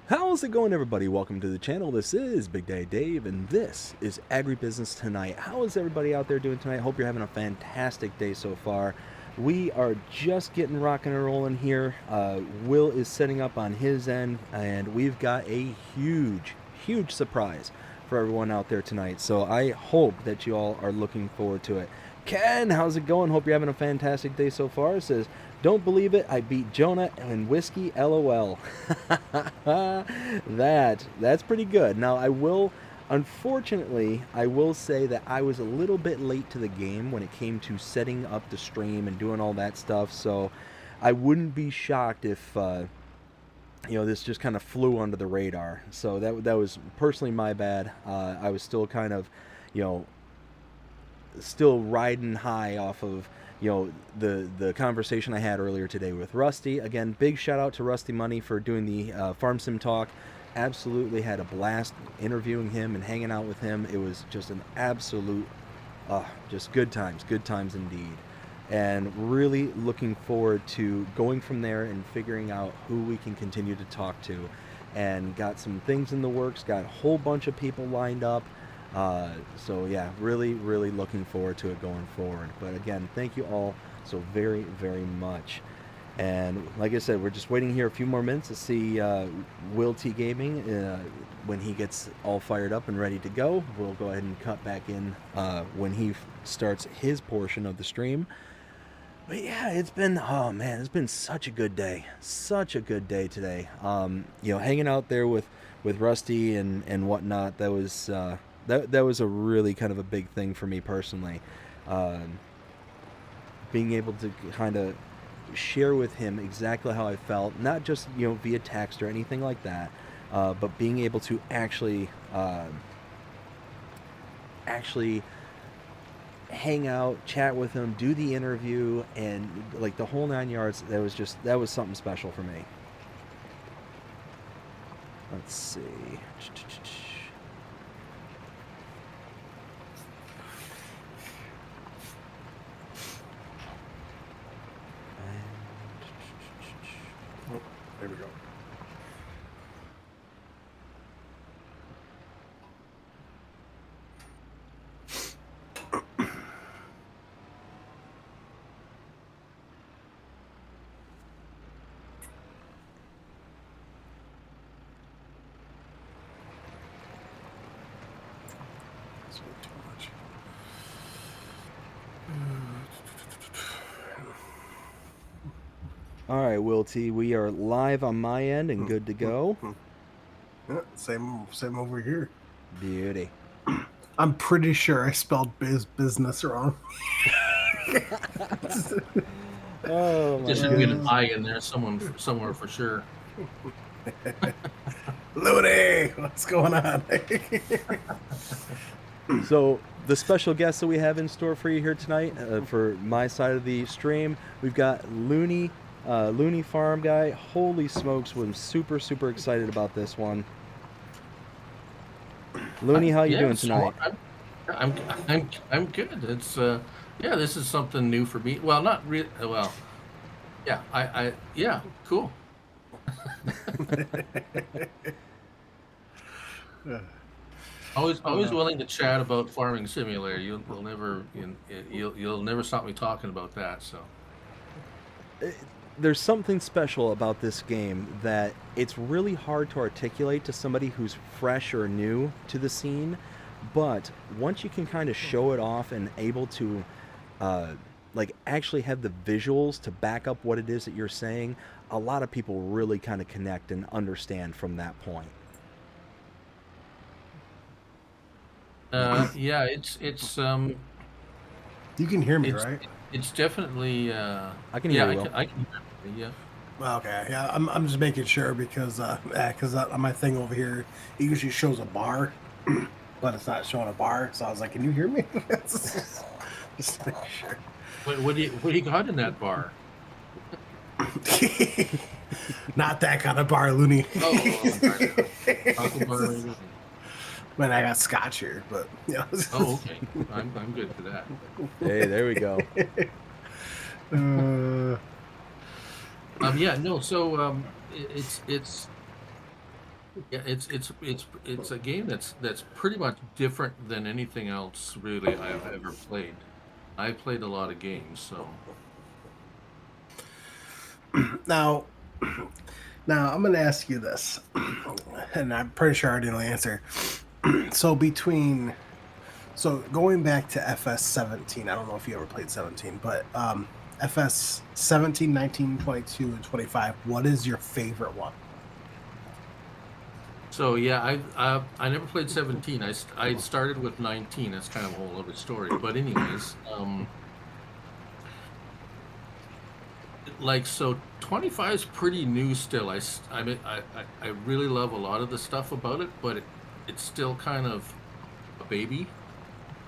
How's it going, everybody? Welcome to the channel. This is Big Daddy Dave, and this is AgriBusiness Tonight. How is everybody out there doing tonight? Hope you're having a fantastic day so far. We are just getting rocking and rolling here. Will is setting up on his end, and we've got a huge surprise for everyone out there tonight. So I hope that you all are looking forward to it. Ken, how's it going? Hope you're having a fantastic day so far. It says, don't believe it, I beat Jonah and whiskey, LOL. That's pretty good. Now, unfortunately, I will say that I was a little bit late to the game when it came to setting up the stream and doing all that stuff, so I wouldn't be shocked if, this just kind of flew under the radar. So that was personally my bad. I was still kind of, still riding high off of the conversation I had earlier today with Rusty. Again, big shout out to Rusty Money for doing the Farm Sim Talk. Absolutely had a blast interviewing him and hanging out with him. It was just an absolute just good times indeed, and really looking forward to going from there and figuring out who we can continue to talk to, and got some things in the works, got a whole bunch of people lined up. So yeah, really looking forward to it going forward. But again, thank you all so very much. And like I said, we're just waiting here a few more minutes to see WillTGaming. When he gets all fired up and ready to go, we'll go ahead and cut back in when he starts his portion of the stream. But yeah, it's been such a good day today. Hanging out there with Rusty and whatnot, that was that was a really kind of a big thing for me personally. Being able to kind of share with him exactly how I felt, not just via text or anything like that, but being able to actually hang out, chat with him, do the interview, and like the whole 9 yards. That was something special for me. Let's see. Oh, there we go. That's way too much. All right, Will T, we are live on my end and good to go. Yeah, same over here. Beauty. I'm pretty sure I spelled business wrong. Oh my Just goodness. get an I in there somewhere for sure. Looney, what's going on? So the special guests that we have in store for you here tonight, for my side of the stream, we've got LooneyFarmGuy. Holy smokes, I'm super excited about this one. Looney, how you doing tonight? I'm good. It's this is something new for me. Well, not really. Well, yeah, yeah, cool. Always willing to chat about Farming Simulator. You'll never stop me talking about that. So There's something special about this game that it's really hard to articulate to somebody who's fresh or new to the scene, but once you can kind of show it off and able to actually have the visuals to back up what it is that you're saying, a lot of people really kind of connect and understand from that point. yeah, it's You can hear me, right? It's definitely I can hear you. I can hear you, yeah. Okay, yeah, I'm just making sure because on my thing over here it usually shows a bar, but it's not showing a bar. So I was like, "Can you hear me?" Just make sure. What do you got in that bar? Not that kind of bar, Looney. Oh, Man, I got scotch here, but yeah. Oh, okay. I'm good for that. Hey, there we go. Yeah, no. So it's Yeah, it's a game that's pretty much different than anything else really I've ever played. I played a lot of games, so Now, now I'm going to ask you this, and I'm pretty sure I already know the answer. So going back to FS 17, I don't know if you ever played 17, but FS 17, 19, 22, and 25. What is your favorite one? so yeah, I never played 17. I started with 19. That's kind of a whole other story. But anyways, like so 25 is pretty new still. I mean I really love a lot of the stuff about it, but it's still kind of a baby.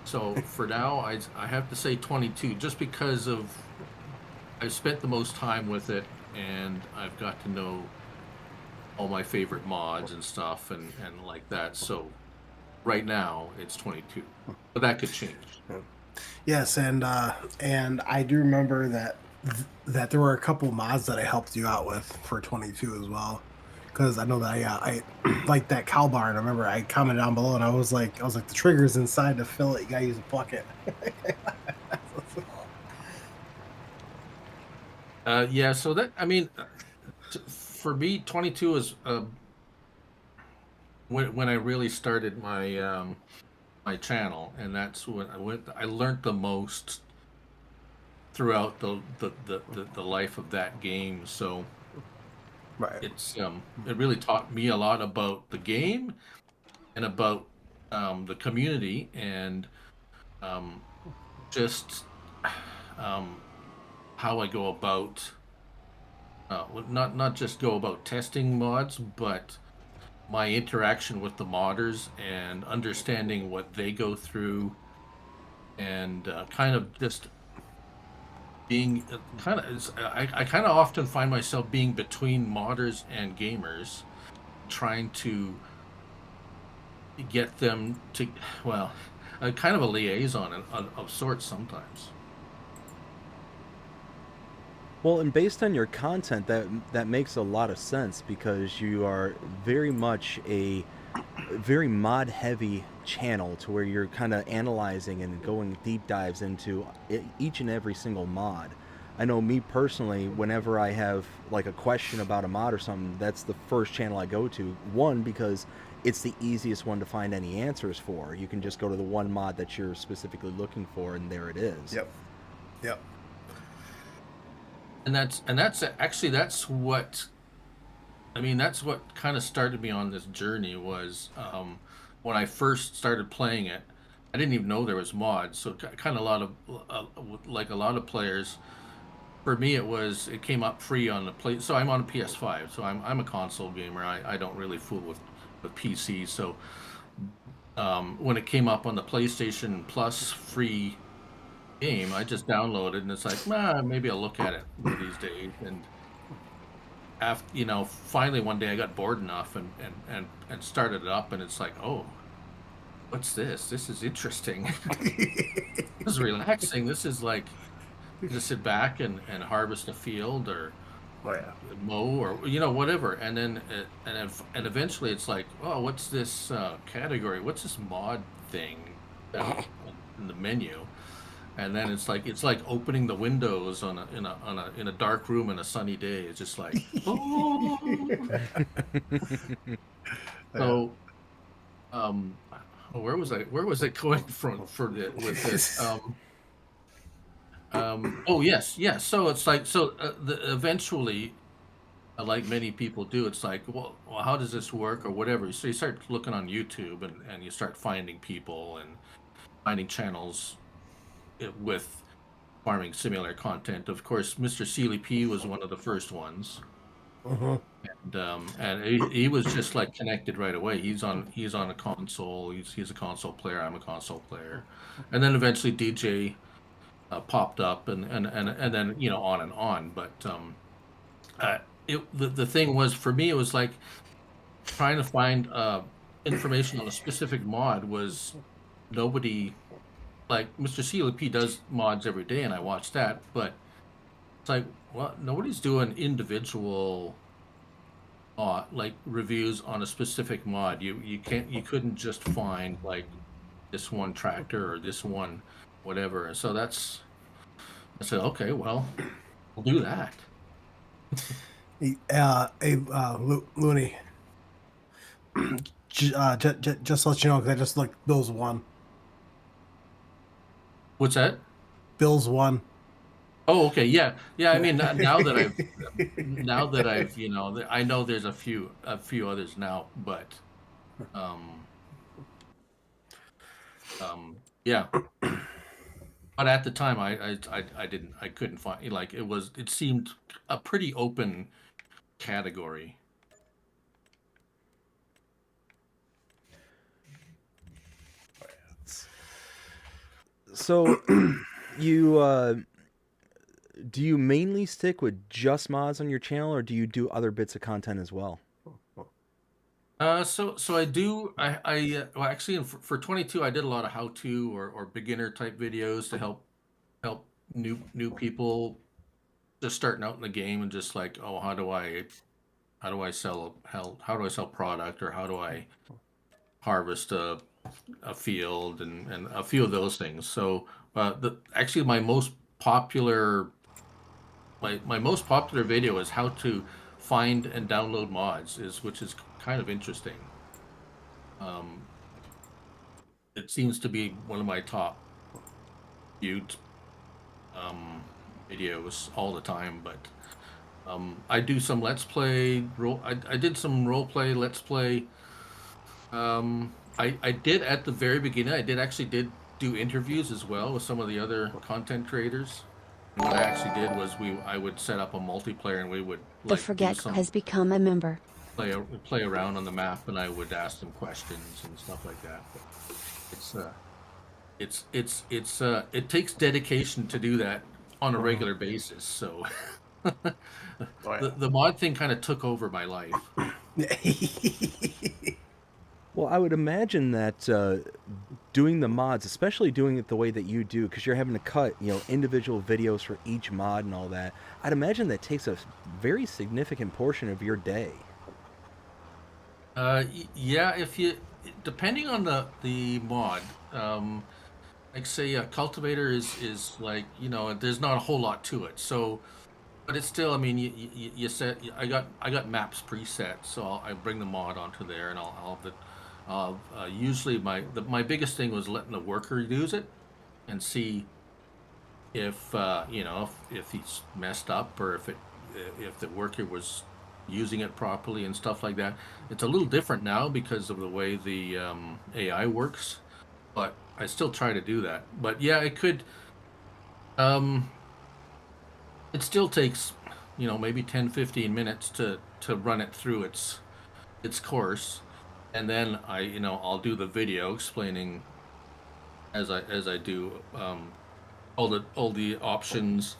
So for now, I have to say 22, just because of I've spent the most time with it, and I've got to know all my favorite mods and stuff, and like that. So right now it's 22, but that could change. Yes, and I do remember that there were a couple mods that I helped you out with for 22 as well, because I know that I like that cow barn. I remember I commented down below, and I was like the triggers inside to fill it. You gotta use a bucket. Yeah. So that I mean, for me, 22 is when I really started my channel, and that's when I learned the most throughout the life of that game. So Right. it really taught me a lot about the game and about the community, and um, just um, how I go about not just go about testing mods, but my interaction with the modders and understanding what they go through, and kind of just being I kind of often find myself being between modders and gamers, trying to get them to, well, kind of a liaison of sorts sometimes. Well, and based on your content, that makes a lot of sense because you are very much a very mod heavy channel to where you're kind of analyzing and going deep dives into each and every single mod. I know me personally, whenever I have like a question about a mod or something, that's the first channel I go to. One, because it's the easiest one to find any answers for. You can just go to the one mod that you're specifically looking for, and there it is. Yep. Yep. And that's actually that's what I mean. That's what kind of started me on this journey was when I first started playing it. I didn't even know there was mods, so kind of a lot of like a lot of players. For me, it came up free on the play. So I'm on a PS5, so I'm a console gamer. I don't really fool with PC. So when it came up on the PlayStation Plus free game, I just downloaded, and it's like, maybe I'll look at it one of these days. And after, finally one day I got bored enough and started it up, and it's like, oh, what's this? This is interesting. This is relaxing. This is like just sit back and harvest a field, or Oh yeah. mow, or whatever, and then and eventually it's like, oh, what's this category? What's this mod thing in the menu? And then it's like opening the windows in a dark room in a sunny day. It's just like, oh. Yeah. So where was I going from with this? Oh yes, yes. So it's like, eventually, like many people do, it's like, well, how does this work or whatever. So you start looking on YouTube, and you start finding people and finding channels with farming similar content. Of course, Mr. Sealy P was one of the first ones, and he was just like connected right away. He's on a console. He's a console player. I'm a console player, and then eventually DJ popped up, and then on and on. But uh, the thing was, for me, it was like trying to find information on a specific mod. Was nobody, like Mr. CLP does mods every day, and I watch that, but it's like, well, nobody's doing individual like reviews on a specific mod. You couldn't just find like this one tractor or this one whatever. And so I said, okay, well, we'll do that. Looney, just to let you know, because I just looked. Bill's won. What's that? Bill's won. Oh, okay, yeah. I mean, now that I've, I know there's a few others now, but, yeah. But at the time, I couldn't find, like, it seemed a pretty open category. So, you do you mainly stick with just mods on your channel, or do you do other bits of content as well? So I do, well, actually, for 22, I did a lot of how-to or beginner type videos to help new people just starting out in the game, and just like, oh, how do I sell product, or how do I harvest a field, and a few of those things. So actually my most popular video is how to find and download mods, which is kind of interesting. It seems to be one of my top viewed videos all the time. But I do some let's play I did some role play, let's play. I did at the very beginning, I did do interviews as well with some of the other content creators. And what I actually did was I would set up a multiplayer, and we would The Forget has become a member. play around on the map, and I would ask them questions and stuff like that. But it takes dedication to do that on a regular basis. So the mod thing kind of took over my life. Well, I would imagine that doing the mods, especially doing it the way that you do, because you're having to cut, individual videos for each mod and all that, I'd imagine that takes a very significant portion of your day. Yeah, depending on the mod, like say a cultivator is like, there's not a whole lot to it. So, but it's still, I mean, you set, I got maps preset, so I bring the mod onto there, and I'll have the, usually my biggest thing was letting the worker use it and see if if he's messed up, or if the worker was using it properly and stuff like that. It's a little different now because of the way the AI works, but I still try to do that. But yeah, it could. It still takes, maybe 10-15 minutes to run it through its course, and then I'll do the video explaining as I do all the options,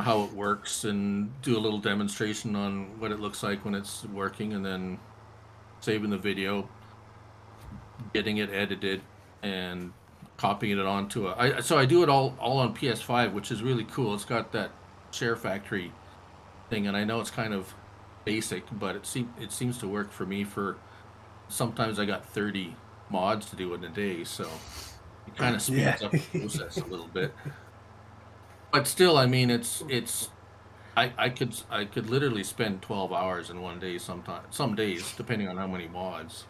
how it works, and do a little demonstration on what it looks like when it's working, and then saving the video, getting it edited, and copying it onto so I do it all on PS5, which is really cool. It's got that share factory thing, and I know it's kind of basic, but it seems to work for me. For sometimes I got 30 mods to do in a day, so it kind of speeds up the process a little bit. But still, I mean, I could literally spend 12 hours in one day some days, depending on how many mods.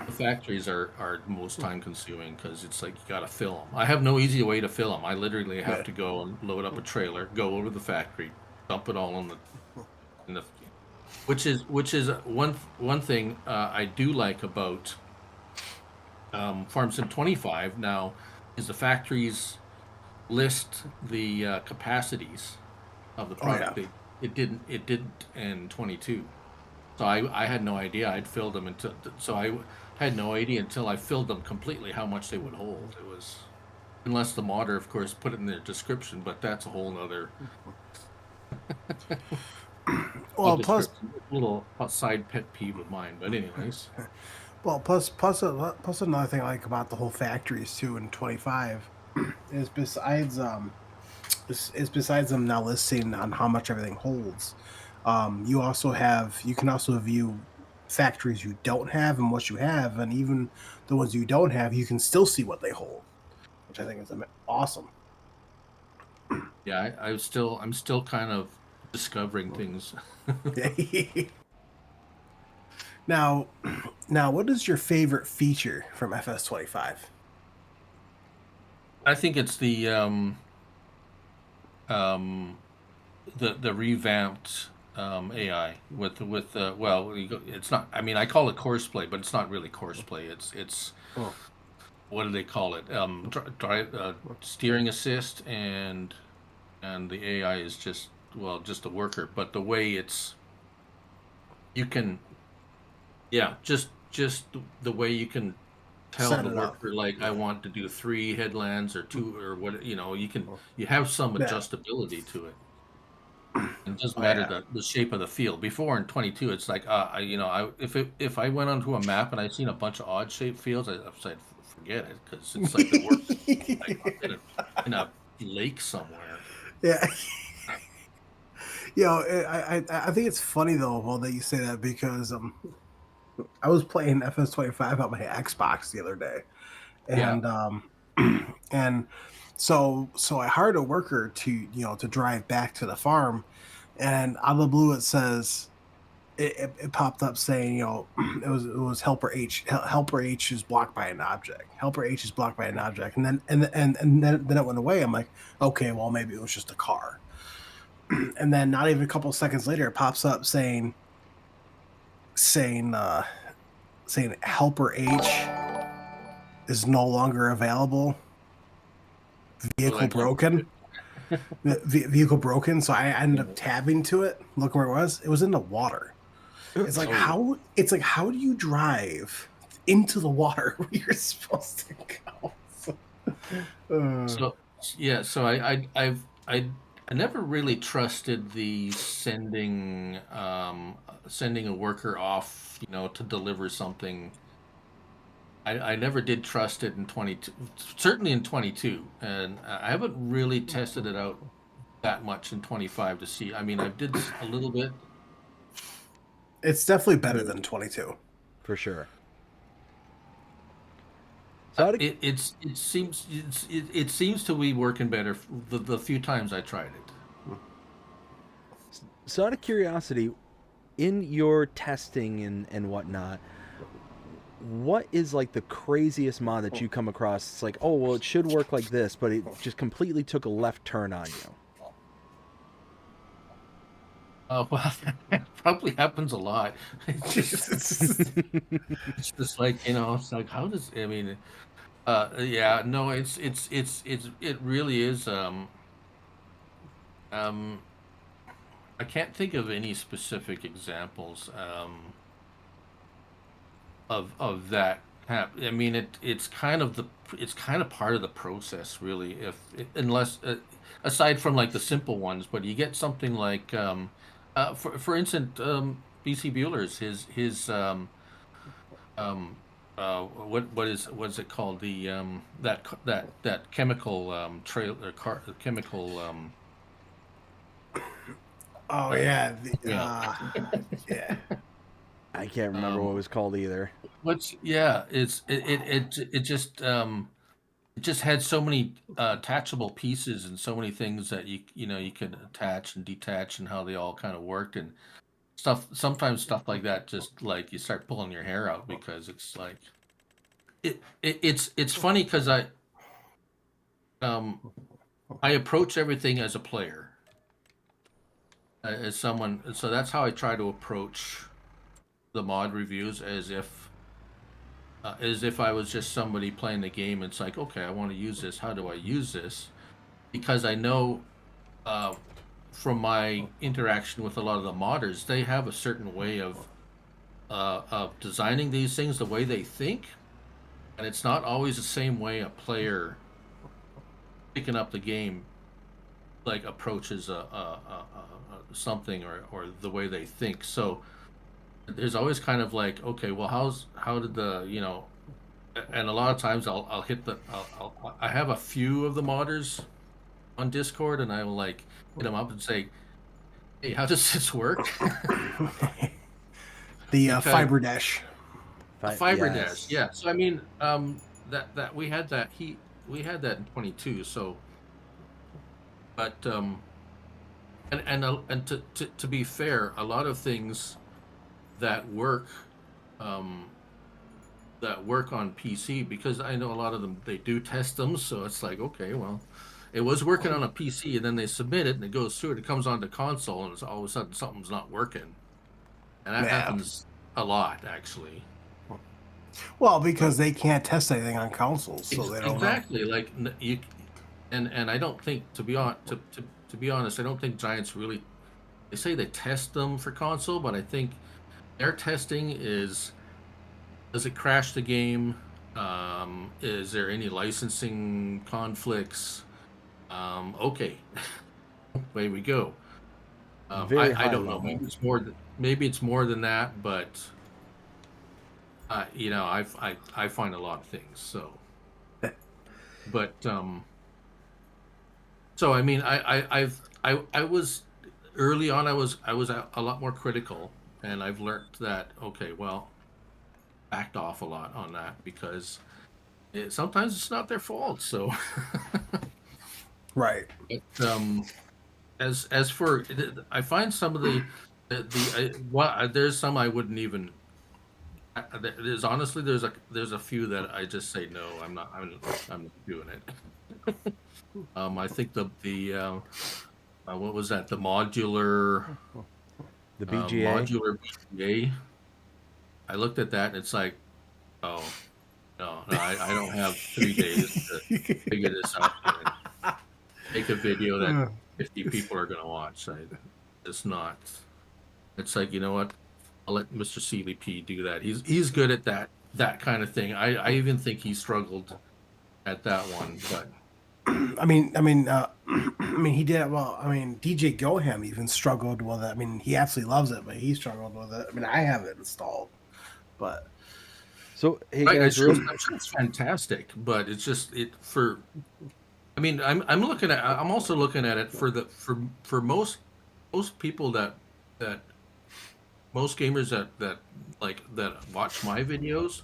The factories are most time consuming, because it's like you gotta fill them. I have no easy way to fill them. I literally have to go and load up a trailer, go over to the factory, dump it all in the which is one thing I do like about Farm Sim 25 now, is the factories list the capacities of the product. It didn't in 22. So I had no idea. I had no idea until I filled them completely how much they would hold. It was, unless the modder, of course, put it in their description, but that's a whole nother. Well, plus little side pet peeve of mine, but anyways. Well, plus another thing I like about the whole factories too in 25 is besides them now listing on how much everything holds. You can also view factories you don't have and what you have, and even the ones you don't have, you can still see what they hold, which I think is awesome. Yeah, I'm still kind of discovering things. Now, now, what is your favorite feature from FS25? I think it's um the revamped AI with well, it's not. I mean, I call it courseplay, but it's not really courseplay. It's Oh, what do they call it? Drive steering assist, and the AI is just, well, just a worker. But the way you can, yeah, just the way you can tell set the it up. worker, like, I want to do 3 headlands or 2 or what, you have some Yeah. adjustability to it. It doesn't Oh matter yeah. the shape of the field. Before in 22, it's like, if I went onto a map and I seen a bunch of odd shaped fields, I said forget it, because it's like the work like in a lake somewhere. Yeah. I think it's funny though, well, that you say that, because I was playing FS25 on my Xbox the other day, Yeah. and and so I hired a worker to drive back to the farm, and out of the blue it says it popped up saying, it was helper H is blocked by an object. Helper H is blocked by an object, and then it went away. I'm like, okay, well, maybe it was just a car. And then not even a couple of seconds later, it pops up saying uh saying helper H is no longer available. We're Vehicle like, oh, broken. Vehicle broken. So I ended up tabbing to it, looking where it was. It was in the water. It's like, oh. how do you drive into the water where you're supposed to go? Uh, So yeah, so I never really trusted the sending a worker off, to deliver something. I never did trust it in 22, certainly in 22, and I haven't really tested it out that much in 25 to see. I mean, I did a little bit. it's definitely better Yeah, than 22. for sure. So out of, It seems to be working better the few times I tried it. so out of curiosity, in your testing and whatnot, what is like the craziest mod that you come across? It's like, oh well, it should work like this, but it just completely took a left turn on you. Well, that probably happens a lot. It's just like, it's like, how does, I mean, yeah, no, it really is, um, I can't think of any specific examples, of that I mean, it's kind of part of the process, really, unless, aside from like the simple ones, but you get something like, for instance, BC Bueller's, his what is it called, the that chemical trail or chemical Oh uh, yeah, yeah. yeah. I can't remember what it um was called either. what's yeah it just had so many attachable pieces and so many things that you could attach and detach, and how they all kind of worked and stuff. Sometimes stuff like that, just like you start pulling your hair out, because it's like it's funny, because um I approach everything as a player, as someone. So that's how I try to approach the mod reviews, as if I was just somebody playing the game. It's like, okay, I want to use this. How do I use this? Because I know, uh, from my interaction with a lot of the modders, they have a certain way of designing these things, the way they think, and it's not always the same way a player picking up the game like approaches something, or the way they think. So there's always kind of like, okay, well, how did and a lot of times I'll hit I have a few of the modders on Discord, and I will like hit them up and say, Hey, how does this work? The Because fiber dash. a fiber dash, Yes. yeah. So I mean, that we had that in 22. So, but and to be fair, a lot of things that work um that work on PC, because I know a lot of them, they do test them, so it's like, okay, well, it was working on a PC, and then they submit it and it goes through it, it comes onto console, and it's all of a sudden something's not working, and that Yeah. happens a lot actually. Well, So because they can't test anything on consoles, so they don't know. exactly, like you, and I don't think, to be honest, I don't think Giants really, they say they test them for console, but I think their testing is, does it crash the game? Is there any licensing conflicts? Okay, away we go. Very I high don't know. level. Maybe it's more than that, but you know, I find a lot of things. So, but so I mean, I was early on. I was a lot more critical, and I've learned that, okay, well, backed off a lot on that, because sometimes it's not their fault. So, Right. but, as for, I find some of there's some I wouldn't even. There's honestly, there's a few that I just say no. I'm not doing it. I think what was that? The The BGA. modular BGA. I looked at that and it's like, oh no, I don't have 3 days to figure this out and make a video that 50 people are going to watch. It's not. It's like, you know what? I'll let Mr. Seeley P do that. He's good at that kind of thing. I even think he struggled at that one, but I mean, he did well. I mean, DJ Goham even struggled with it. I mean, he absolutely loves it, but he struggled with it. I mean, I have it installed, but So hey right, guys, I'm sure it's fantastic, but it's just it for. I mean, I'm also looking at it for most people that most gamers that like that watch my videos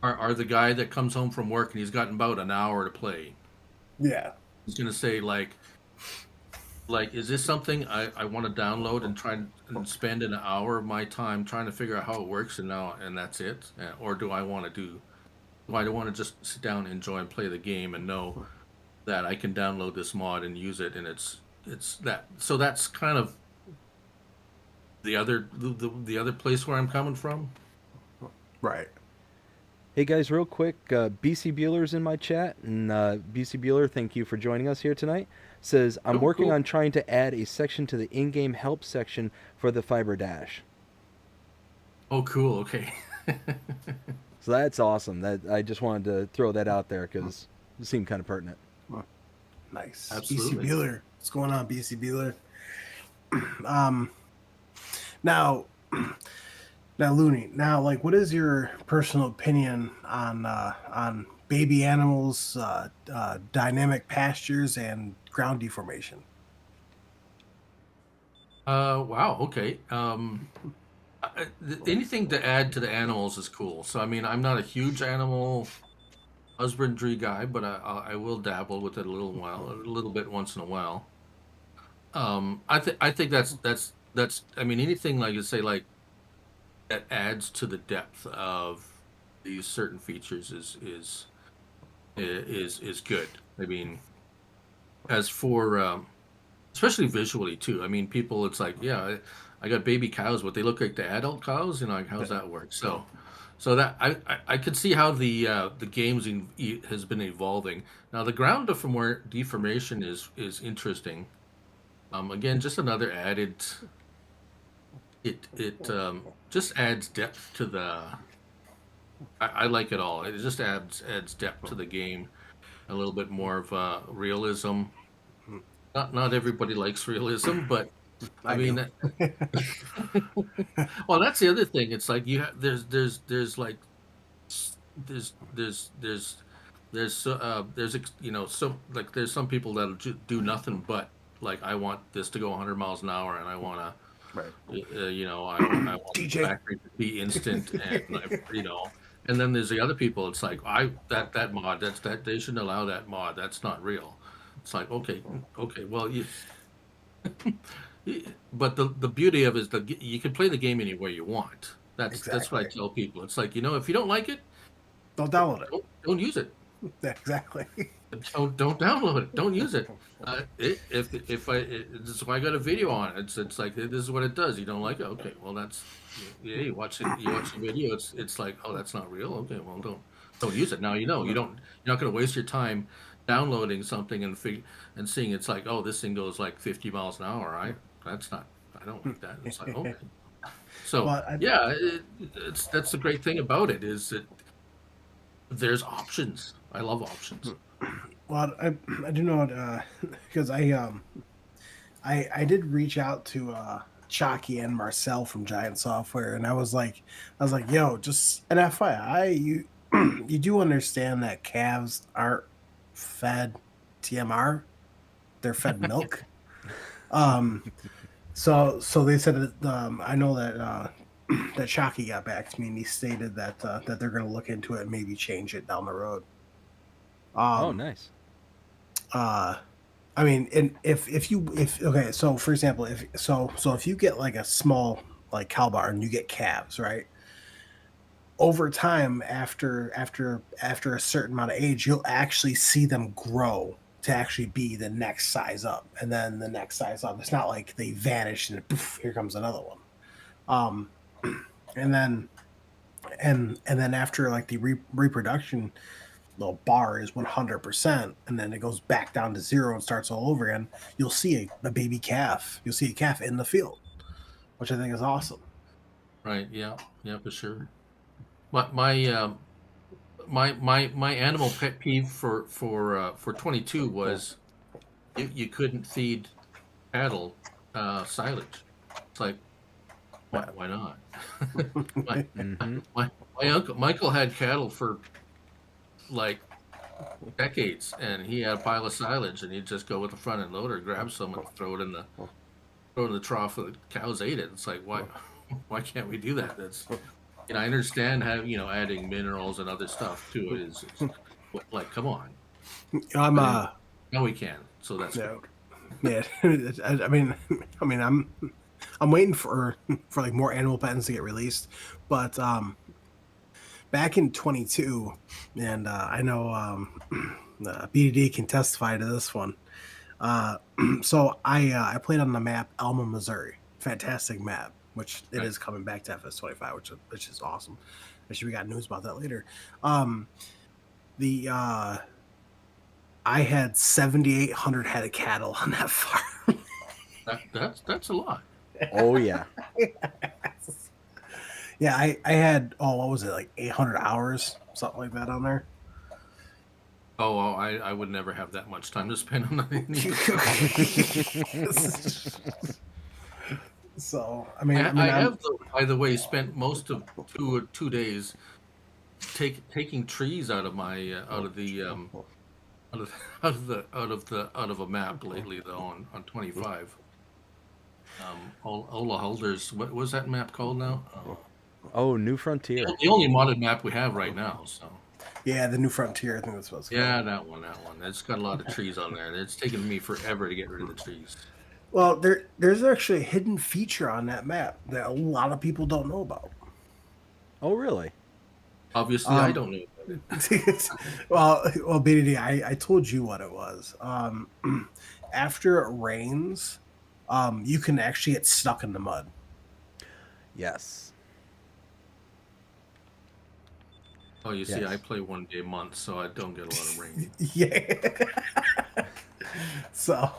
are the guy that comes home from work and he's got about an hour to play. yeah, He's gonna say like, is this something I want to download and try and spend an hour of my time trying to figure out how it works, and that's it? Or do I want to just sit down, enjoy, and play the game, and know that I can download this mod and use it, and it's that. So that's kind of the other place where I'm coming from. right. hey guys, real quick, BC Bueller's in my chat, and BC Bueller, thank you for joining us here tonight. Says I'm Oh, working cool. on trying to add a section to the in-game help section for the Fiber Dash. Oh, cool. Okay. So that's awesome. That I just wanted to throw that out there because it seemed kind of pertinent. Nice. Absolutely. BC Bueller. What's going on, BC Bueller? Now, now, Looney. Now, like, what is your personal opinion on baby animals, dynamic pastures, and ground deformation? Wow. Okay. Anything to add to the animals is cool. So I mean, I'm not a huge animal husbandry guy, but I will dabble with it a little bit once in a while. I think that's. I mean, anything like you say, like, that adds to the depth of these certain features is good. I mean, as for especially visually too. I mean, people, it's like, yeah, I got baby cows, but they look like the adult cows. You know, like, how's that work? So that I could see how the games has been evolving. Now the ground deformation is interesting. Again, just another added. It just adds depth to the. I like it all. It just adds depth to the game, a little bit more of realism. Not everybody likes realism, but I I mean, do. well, that's the other thing. It's like there's like there's you know, some, like, there's some people that do nothing but like I want this to go 100 miles an hour, and I want to, Right. I want the DJ. back rate to be instant, and and then there's the other people. It's like that mod, that they shouldn't allow that mod. That's not real. It's like okay, well but the beauty of it is you can play the game any way you want. That's what I tell people. It's like, if you don't like it, Don't download it. don't use it. Exactly. Don't download it. Don't use it. If this is why I got a video on it. It's like, this is what it does. You don't like it? Okay, well that's you watch it. You watch the video. It's like, oh, that's not real. Okay, well don't use it. Now you're not going to waste your time downloading something and seeing it's like, oh, this thing goes like 50 miles an hour. I don't like that. It's like, okay. So that's the great thing about it, is that there's options. I love options. Well, I do know because I did reach out to Chalky and Marcel from Giant Software, and I was like, yo, just an FYI, you do understand that calves aren't fed TMR, they're fed milk. So they said that I know that that Chalky got back to me, and he stated that that they're going to look into it and maybe change it down the road. Oh, nice. I mean, and if okay, so for example, if you get like a small like cow barn, you get calves, right? Over time, after a certain amount of age, you'll actually see them grow to actually be the next size up, and then the next size up. It's not like they vanish and poof, here comes another one. And then after like the reproduction, the bar is 100%, and then it goes back down to 0 and starts all over again. You'll see a baby calf. You'll see a calf in the field, which I think is awesome. Right? Yeah, for sure. My animal pet peeve for 22 was you couldn't feed cattle silage. It's like, why not? my uncle Michael had cattle for like decades, and he had a pile of silage, and he'd just go with the front end loader, grab some, and throw it in the trough, and the cows ate it. It's like, why can't we do that? That's, I understand adding minerals and other stuff to it is like, come on. I'm now we can, so that's good. Yeah. I mean I'm waiting for like more animal patents to get released, but back in 22, and I know BDD can testify to this one. So I played on the map Alma, Missouri. Fantastic map, which it is coming back to FS25, which is awesome. Actually, we got news about that later. I had 7,800 head of cattle on that farm. That's a lot. Oh yeah. Yeah, I had what was it, like 800 hours, something like that on there. Oh, I would never have that much time to spend on anything. So I mean, I have, by the way, spent most of 2 days taking trees out of my out of a map lately, though, on 25. Ola Holder's, what was that map called now? Oh, New Frontier. The only modded map we have right now. So. Yeah, the New Frontier. I think that's what it's called. Yeah, that one. It's got a lot of trees on there. It's taken me forever to get rid of the trees. Well, there's actually a hidden feature on that map that a lot of people don't know about. Oh, really? Obviously, I don't know about it. well, BDD, I told you what it was. After it rains, you can actually get stuck in the mud. Yes. Oh, you see, I play 1 day a month, so I don't get a lot of rain. Yeah. So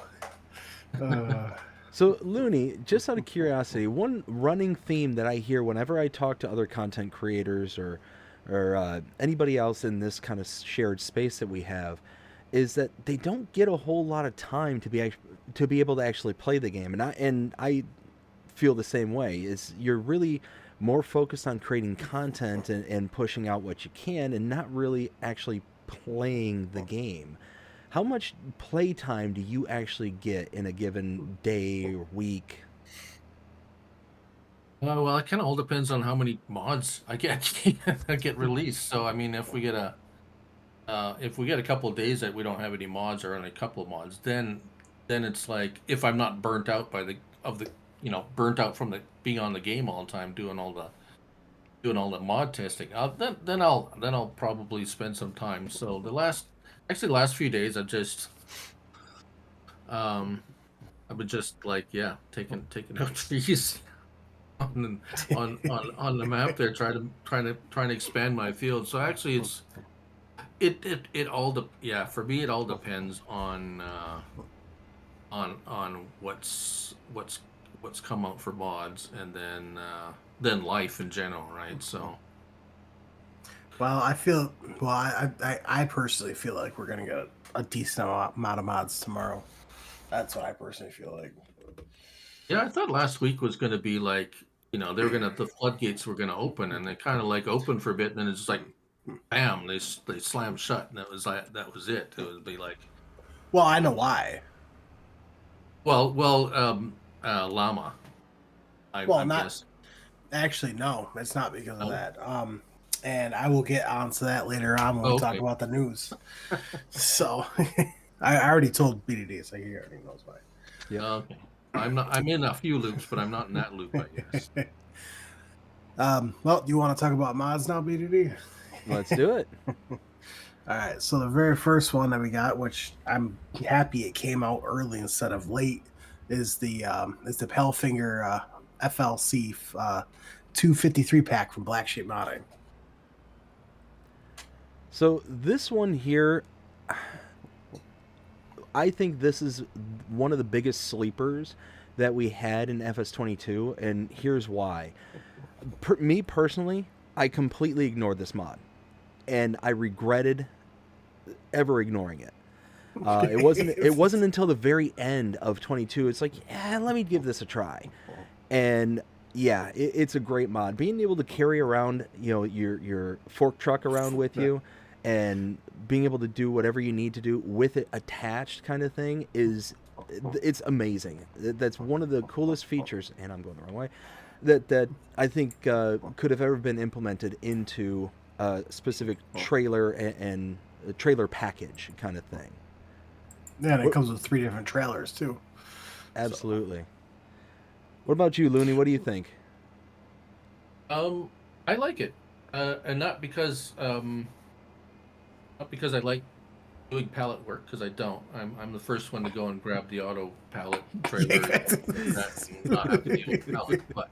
Looney, just out of curiosity, one running theme that I hear whenever I talk to other content creators or anybody else in this kind of shared space that we have is that they don't get a whole lot of time to be able to actually play the game, and I feel the same way. Is you're really more focused on creating content and pushing out what you can, and not really actually playing the game. how much play time do you actually get in a given day or week? Well, it kind of all depends on how many mods I get that get released. So, I mean, if we get a couple of days that we don't have any mods or only a couple of mods, then it's like if I'm not burnt out by burnt out from the being on the game all the time doing all the mod testing, then I'll probably spend some time. So the last few days um I've been just like taking out trees on the map there, trying to expand my field. So actually, it all for me it all depends on what's come out for mods, and then life in general, right? So Well, I personally feel like we're gonna get a decent amount of mods tomorrow. That's what I personally feel like. yeah, I thought last week was going to be like, the floodgates were going to open, and they kind of like open for a bit, and then it's just like bam, they slammed shut, and that was it. It would be like, Well, I know why. llama. Well, I not guess. actually. No, it's not because of No? that. And I will get onto that later on when we talk Okay. about the news. So, I already told BDD, so he already knows why. Yeah. Okay. I'm in a few loops, but I'm not in that loop, I guess. Well, do you want to talk about mods now, BDD? Let's do it. All right. So the very first one that we got, which I'm happy it came out early instead of late, is the Palefinger FLC 253 pack from Black Sheep Modding. So this one here, I think this is one of the biggest sleepers that we had in FS22, and here's why. Me personally, I completely ignored this mod, and I regretted ever ignoring it. It wasn't until the very end of 22. It's like, yeah, let me give this a try, and yeah, it's a great mod. Being able to carry around, your fork truck around with you, and being able to do whatever you need to do with it attached, kind of thing, it's amazing. That's one of the coolest features, and I'm going the wrong way, that I think could have ever been implemented into a specific trailer and a trailer package kind of thing. Yeah, and it comes with 3 different trailers too. Absolutely. So. What about you, Looney? What do you think? I like it, and not because I like doing pallet work, because I don't. I'm the first one to go and grab the auto pallet trailer. Not have to deal with pallet, but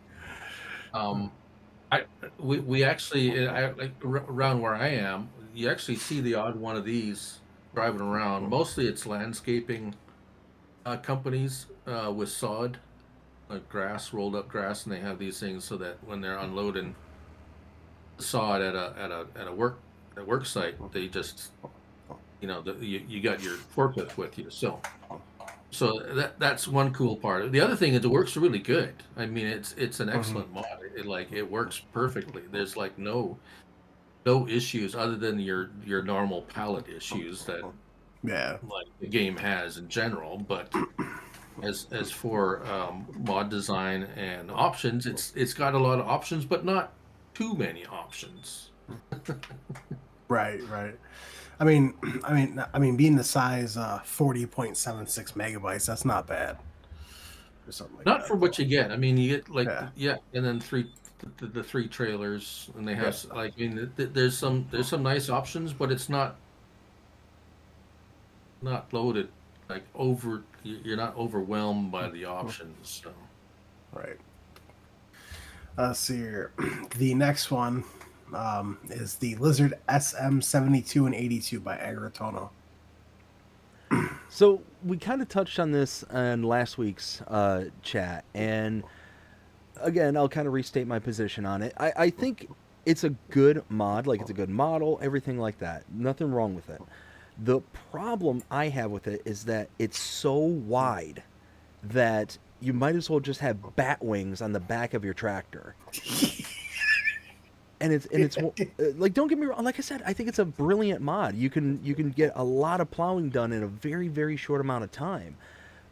we actually like around where I am, you actually see the odd one of these driving around. Mostly it's landscaping companies with sod, rolled up grass, and they have these things so that when they're unloading sod at a work site, they just you got your forklift with you. So that's one cool part. The other thing is it works really good. I mean, it's an excellent mod. It works perfectly. There's like no issues other than your normal pallet issues that like the game has in general. But as for mod design and options, it's got a lot of options, but not too many options. Right. I mean, being the size 40.76 megabytes, that's not bad. Or something like Not that. for what you get. I mean, you get and then the 3 trailers, and they have like, I mean, there's some nice options, but it's not loaded like over. You're not overwhelmed by the options. So. Right. Let's see here. The next one is the Lizard SM72 and 82 by Agritono. So we kind of touched on this in last week's chat, and again, I'll kind of restate my position on it. I think it's a good mod, like it's a good model, everything like that. Nothing wrong with it. The problem I have with it is that it's so wide that you might as well just have bat wings on the back of your tractor. and it's like, don't get me wrong, like I said, I think it's a brilliant mod. You can get a lot of plowing done in a very, very short amount of time.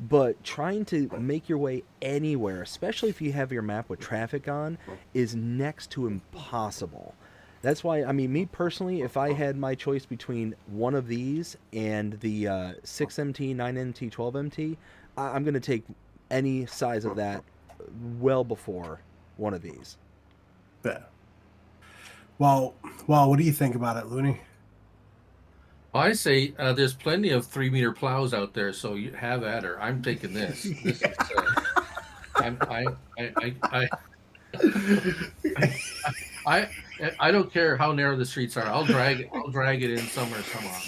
But trying to make your way anywhere, especially if you have your map with traffic on, is next to impossible. That's why, I mean, me personally, if I had my choice between one of these and the 6MT, 9MT, 12MT, I'm going to take any size of that well before one of these. Yeah. Well, what do you think about it, Looney? I say there's plenty of 3-meter plows out there, so you have at her. I'm taking this. This is I don't care how narrow the streets are. I'll drag it in somewhere somehow.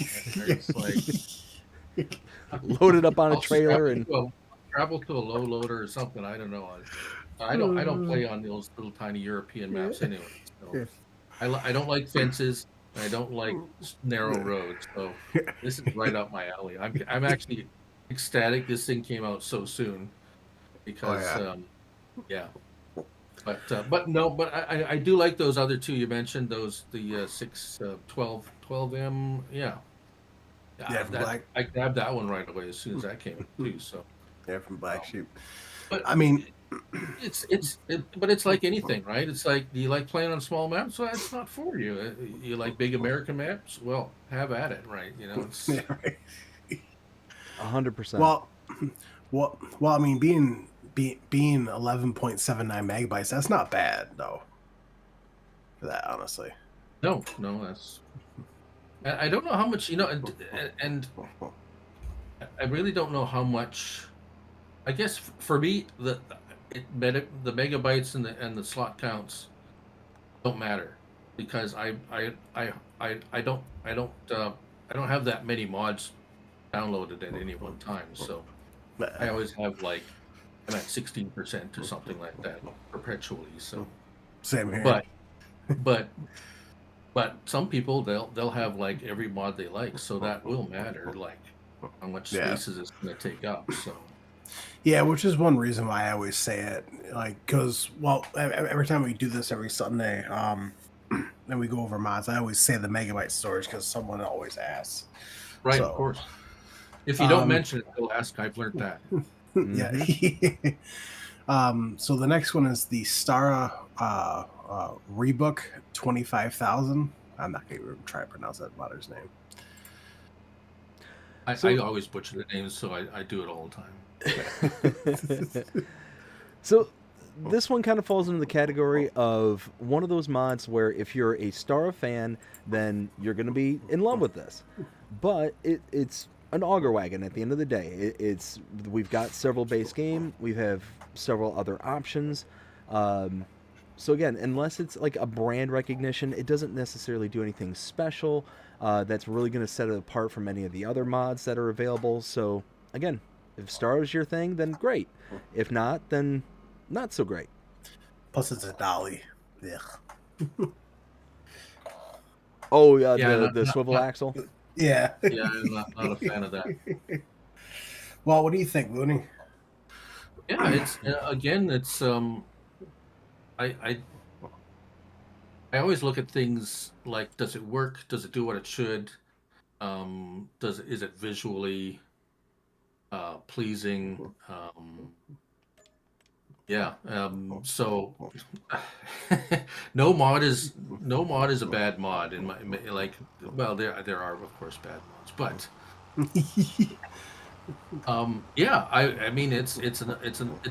It's like Load it up on a trailer and travel to a low loader or something. I don't know. I don't play on those little tiny European maps anyway. So I don't like fences. I don't like narrow roads, so this is right up my alley. I'm actually ecstatic this thing came out so soon because but I do like those other two you mentioned, those the 12M. I grabbed that one right away as soon as that came out too. So from Black Sheep. But I mean, but it's like anything, right? It's like, do you like playing on small maps? Well, it's not for you. You like big American maps? Well, have at it, right? You know, it's 100%. Well, I mean, being 11.79 megabytes, that's not bad though. For that, honestly. No, that's. I don't know how much, you know, and I really don't know how much. I guess for me, the megabytes and the slot counts don't matter because I don't have that many mods downloaded at any one time. So I always have like, I'm at 16% or something like that perpetually. So same here. But some people they'll have like every mod they like, so that will matter, like how much space is it's going to take up. So. Yeah, which is one reason why I always say it, like, because, well, every time we do this every Sunday, and we go over mods, I always say the megabyte storage because someone always asks. Right, so, of course. If you don't mention it, they'll ask. I've learned that. Yeah. So the next one is the Stara Rebook 25,000. I'm not going to try to pronounce that modder's name. I always butcher the names, so I do it all the time. So this one kind of falls into the category of one of those mods where if you're a Stara fan, then you're going to be in love with this. But it's an auger wagon at the end of the day. We've got several base game. We have several other options. So again, unless it's like a brand recognition, it doesn't necessarily do anything special that's really going to set it apart from any of the other mods that are available. So again, if Star is your thing, then great. If not, then not so great. Plus, it's a dolly. Yeah. Oh, yeah, the swivel axle. Yeah. Yeah, I'm not a fan of that. Well, what do you think, Looney? Yeah, it's again, it's I always look at things like, does it work? Does it do what it should? Is it visually pleasing? So no mod is a bad mod in my, like, well, there are of course bad mods, but I mean it's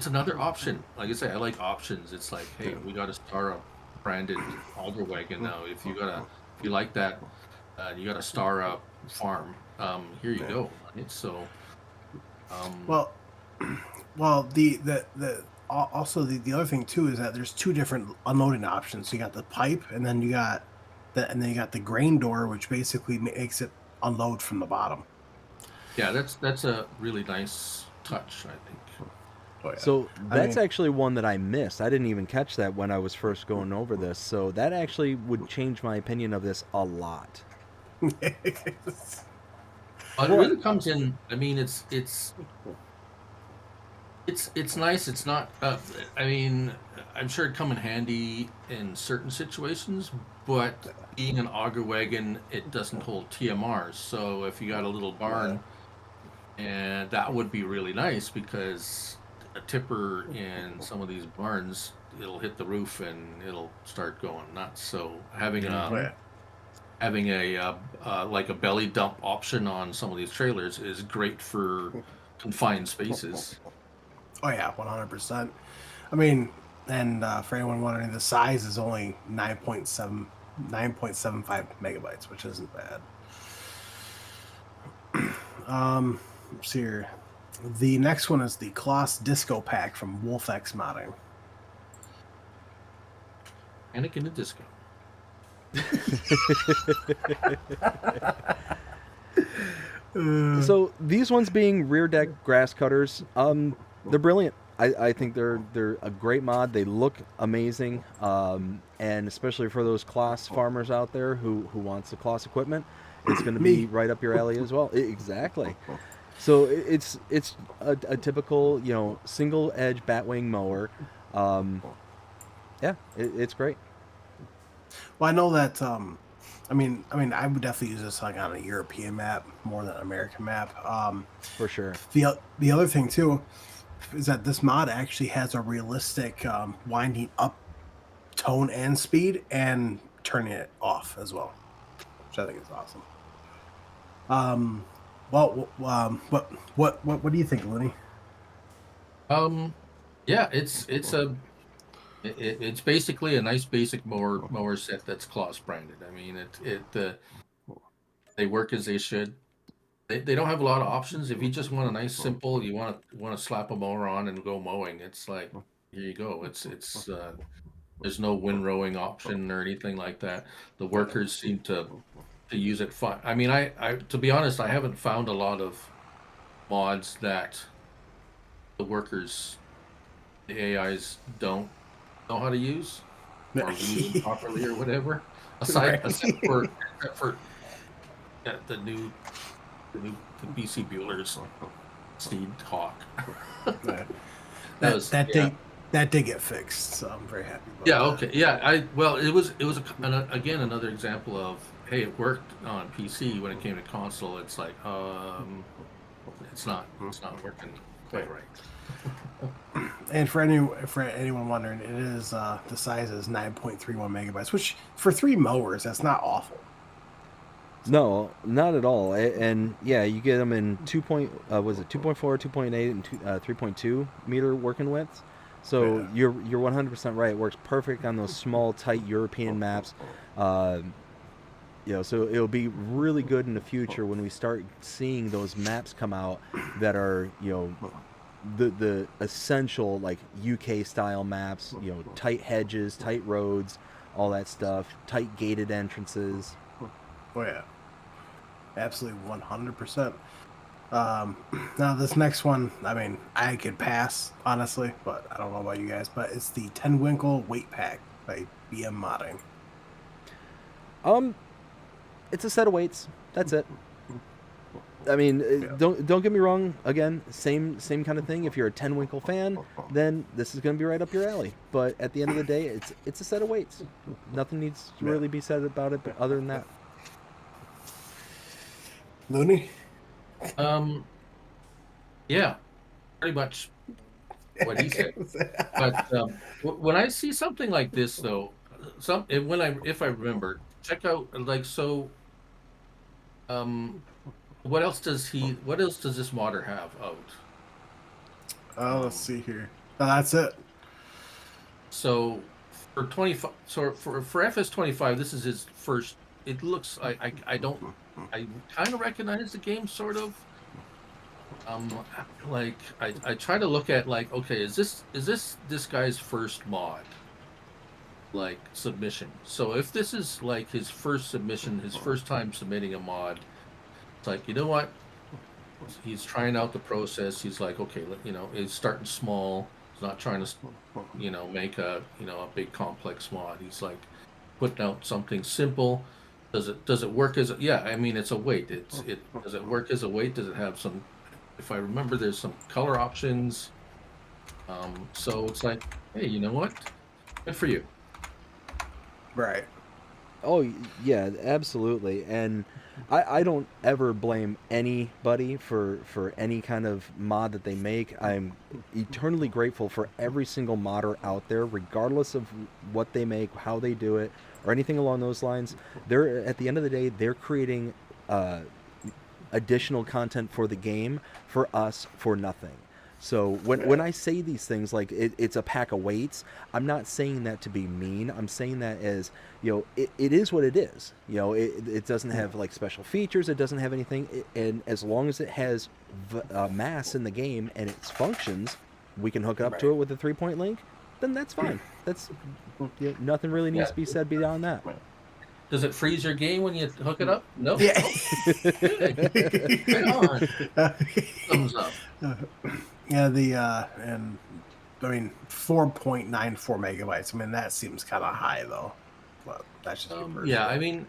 another option. Like I say, I like options. It's like, hey, we got a Star Up branded auger wagon now. If you like that, you got a Star Up farm. Here you go. Right? So, well, the also the other thing too is that there's two different unloading options. So you got the pipe, and then you got the grain door, which basically makes it unload from the bottom. Yeah, that's a really nice touch, I think. Oh, yeah. So that's actually one that I missed. I didn't even catch that when I was first going over this. So that actually would change my opinion of this a lot. It really comes in. I mean, it's It's nice. It's not. I mean, I'm sure it'd come in handy in certain situations, but being an auger wagon, it doesn't hold TMRs. So if you got a little barn, and that would be really nice because a tipper in some of these barns, it'll hit the roof and it'll start going nuts. So having a like a belly dump option on some of these trailers is great for confined spaces. Oh yeah, 100%. I mean, and for anyone wondering, the size is only 9.75 megabytes, which isn't bad. Let's see here. The next one is the Kloss Disco Pack from WolfX Modding. Panic in the Disco. So these ones being rear deck grass cutters, they're brilliant. I think they're a great mod. They look amazing, and especially for those Kloss farmers out there who wants the Kloss equipment, it's going to be right up your alley as well. Exactly. So it's a typical single edge batwing mower. Yeah, it's great. Well, I know that. I mean, I would definitely use this like on a European map more than an American map. For sure. The other thing too is that this mod actually has a realistic winding up tone and speed and turning it off as well, which I think is awesome. Well, what do you think, Looney? Yeah, it's basically a nice basic mower set that's Kloss branded. I mean, they work as they should. They don't have a lot of options. If you just want a nice simple, you want to slap a mower on and go mowing, it's like here you go. It's there's no windrowing option or anything like that. The workers seem to use it fine. I mean, I to be honest, I haven't found a lot of mods that the workers, the AIs don't know how to use or use them properly or whatever. Except for the new BC Bueller's Steed Hawk. That did get fixed, so I'm very happy about that. Okay. Yeah, it was again another example of, hey, it worked on PC. When it came to console, it's like it's not working quite right. And for anyone wondering, it is the size is 9.31 megabytes, which for 3 mowers, that's not awful. No, not at all. And yeah, you get them in 2.4, 2.8, and 3.2 meter working widths. So you're 100% right. It works perfect on those small, tight European maps. So it'll be really good in the future when we start seeing those maps come out that are the essential like UK style maps. Tight hedges, tight roads, all that stuff. Tight gated entrances. Oh yeah, absolutely 100%. Now this next one, I mean, I could pass honestly, but I don't know about you guys. But it's the 10 Winkle Weight Pack by BM Modding. It's a set of weights. That's it. I mean, don't get me wrong. Again, same kind of thing. If you're a 10 Winkle fan, then this is going to be right up your alley. But at the end of the day, it's a set of weights. Nothing needs to really be said about it, but other than that. Looney? Yeah, pretty much what he said. But when I see something like this, though, if I remember, check out what else does this modder have out? Let's see here. That's it. So for 25, so for FS25, this is his first. It looks I kind of recognize the game sort of. I try to look at okay, is this guy's first mod submission? So if this is his first submission, his first time submitting a mod, it's like, you know what, he's trying out the process. He's like, okay, he's starting small. He's not trying to make a big complex mod. He's like putting out something simple. Does it work as I mean, it's a weight. Does it work as a weight? Does it have some, if I remember, there's some color options. So it's like, hey, you know what? Good for you. Right. Oh yeah, absolutely. And I don't ever blame anybody for any kind of mod that they make. I'm eternally grateful for every single modder out there, regardless of what they make, how they do it, or anything along those lines. They're at the end of the day, they're creating uh, additional content for the game for us for nothing. So when I say these things like it's a pack of weights, I'm not saying that to be mean. I'm saying that as, it is what it is. It doesn't have like special features. It doesn't have anything. And as long as it has mass in the game and its functions, we can hook up to it with a 3-point link. Then that's fine. That's nothing really needs to be said beyond that. Does it freeze your game when you hook it up? No. Yeah. Good. Right on. Thumbs up. Yeah, and I mean 4.94 megabytes. I mean that seems kind of high though. But that's just yeah. I mean,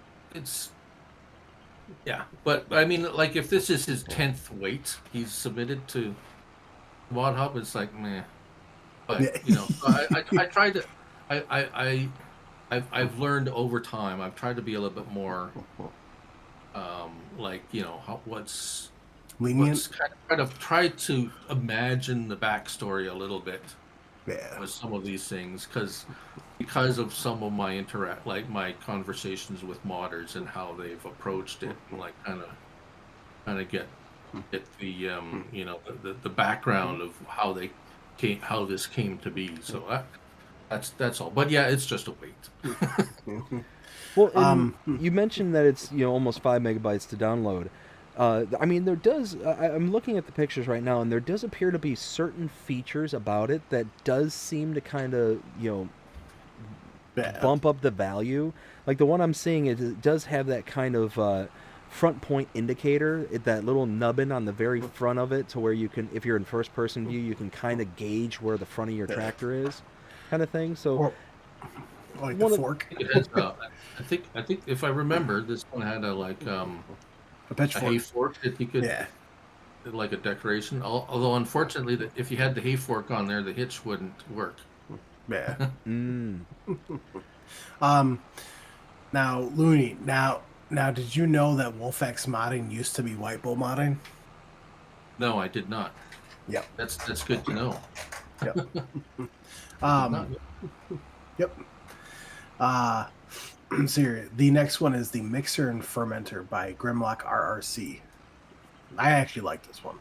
but I mean, like if this is his 10th weight he's submitted to Mod Hub, it's like meh. But I tried to. I've learned over time. I've tried to be a little bit more, what's lenient. Kind of try to imagine the backstory a little bit. Yeah. With some of these things, because of some of my my conversations with modders and how they've approached it, and like kind of get the the background of how this came to be. So that's all. But yeah, it's just a wait. Well, you mentioned that it's almost 5 megabytes to download. I mean, there does. I'm looking at the pictures right now, and there does appear to be certain features about it that does seem to kind of bump up the value. Like the one I'm seeing, it does have that kind of front point indicator, that little nubbin on the very front of it, to where you can, if you're in first person view, you can kind of gauge where the front of your tractor is, kind of thing. So. Or like the fork. I think if I remember, this one had a pitchfork. hay fork that you could, like a decoration. Although unfortunately, if you had the hay fork on there, the hitch wouldn't work. Yeah. Now, Looney. Now, did you know that WolfX modding used to be White Bull modding? No, I did not. Yep. That's good to know. Yep. Yep. So the next one is the Mixer and Fermenter by Grimlock RRC. I actually like this one.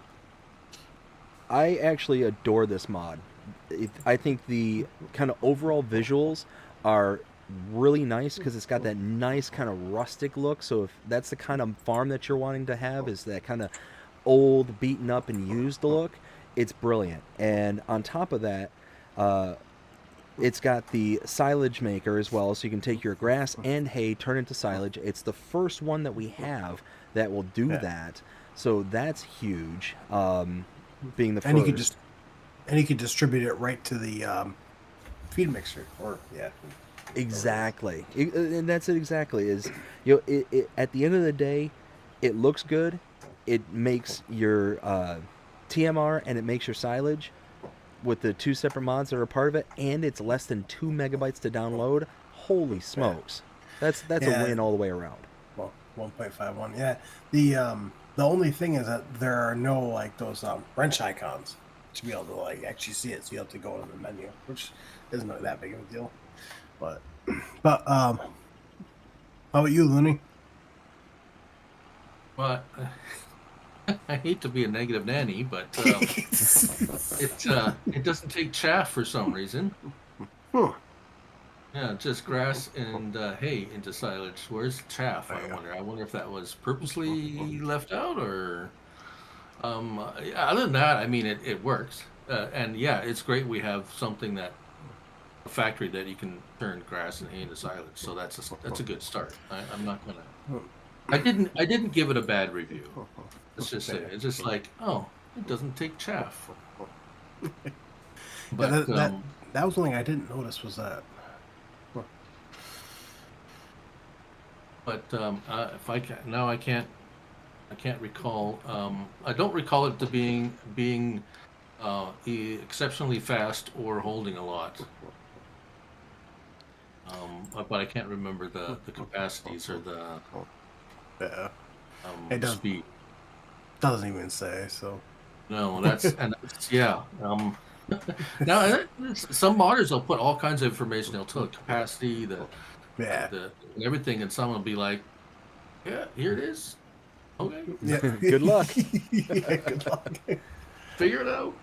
I actually adore this mod. I think the kind of overall visuals are really nice because it's got that nice kind of rustic look. So if that's the kind of farm that you're wanting to have, is that kind of old, beaten up, and used look, it's brilliant. And on top of that, it's got the silage maker as well, so you can take your grass and hay, turn into silage. It's the first one that we have that will do that, so that's huge. Being the first, and you could distribute it right to the feed mixer, exactly. And that's it exactly. Is it at the end of the day, it looks good. It makes your TMR and it makes your silage with the 2 separate mods that are a part of it, and it's less than 2 megabytes to download. Holy smokes. That's a win all the way around. Well, 1.51. Yeah. The only thing is that there are no like those wrench icons to be able to like actually see it, so you have to go to the menu, which isn't really that big of a deal. But how about you, Looney? But I hate to be a negative nanny, but it doesn't take chaff for some reason. Yeah, just grass and hay into silage. Where's chaff? I wonder. I wonder if that was purposely left out, or other than that, I mean, it works. And yeah, it's great. We have something a factory that you can turn grass and hay into silage. So that's a good start. I'm not gonna. I didn't give it a bad review. Let's just say it's just like, oh, it doesn't take chaff. But that was one thing I didn't notice was that. But if I can now, I can't recall. I don't recall it to being exceptionally fast or holding a lot. But I can't remember the capacities or the Yeah. It does, speed. doesn't even say, so. No, that's yeah. Now some modders will put all kinds of information. They'll tell the capacity, Yeah. and everything, and some will be like, "Yeah, here it is. Okay, Yeah. Good luck. Yeah, good luck. figure it out."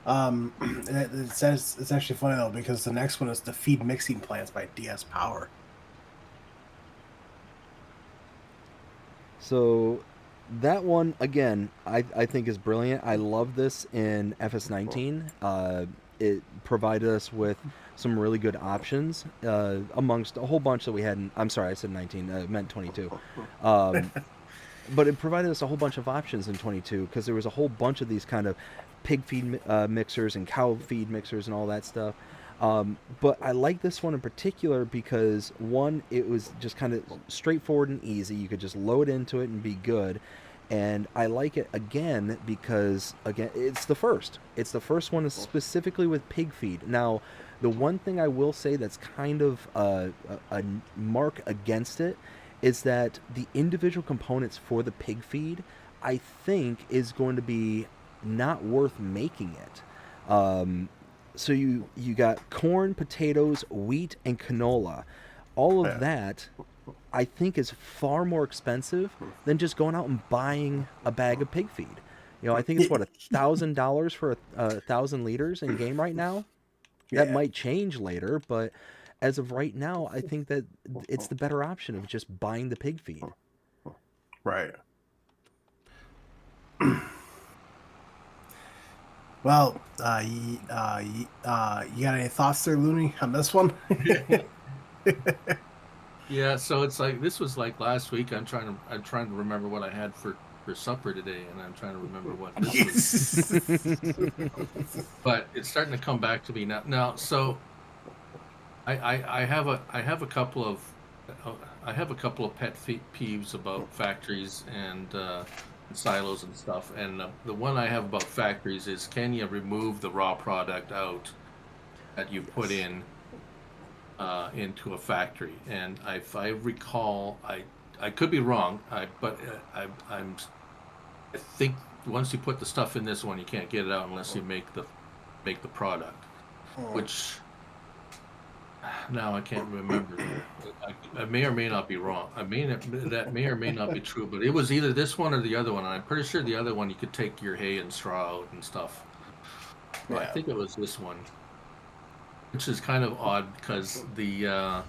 It says it's actually funny though because the next one is the feed mixing plants by DS Power. So that one again, I think is brilliant. I love this in FS19. It provided us with some really good options amongst a whole bunch that we had. I'm sorry, I said 19. I meant 22. But it provided us a whole bunch of options in 22 because there was a whole bunch of these kind of pig feed mixers and cow feed mixers and all that stuff. But I like this one in particular because one, it was just kind of straightforward and easy. You could just load into it and be good. And I like it again because again, it's the first. It's the first one specifically with pig feed. Now, the one thing I will say that's kind of a mark against it is that the individual components for the pig feed, I think, is going to be not worth making it. So you got corn, potatoes, wheat, and canola. All of that, I think, is far more expensive than just going out and buying a bag of pig feed. You know, I think it's what, $1,000 for 1,000 liters in game right now. That might change later, but as of right now, I think that it's the better option of just buying the pig feed. Right. Well, you got any thoughts there, Looney, on this one? Yeah, so it's like this was like last week. I'm trying to remember what I had for supper today, and I'm trying to remember what this was. But it's starting to come back to me now. Now, so I have a couple of pet peeves about factories and silos and stuff. And the one I have about factories is, can you remove the raw product out that you put in into a factory? And if I recall, I could be wrong, but I think once you put the stuff in this one, you can't get it out unless you make the product, which now I can't remember. I may or may not be wrong. That may or may not be true, but it was either this one or the other one, and I'm pretty sure the other one you could take your hay and straw out and stuff. But I think it was this one, which is kind of odd because the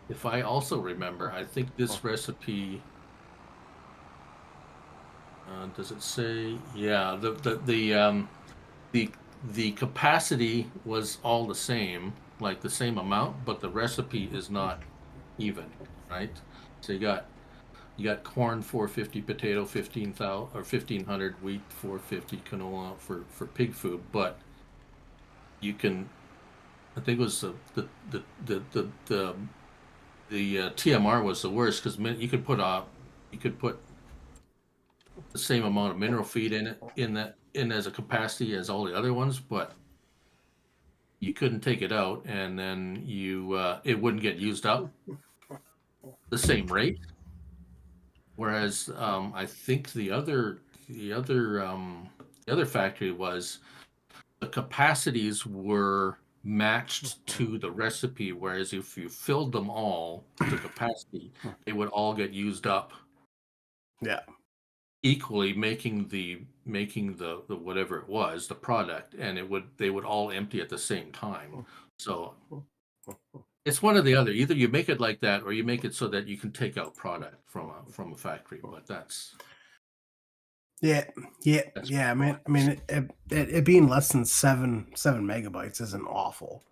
if I also remember, I think this recipe does it say? Yeah, the capacity was all the same, like the same amount, but the recipe is not even, right? So you got corn 450, potato 15,000 or 1,500, wheat 450, canola for pig food, but you can, I think it was the TMR was the worst because you could put the same amount of mineral feed in as a capacity as all the other ones, but you couldn't take it out, and then it wouldn't get used up the same rate. Whereas I think the other factory was the capacities were matched to the recipe, whereas if you filled them all to capacity, they would all get used up. Yeah. Equally, making the whatever it was, the product, and they would all empty at the same time. So it's one or the other. Either you make it like that, or you make it so that you can take out product from a factory. But that's Yeah. I mean, it being less than seven megabytes isn't awful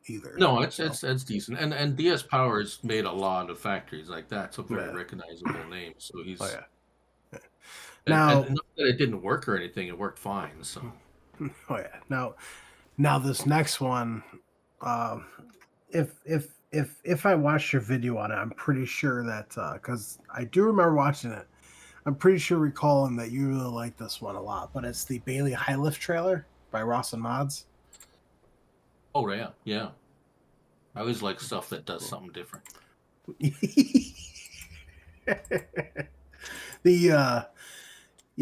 either. no, it's decent. And DS Power's made a lot of factories like that. It's a very recognizable name. So he's. Oh, yeah. Now, and not that it didn't work or anything, it worked fine. So. Oh yeah. Now this next one, if I watched your video on it, I'm pretty sure that because I do remember watching it. I'm pretty sure recalling that you really like this one a lot, but it's the Bailey High Lift trailer by Ross and Mods. Oh yeah, yeah. I always like stuff that does something different. The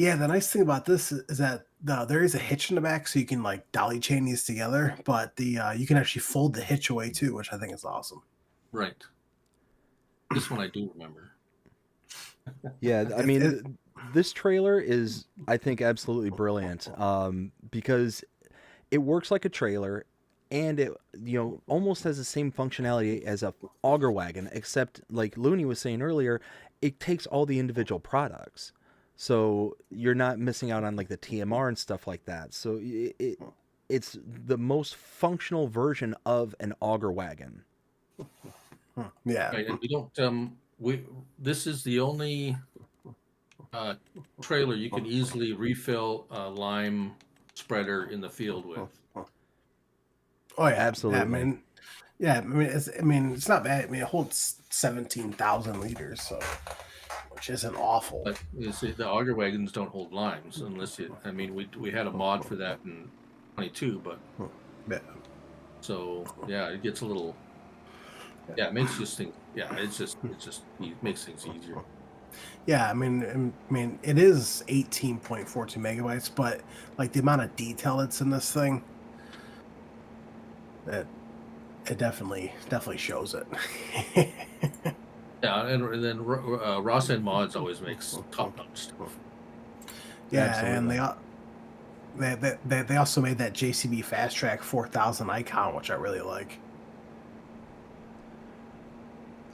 nice thing about this is that there is a hitch in the back, so you can like dolly chain these together, but you can actually fold the hitch away too, which I think is awesome. Right. This one I do remember. Yeah, I mean, this trailer is, I think, absolutely brilliant, because it works like a trailer, and it, almost has the same functionality as a auger wagon, except like Looney was saying earlier, it takes all the individual products, so you're not missing out on like the TMR and stuff like that. So it's the most functional version of an auger wagon. Yeah, Right, and we don't. This is the only trailer you can easily refill a lime spreader in the field with. Oh yeah, Absolutely. It's not bad. I mean, it holds 17,000 liters, so which isn't awful. But you see, the auger wagons don't hold limes unless you. I mean, we had a mod for that in 22, but Yeah. so yeah, it gets a little. Yeah, it makes this thing. Yeah, it makes things easier. Yeah, I mean, it is 18.42 megabytes, but like the amount of detail that's in this thing, it definitely shows it. Yeah, and then Ross and Mods always makes top-notch stuff. Yeah, Absolutely. and they also made that JCB Fast Track 4000 icon, which I really like.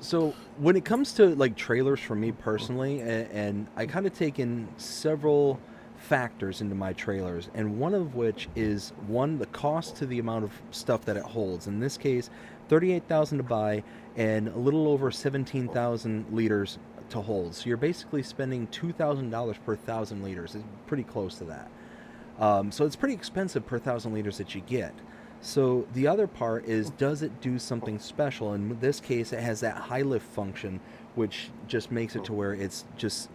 So when it comes to like trailers for me personally, and I kind of take in several factors into my trailers, and one of which is the cost to the amount of stuff that it holds. In this case, 38,000 to buy and a little over 17,000 liters to hold. So you're basically spending $2,000 per 1,000 liters. It's pretty close to that. So it's pretty expensive per 1,000 liters that you get. So the other part is, does it do something special? And in this case, it has that high lift function, which just makes it to where it's just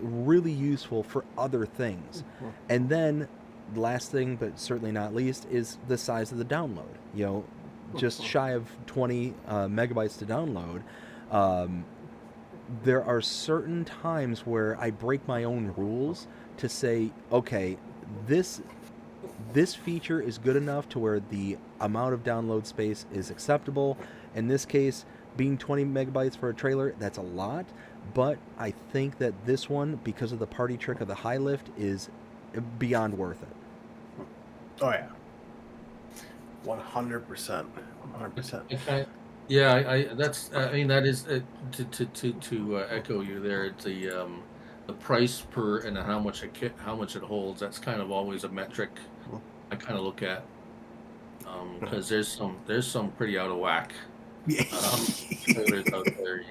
really useful for other things. And then the last thing, but certainly not least, is the size of the download. Just shy of 20 megabytes to download. There are certain times where I break my own rules to say, okay, this feature is good enough to where the amount of download space is acceptable. In this case, being 20 megabytes for a trailer, that's a lot, but I think that this one, because of the party trick of the high lift, is beyond worth it. Oh yeah, 100%. 100%. Yeah, that's. I mean, that is to echo you there. It's the price per and how much it holds. That's kind of always a metric I kind of look at, because there's some pretty out of whack trailers out there.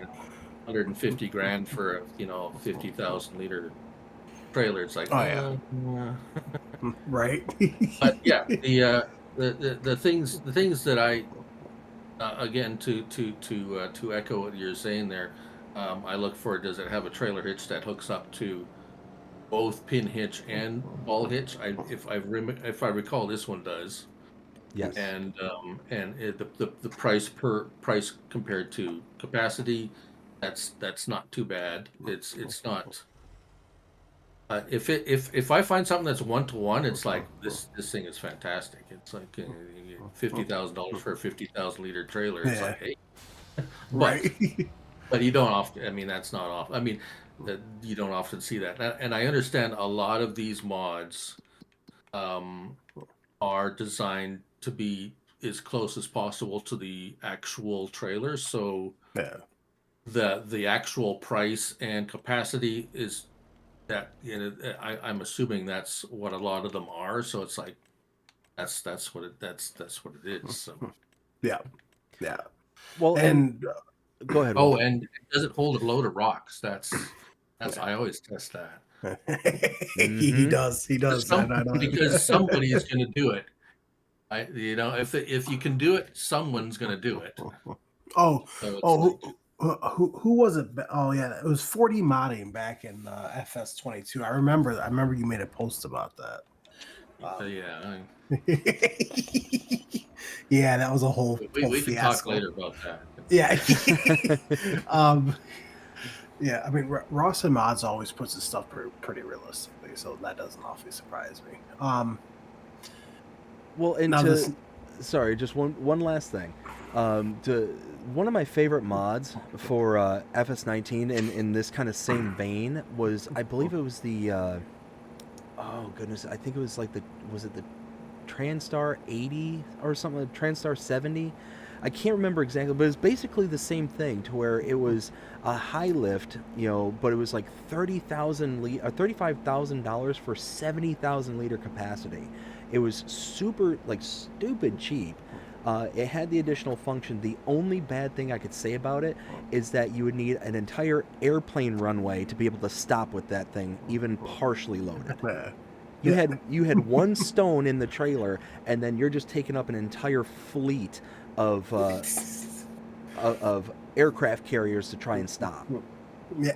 150 grand for a 50,000 liter trailer. It's like, right. But yeah, the things that I again to echo what you're saying there, I look for, does it have a trailer hitch that hooks up to both pin hitch and ball hitch? If I recall, this one does. Yes. And the price compared to capacity, that's not too bad. It's not. If I find something that's 1-to-1, it's like this thing is fantastic. It's like $50,000 for a 50,000 liter trailer. It's like, hey, right. But you don't often. I mean, that's not often. I mean, you don't often see that. And I understand a lot of these mods are designed to be as close as possible to the actual trailer. So the actual price and capacity is that, I'm assuming that's what a lot of them are. So it's like that's what it is. So yeah. Well, and go ahead. Oh, and does it hold a load of rocks? That's I always test that. He does. Because somebody is going to do it. If you can do it, someone's going to do it. So Who was it? Oh yeah, it was 4D modding back in FS22. I remember you made a post about that. Yeah, Yeah, that was a whole we can talk fiasco. later about that. Yeah. um, yeah, I mean, Ross and Mods always puts his stuff pretty realistically, so that doesn't awfully surprise me. Well, and Now this, sorry, just one last thing. One of my favorite mods for FS19 in this kind of same vein was, I believe it was the, oh goodness, I think it was like was it the Transtar 80 or something, Transtar 70? I can't remember exactly, but it's basically the same thing, to where it was a high lift, but it was like $35,000 for 70,000 liter capacity. It was super, like, stupid cheap. It had the additional function. The only bad thing I could say about it is that you would need an entire airplane runway to be able to stop with that thing, even partially loaded. You had one stone in the trailer, and then you're just taking up an entire fleet of aircraft carriers to try and stop. yeah.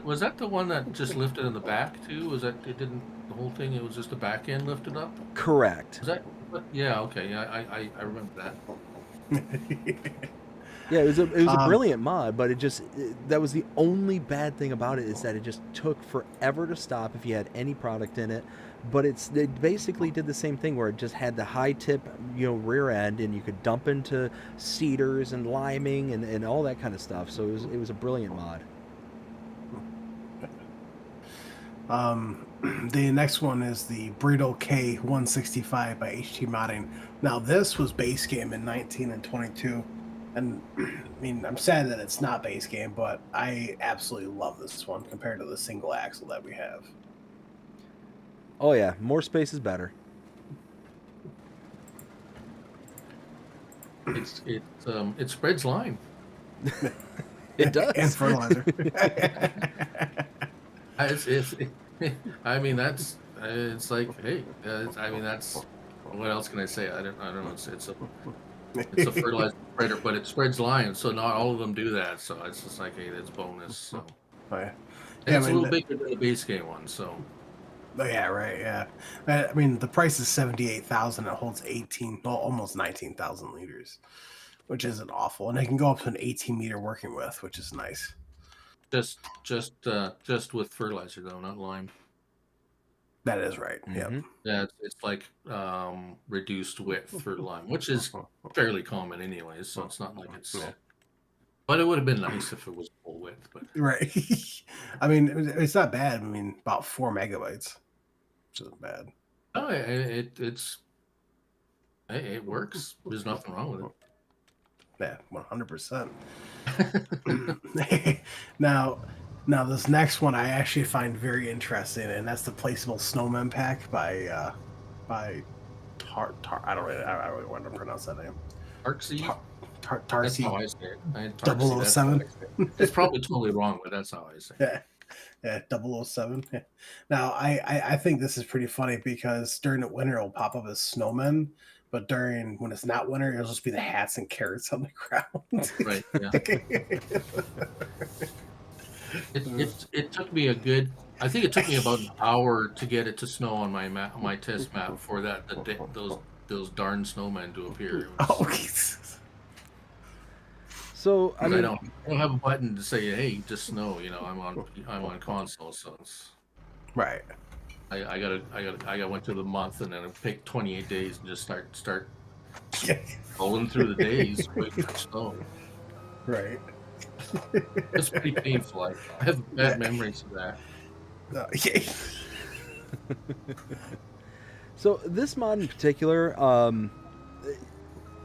Was that the one that just lifted in the back too? Was that it? Didn't the whole thing? It was just the back end lifted up. Correct. Was that? Yeah. Okay. Yeah. I remember that. Yeah, it was a brilliant mod, but that was the only bad thing about it, is that it just took forever to stop if you had any product in it. But they basically did the same thing, where it just had the high tip, rear end, and you could dump into cedars and liming and all that kind of stuff. So it was a brilliant mod. The next one is the Burrito K165 by HT Modding. Now this was base game in 19 and 22. And I mean, I'm sad that it's not base game, but I absolutely love this one compared to the single axle that we have. Oh yeah, more space is better. It spreads line. It does. And fertilizer. I mean, it's like, hey, I mean, that's, what else can I say? I don't know. It's a fertilizer spreader, but it spreads line, so not all of them do that. So it's just like, hey, that's bonus. So Oh, yeah. and it's a little bigger than the base game one. So Oh yeah, right. Yeah, I mean the price is 78,000. It holds 18, well, almost 19,000 liters, which isn't awful, and it can go up to an 18-meter working width, which is nice. just with fertilizer though, not lime. That is right. Mm-hmm. Yep. Yeah, it's like reduced width for lime, which is fairly common anyways. So it's not like it's. Yeah. But it would have been nice if it was full width. But Right. I mean, it's not bad. I mean, about 4 megabytes, which isn't bad. no, it works. There's nothing wrong with it. Yeah, 100%. Now this next one I actually find very interesting, and that's the placeable snowman pack by Tar. I don't really want to pronounce that name. Tarxie? That's Tarsi how I say it. Tarxie, 007. It's probably totally wrong, but that's how I say it. Yeah, 007. Yeah. Now I think this is pretty funny because during the winter it'll pop up as snowmen, but when it's not winter, it'll just be the hats and carrots on the ground. Right. Yeah. It took me I think it took me about an hour to get it to snow on my test map for those darn snowmen to appear. So I mean, I don't have a button to say, hey, just snow. I'm on console, so it's right. I went through the month and then it picked 28 days and just start rolling through the days waiting for snow. Right. It's pretty painful. I have bad memories of that. So this mod in particular,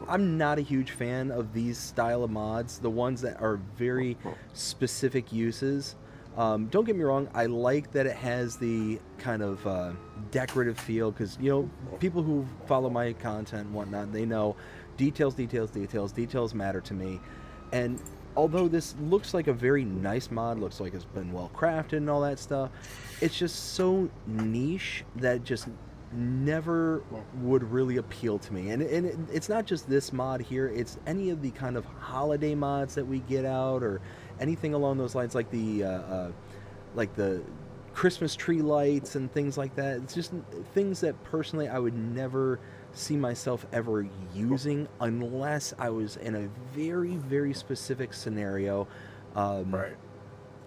I'm not a huge fan of these style of mods, the ones that are very specific uses. Don't get me wrong, I like that it has the kind of decorative feel, because people who follow my content and whatnot, they know details matter to me. And although this looks like a very nice mod, looks like it's been well crafted and all that stuff, it's just so niche that just never would really appeal to me. And it's not just this mod here, it's any of the kind of holiday mods that we get out, or anything along those lines, like the Christmas tree lights and things like that. It's just things that personally I would never see myself ever using unless I was in a very, very specific scenario. Right.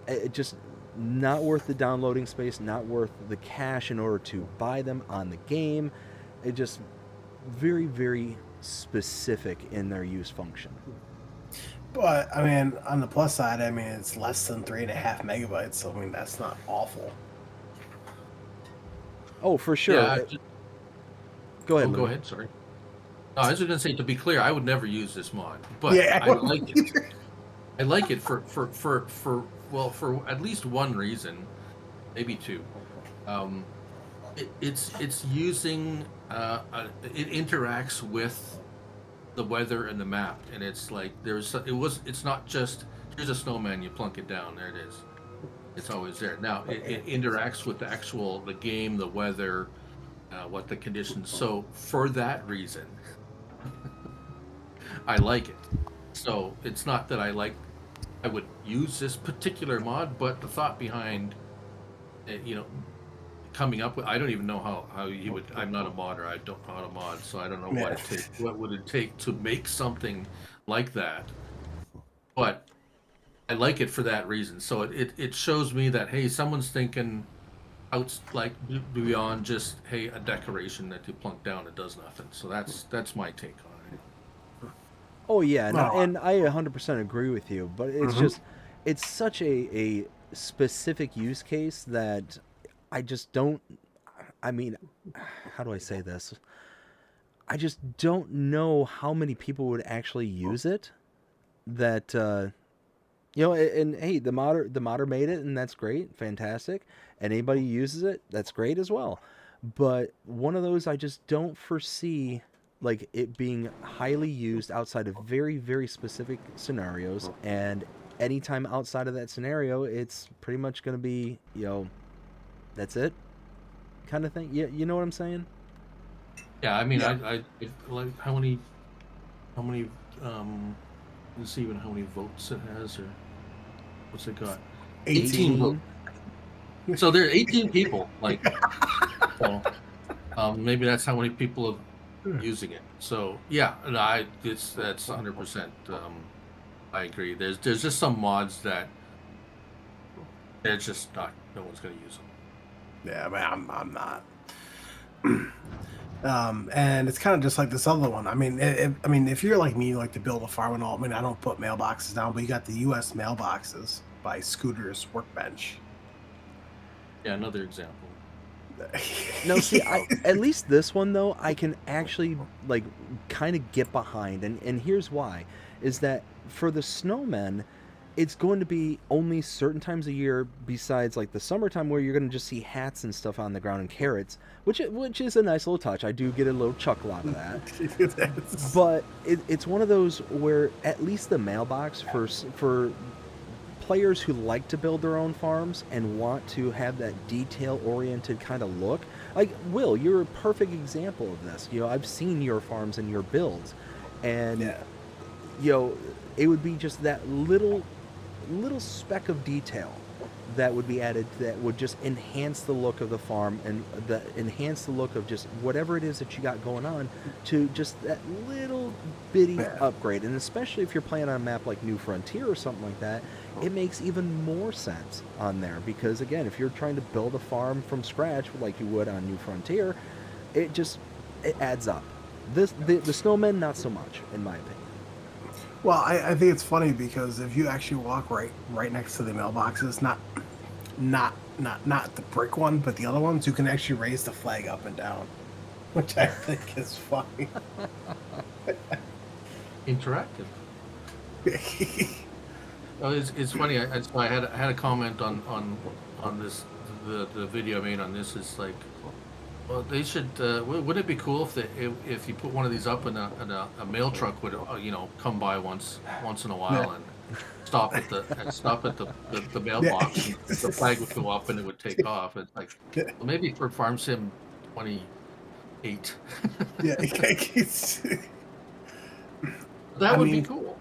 It just not worth the downloading space, not worth the cash in order to buy them on the game. It just very, very specific in their use function. But I mean, on the plus side, I mean, it's less than 3.5 megabytes. So I mean, that's not awful. Oh, for sure. Yeah, Go ahead. go ahead. Sorry. No, I was just gonna say, to be clear, I would never use this mod, but Yeah, I like it. I like it for at least one reason, maybe two. It's using it interacts with the weather and the map, and it's like it's not just here's a snowman, you plunk it down, there it is. It's always there. Now it interacts with the game, the weather, what the conditions. So for that reason, I like it. So it's not that I would use this particular mod, but the thought behind, coming up with, I don't even know how you would. I'm not a modder. I don't know how to mod, so I don't know what would it take to make something like that. But I like it for that reason. So it shows me that, hey, someone's thinking out, like, beyond just, hey, a decoration that you plunk down, it does nothing. So that's my take on it. Oh yeah, and I 100% agree with you, but it's just, it's such a specific use case that I just don't, I mean, how do I say this? I just don't know how many people would actually use it. That and hey, the modder made it, and that's great, fantastic. And anybody who uses it, that's great as well. But one of those I just don't foresee, like, it being highly used outside of very, very specific scenarios. And anytime outside of that scenario, it's pretty much going to be, that's it, kind of thing. Yeah, you know what I'm saying? Yeah, I mean, I like how many let's see even how many votes it has, or what's it got? 18 votes. So there are 18 people, like, well, maybe that's how many people are using it. So yeah, no, that's 100%. I agree. There's just some mods that they're just not. No one's going to use them. Yeah, man, I'm not. And it's kind of just like this other one. I mean, if you're like me, you like to build a farm and all. I mean, I don't put mailboxes down, but you got the U.S. mailboxes by Scooter's Workbench. Yeah, another example. No, see, at least this one though, I can actually, like, kind of get behind, and here's why: is that for the snowmen, it's going to be only certain times a year, besides like the summertime, where you're going to just see hats and stuff on the ground and carrots, which is a nice little touch. I do get a little chuckle out of that. But it's one of those where at least the mailbox for players who like to build their own farms and want to have that detail-oriented kind of look, like Will, you're a perfect example of this. I've seen your farms and your builds, and it would be just that little speck of detail that would be added that would just enhance the look of the farm and enhance the look of just whatever it is that you got going on, to just that little bitty upgrade. And especially if you're playing on a map like New Frontier or something like that, it makes even more sense on there, because again, if you're trying to build a farm from scratch like you would on New Frontier, it adds up. The snowmen, not so much, in my opinion. Well, I think it's funny because if you actually walk right next to the mailboxes, not the brick one, but the other ones, you can actually raise the flag up and down, which I think is funny. Interactive. Oh, it's funny. I had a comment on this, the video I made on this. Is like, well, they should. Wouldn't it be cool if you put one of these up and a mail truck would come by once in a while and stop at the mailbox, and the flag would go up and it would take off. It's like, well, maybe for Farm Sim 20 8. Yeah, That would be cool.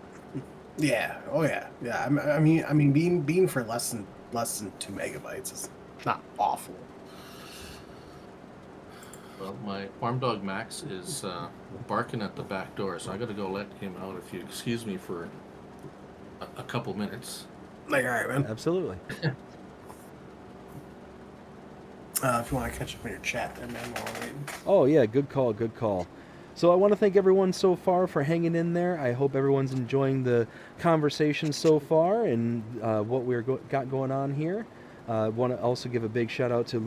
Yeah. Oh yeah. Yeah. I mean, being for less than 2 megabytes is not awful. Well, my farm dog Max is barking at the back door, so I got to go let him out. If you excuse me for a couple minutes. Like, all right, man. Absolutely. If you want to catch up in your chat, then man, while we're waiting. Oh yeah, good call, good call. So I want to thank everyone so far for hanging in there. I hope everyone's enjoying the conversation so far and what we're got going on here. I want to also give a big shout out to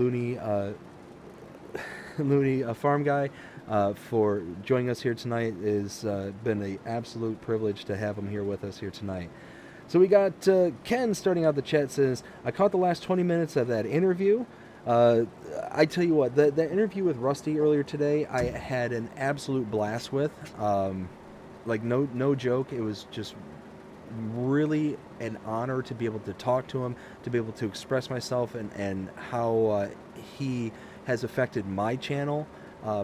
LooneyFarmGuy for joining us here tonight. It's been an absolute privilege to have him here with us here tonight. So we got Ken starting out the chat says, I caught the last 20 minutes of that interview. I tell you what, the interview with Rusty earlier today, I had an absolute blast with. Like no joke, it was just really an honor to be able to talk to him, to be able to express myself and how he has affected my channel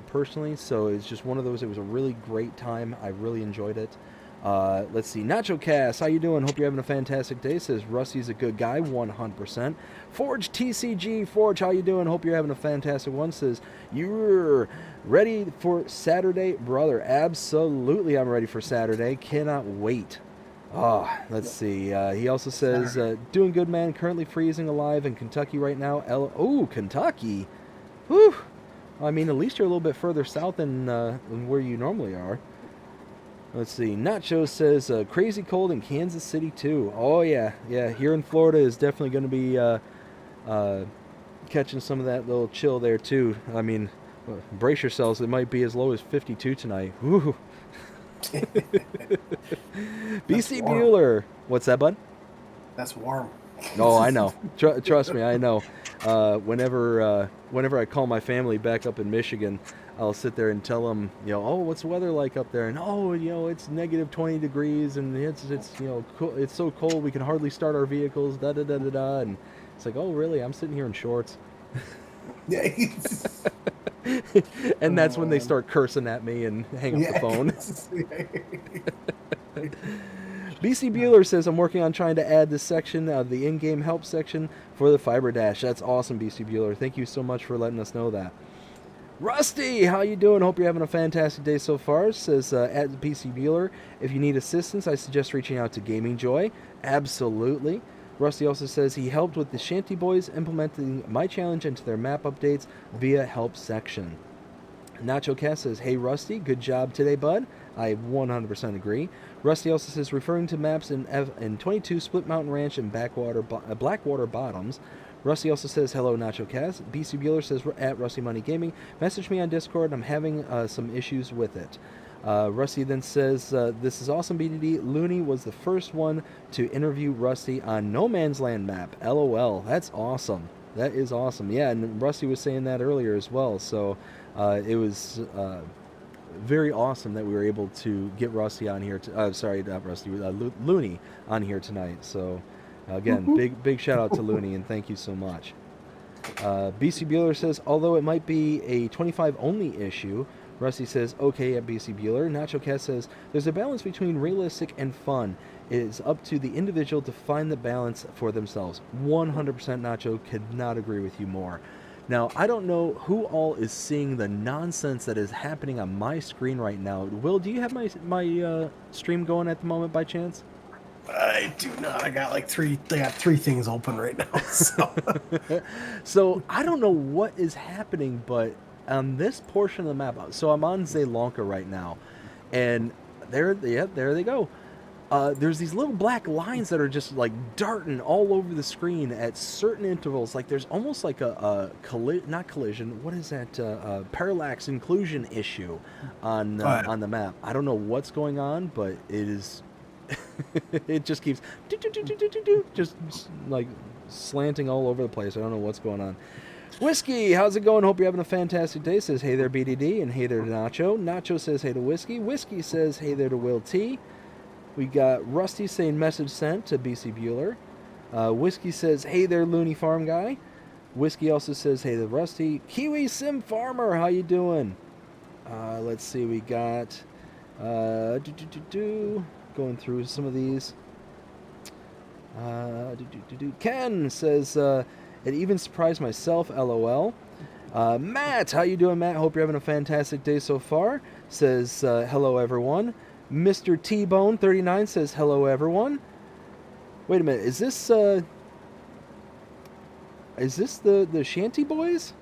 personally. So it's just one of those. It was a really great time. I really enjoyed it. Let's see. Nacho Cass, how you doing? Hope you're having a fantastic day. Says Rusty's a good guy, 100%. Forge TCG, Forge, how you doing? Hope you're having a fantastic one. Says you're ready for Saturday, brother. Absolutely, I'm ready for Saturday. Cannot wait. Let's see. He also says doing good, man. Currently freezing alive in Kentucky right now. Oh, Kentucky. Whew. I mean, at least you're a little bit further south than where you normally are. Let's see. Nacho says crazy cold in Kansas City too. Oh yeah, yeah. Here in Florida is definitely going to be catching some of that little chill there too. I mean, brace yourselves. It might be as low as 52 tonight. Woo. BC Bueller. What's that, bud? That's warm. Oh, I know. Trust me, I know. Whenever I call my family back up in Michigan, I'll sit there and tell them, oh, what's the weather like up there? And it's negative 20 degrees, and it's it's so cold we can hardly start our vehicles. Da da da da da. And it's like, oh, really? I'm sitting here in shorts. Yeah. And that's when they start cursing at me and hang up the phone. BC Bueller says, I'm working on trying to add this section of the in-game help section for the Fiber Dash. That's awesome, BC Bueller. Thank you so much for letting us know that. Rusty, how you doing? Hope you're having a fantastic day so far. Says at BC Bueller, if you need assistance, I suggest reaching out to Gaming Joy. Absolutely. Rusty also says he helped with the Shanty Boys implementing my challenge into their map updates via help section. Nacho Cass says, hey Rusty, good job today, bud. I 100% agree. Rusty also says, referring to maps in 22 Split Mountain Ranch and Blackwater Bottoms. Rusty also says, hello Nacho Cass. BC Bueller says, at Rusty Money Gaming, message me on Discord. I'm having some issues with it. Rusty then says, this is awesome, BDD. Looney was the first one to interview Rusty on No Man's Land map. LOL. That's awesome. That is awesome. Yeah, and Rusty was saying that earlier as well. So it was very awesome that we were able to get Rusty on here. Sorry, not Rusty. Looney on here tonight. So again, big shout out to Looney, and thank you so much. BC Bueller says, although it might be a 25 only issue, Rusty says, okay at BC Bueller. Nacho Cass says, there's a balance between realistic and fun. It is up to the individual to find the balance for themselves. 100% Nacho, could not agree with you more. Now, I don't know who all is seeing the nonsense that is happening on my screen right now. Will, do you have my stream going at the moment by chance? I do not. I got like three things open right now. So, so I don't know what is happening, but on this portion of the map, so I'm on Zelonka right now, and there they go. There's these little black lines that are just like darting all over the screen at certain intervals. Like there's almost like not collision. What is that? Parallax inclusion issue on the map. I don't know what's going on, but it is. It just keeps just like slanting all over the place. I don't know what's going on. Whiskey, how's it going? Hope you're having a fantastic day. Says hey there BDD, and hey there to Nacho. Nacho says hey to Whiskey. Whiskey says hey there to WillT. We got Rusty saying message sent to BC Bueller. Whiskey says hey there LooneyFarmGuy. Whiskey also says hey to Rusty. Kiwi Sim Farmer, how you doing? Let's see, we got going through some of these. Ken says, it even surprised myself, LOL. Matt, how you doing, Matt? Hope you're having a fantastic day so far. Says, hello, everyone. Mr. T-Bone 39 says, hello, everyone. Wait a minute, is this the Shanty Boys?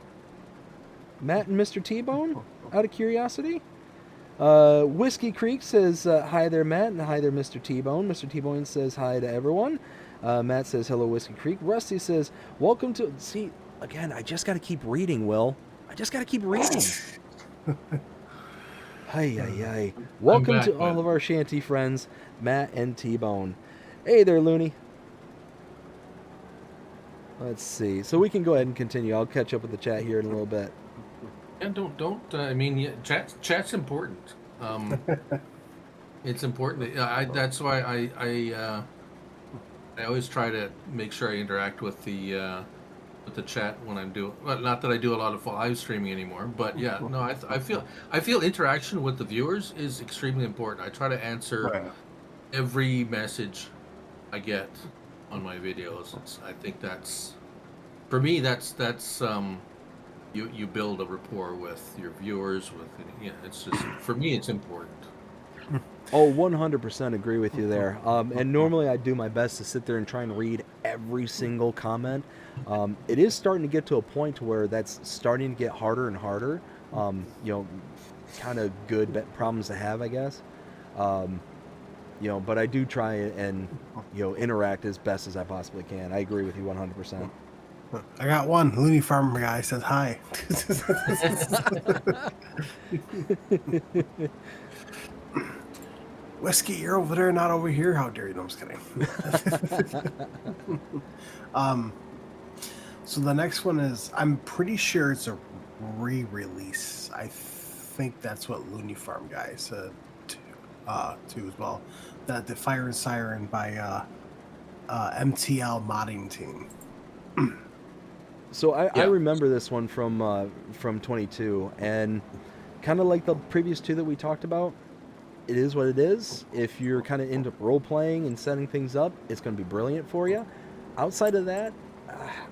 Matt and Mr. T-Bone? Out of curiosity? Whiskey Creek says, hi there, Matt, and hi there, Mr. T-Bone. Mr. T-Bone says hi to everyone. Matt says, hello, Whiskey Creek. Rusty says, welcome to... See, again, I just got to keep reading, Will. I just got to keep reading. Hi. Welcome to all of our Shanty friends, Matt and T-Bone. Hey there, Looney. Let's see. So we can go ahead and continue. I'll catch up with the chat here in a little bit. And don't. I mean, yeah, chat's important. It's important. That's why I always try to make sure I interact with the chat when I'm doing. Well, not that I do a lot of live streaming anymore, but yeah, no, I feel interaction with the viewers is extremely important. I try to answer every message I get on my videos. I think that's, for me, that's you build a rapport with your viewers. It's just, for me, it's important. Oh, 100% agree with you there. And normally I do my best to sit there and try and read every single comment. It is starting to get to a point where that's starting to get harder and harder. Kind of good problems to have, I guess. But I do try and interact as best as I possibly can. I agree with you 100%. I got one. LooneyFarmGuy says hi. Whiskey, you're over there, not over here. How dare you? No, I'm just kidding. So the next one is, I'm pretty sure it's a re-release. I think that's what LooneyFarmGuy said too as well. That the Fire and Siren by MTL modding team. So I remember this one from 22, and kind of like the previous two that we talked about, it is what it is. If you're kind of into role playing and setting things up, it's going to be brilliant for you. Outside of that,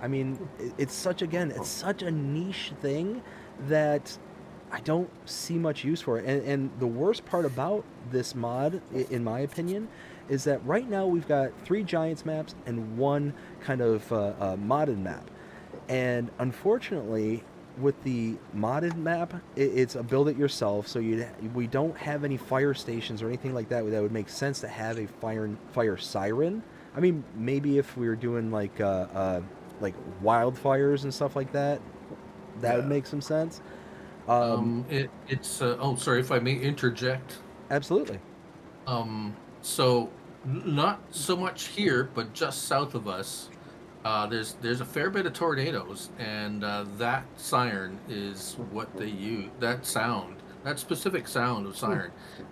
I mean, it's such a niche thing that I don't see much use for it. And the worst part about this mod, in my opinion, is that right now we've got 3 Giants maps and 1 kind of modded map. And unfortunately, with the modded map, it's a build it yourself, so we don't have any fire stations or anything like that would make sense to have a fire siren. I mean, maybe if we were doing like wildfires and stuff like that, would make some sense. Sorry if I may interject. Absolutely. So not so much here, but just south of us, there's a fair bit of tornadoes, and that siren is what they use. That sound, that specific sound of siren,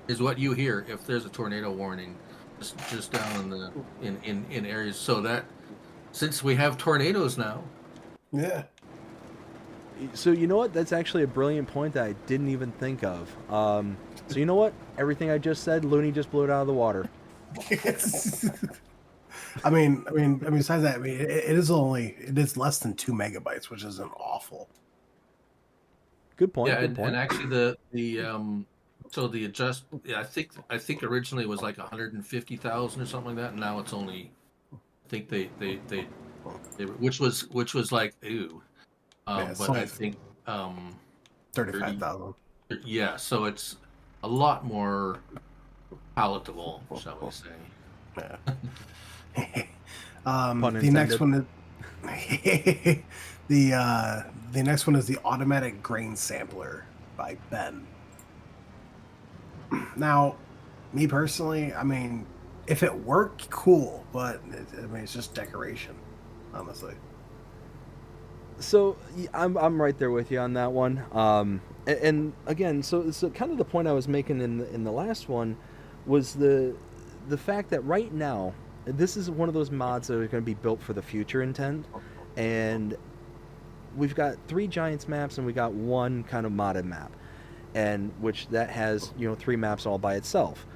is what you hear if there's a tornado warning, just down in areas. So that, since we have tornadoes now, So you know what? That's actually a brilliant point that I didn't even think of. So you know what? Everything I just said, Looney just blew it out of the water. I mean, besides that, it is less than 2 megabytes, which isn't awful. Good point. Yeah, good point. And actually I think originally it was like 150,000 or something like that, and now it's only, I think they which was like ew. But I think 35,000. Yeah, so it's a lot more palatable, shall we say? Yeah. The next one is the next one is the automatic grain sampler by Ben. Now, me personally, I mean, if it worked, cool, but it's just decoration, honestly. So I'm right there with you on that one. And again, so kind of the point I was making in the last one was the fact that right now this is one of those mods that are going to be built for the future intent, and we've got 3 Giants maps and we got 1 kind of modded map. and which that has 3 maps all by itself.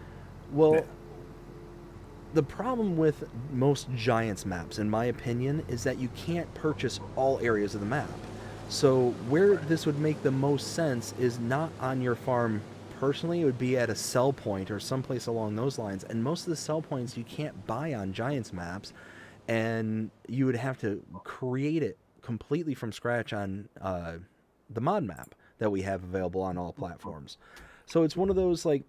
Well, Yeah. the problem with most Giants maps, in my opinion, is that you can't purchase all areas of the map. So where this would make the most sense is not on your farm personally. It would be at a sell point or someplace along those lines. And most of the sell points you can't buy on Giants maps, and you would have to create it completely from scratch on the mod map that we have available on all platforms. So it's one of those, like,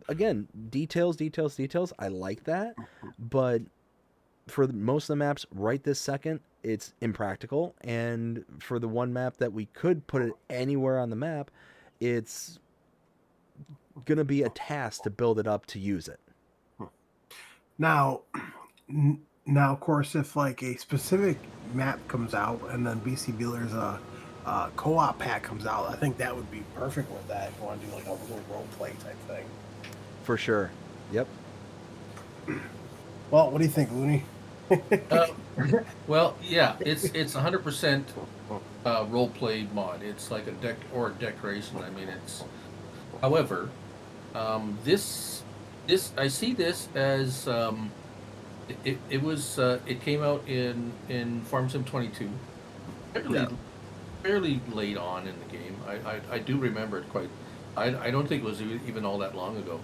again, details, details, details. I like that, but for most of the maps right this second, it's impractical. And for the one map that we could put it anywhere on the map, it's gonna be a task to build it up to use it. Now, now, of course, if like a specific map comes out and then BC Builder's co-op pack comes out, I think that would be perfect with that. If you want to do like a little role play type thing. For sure. Yep. Well, what do you think, Looney? Well, yeah, it's 100% role play mod. It's like a deck or a decoration. I mean, it's. However, this I see this as it came out in Farm Sim 22, fairly late on in the game. I do remember it quite. I don't think it was even all that long ago.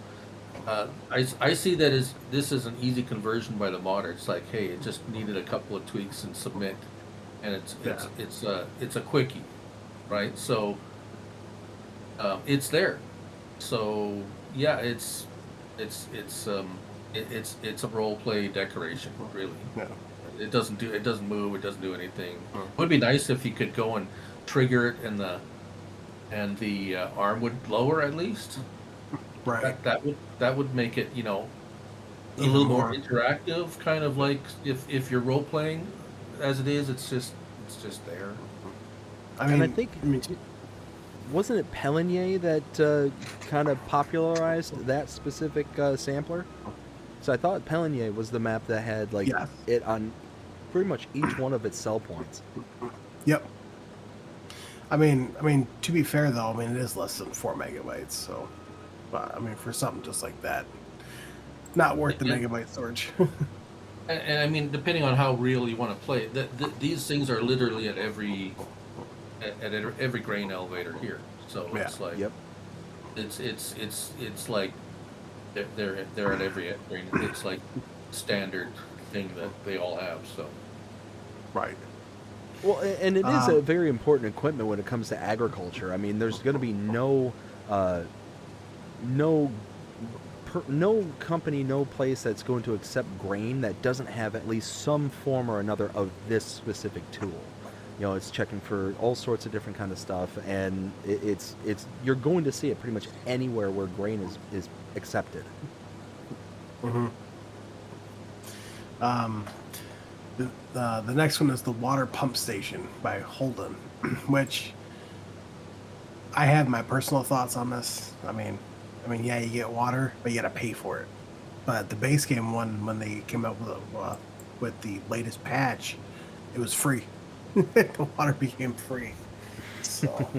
I see that as this is an easy conversion by the modder. It's like, hey, it just needed a couple of tweaks and submit, and it's a quickie, right? So it's there. So yeah, it's a role play decoration, really. Yeah. It doesn't move. It doesn't do anything. It would be nice if you could go and trigger it, and the arm would lower at least. Right. That would make it, a Even little more more. interactive, kind of like if you're role playing. As it is, it's just there. I mean, And I think, wasn't it Pelinier that kind of popularized that specific sampler? So I thought Pelinier was the map that had like Yes. it on pretty much each one of its sell points. Yep. I mean, to be fair though, I mean it is less than 4 megabytes, so. But I mean, for something just like that, not worth the megabyte storage. And I mean, depending on how real you want to play it, these things are literally at every grain elevator here. So Yeah. it's like, Yep. it's like they're at every grain. It's like standard thing that they all have. So Right. Well, and it is a very important equipment when it comes to agriculture. I mean, there's going to be no company, no place that's going to accept grain that doesn't have at least some form or another of this specific tool. It's checking for all sorts of different kind of stuff, and it's you're going to see it pretty much anywhere where grain is accepted. Mm-hmm. The next one is the water pump station by Holden, which I have my personal thoughts on this. I mean, yeah, you get water, but you got to pay for it. But the base game one, when they came out with the latest patch, it was free. The water became free. So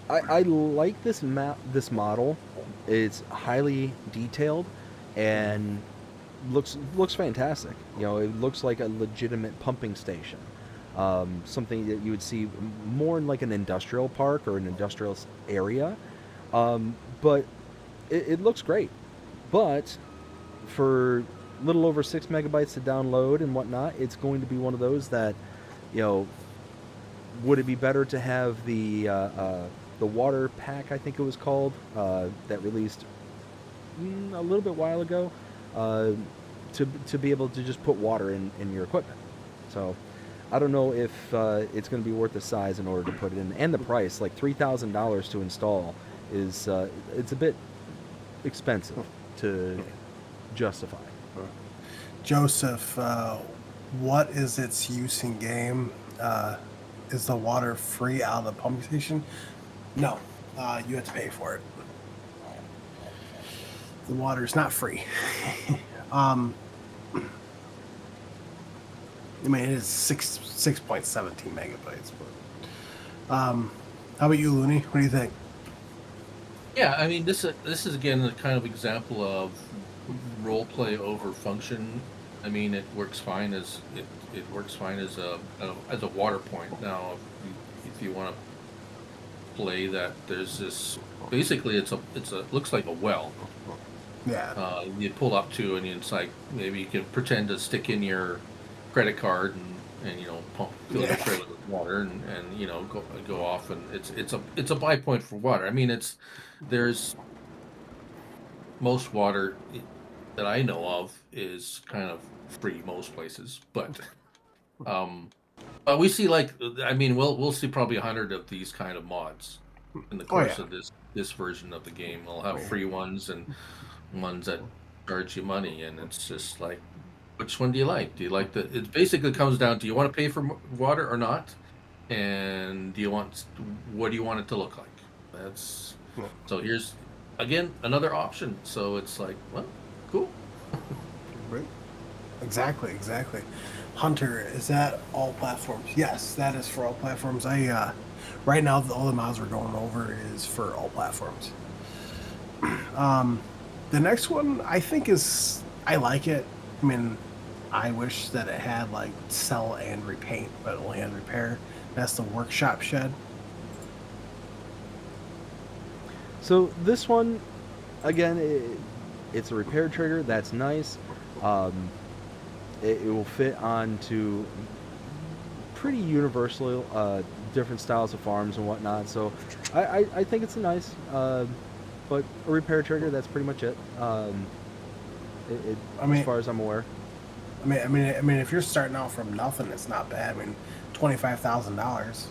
I like this model. It's highly detailed and looks fantastic. It looks like a legitimate pumping station. Something that you would see more in like an industrial park or an industrial area. But it looks great. But for a little over 6 megabytes to download and whatnot, it's going to be one of those that, would it be better to have the water pack, I think it was called, that released a little bit while ago, to be able to just put water in your equipment. So I don't know if it's going to be worth the size in order to put it in, and the price, like $3,000 to install, is it's a bit expensive to justify. Joseph, what is its use in game? Is the water free out of the pumping station? No, you have to pay for it. The water is not free. I mean, it is 6.17 megabytes, but How about you, Looney? What do you think? Yeah, I mean, this is again a kind of example of role play over function. I mean, it works fine as it works fine as a water point. Now, if you want to play that, there's this basically it's a looks like a well. Yeah. You pull up to, and it's like maybe you can pretend to stick in your credit card and pump fill your trailer with water and go off, and it's a buy point for water. I mean, there's most water that I know of is kind of free most places, um but we see, like, I mean, we'll see probably 100 of these kind of mods in the course of this version of the game. We'll have free ones and ones that charge you money, and it's just like, which one do you like? Do you like it basically comes down to, you want to pay for water or not, and what do you want it to look like? That's So here's again another option. So it's like, well, cool. Right. Exactly. Hunter, is that all platforms? Yes, that is for all platforms. I right now all the mods we're going over is for all platforms. The next one I think I like it. I mean, I wish that it had like sell and repaint, but it only had repair. That's the workshop shed. So this one, again, it's a repair trigger. That's nice. It will fit onto pretty universal different styles of farms and whatnot. So I think it's a nice, but a repair trigger. That's pretty much it. As far as I'm aware. I mean, if you're starting out from nothing, it's not bad. I mean, $25,000.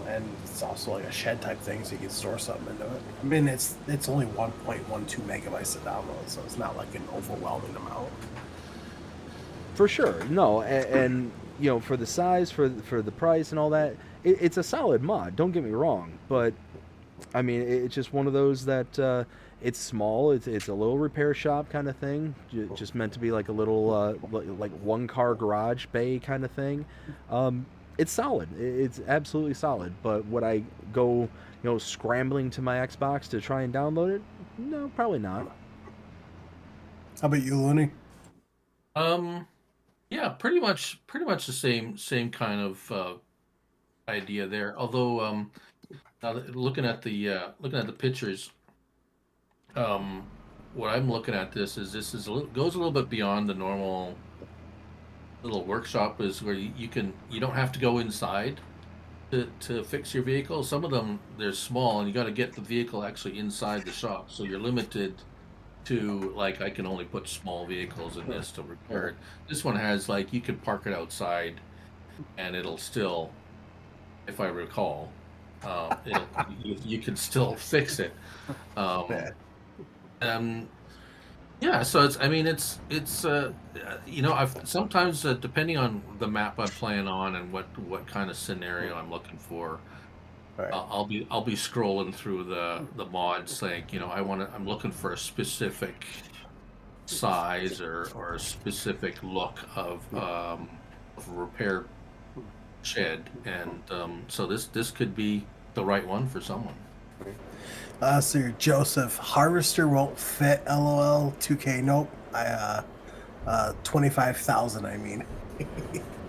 And it's also like a shed type thing, so you can store something into it. I mean, it's only 1.12 megabytes to download, so it's not like an overwhelming amount. For sure, no, and for the size, for the price and all that, it's a solid mod. Don't get me wrong, but I mean, it's just one of those that it's small. It's a little repair shop kind of thing, just meant to be like a little like one car garage bay kind of thing. It's solid. It's absolutely solid. But would I go, scrambling to my Xbox to try and download it? No, probably not. How about you, Looney? Yeah, pretty much the same kind of idea there. Although, now looking at the pictures, what I'm looking at this is goes a little bit beyond the normal little workshop, is where you don't have to go inside to fix your vehicle. Some of them, they're small, and you got to get the vehicle actually inside the shop, so you're limited to, like, I can only put small vehicles in this to repair it. This one has, like, you can park it outside and it'll still, if I recall, you can still fix it. Yeah, so I've sometimes, depending on the map I'm playing on and what kind of scenario I'm looking for, I'll be scrolling through the mods, like, I'm looking for a specific size or a specific look of a repair shed, and so this could be the right one for someone. So Joseph, harvester won't fit. LOL. 2K. Nope. 25,000. I mean,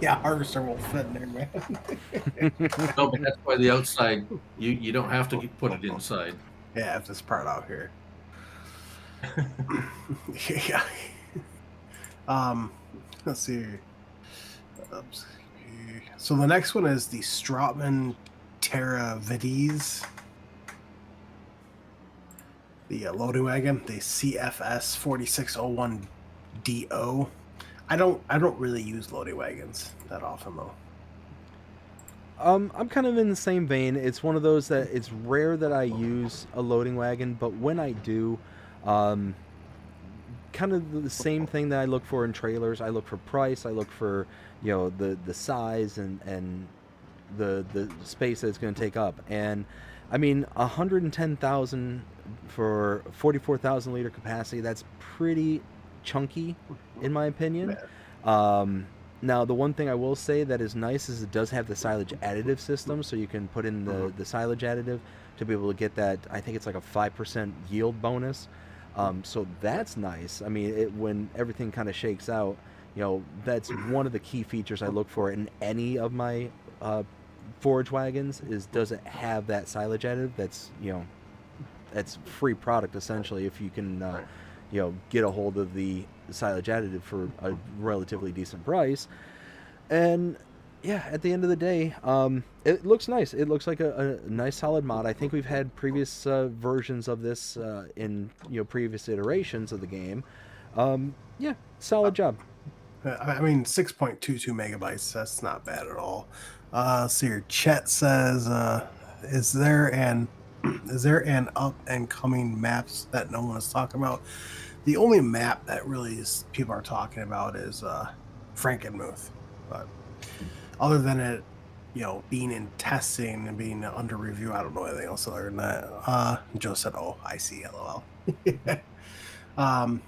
yeah, harvester won't fit in there, man. No, but that's why the outside, you don't have to put it inside. Yeah, if this part out here. Yeah. Let's see. Oops. So the next one is the Stratman Terra Vides. The loading wagon, the CFS 4601DO. I don't really use loading wagons that often, though. I'm kind of in the same vein. It's one of those that it's rare that I use a loading wagon, but when I do, kind of the same thing that I look for in trailers. I look for price. I look for the size and the space that it's going to take up. And I mean, 110,000 for 44,000 liter capacity, that's pretty chunky in my opinion. Now, the one thing I will say that is nice is it does have the silage additive system, so you can put in the silage additive to be able to get that. I think it's like a 5% yield bonus. So that's nice. I mean, when everything kind of shakes out, that's one of the key features I look for in any of my forage wagons is does it have that silage additive? That's free product essentially if you can get a hold of the silage additive for a relatively decent price. And yeah, at the end of the day, it looks nice. It looks like a nice solid mod. I think we've had previous versions of this in previous iterations of the game. Yeah, solid job. I mean, 6.22 megabytes. That's not bad at all. So your chat says, is there an up and coming maps that no one is talking about? The only map that really people are talking about is Frankenmuth. But other than it, being in testing and being under review, I don't know anything else other than that. Joe said, "Oh, I see, LOL." How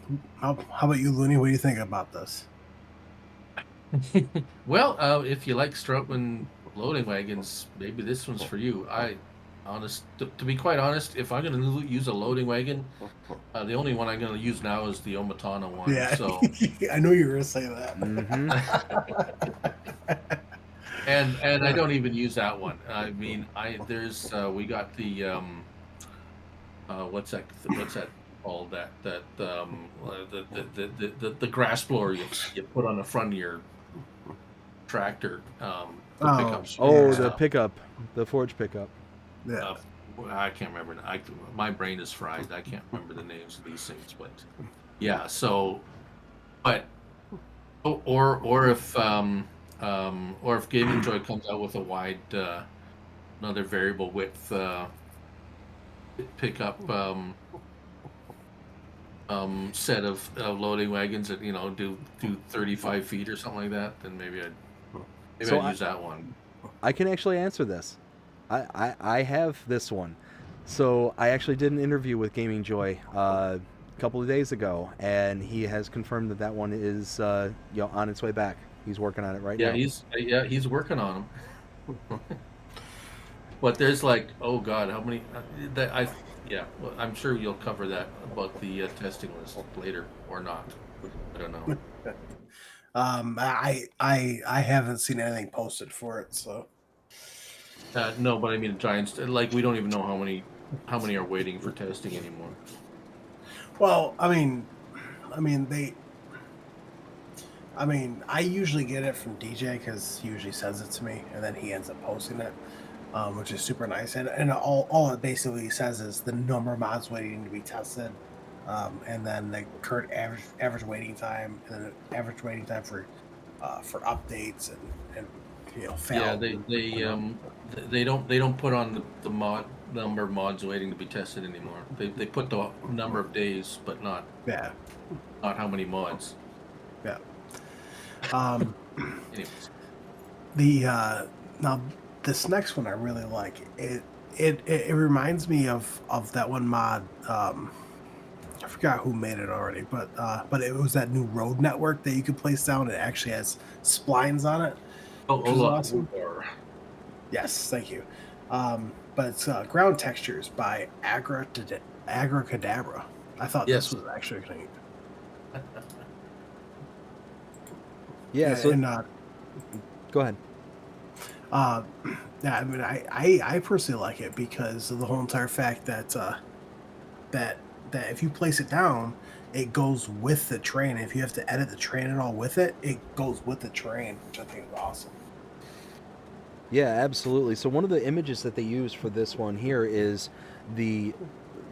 about you, Looney? What do you think about this? Well, if you like Stroutman loading wagons, maybe this one's for you. To be quite honest, if I'm going to use a loading wagon, the only one I'm going to use now is the Omatana one. Yeah, so I knew you were going to say that. Mm-hmm. and I don't even use that one. I mean, we got the what's that called? The grass blower you put on the front of your tractor. The pickup, the forage pickup. Yeah. I can't remember. My brain is fried. I can't remember the names of these things, but yeah. So, or if Gaming Joy comes out with a wide, another variable width pickup set of loading wagons that do 35 feet or something like that, then maybe I'd use that one. I can actually answer this. I have this one. So I actually did an interview with Gaming Joy a couple of days ago, and he has confirmed that one is on its way back. He's working on it right now. He's working on them. But there's oh God, how many? Well, I'm sure you'll cover that about the testing list later or not. I don't know. I haven't seen anything posted for it, so. No, but I mean, Giants. We don't even know how many are waiting for testing anymore. Well, I usually get it from DJ because he usually sends it to me, and then he ends up posting it, which is super nice. And all it basically says is the number of mods waiting to be tested, and then the current average waiting time, and then the average waiting time for updates and fail. Yeah, they don't put on the number of mods waiting to be tested anymore. They put the number of days, but not how many mods. Yeah. Anyways, now this next one I really like. It reminds me of that one mod. I forgot who made it already, but it was that new road network that you could place down. It actually has splines on it. Awesome. Yes, thank you. But it's Ground Textures by Agricadabra. I thought this was actually neat. Yeah. So go ahead. Yeah, I mean, I personally like it because of the whole entire fact that that if you place it down, it goes with the terrain. If you have to edit the terrain and all with it, it goes with the terrain, which I think is awesome. Yeah, absolutely. So one of the images that they use for this one here is the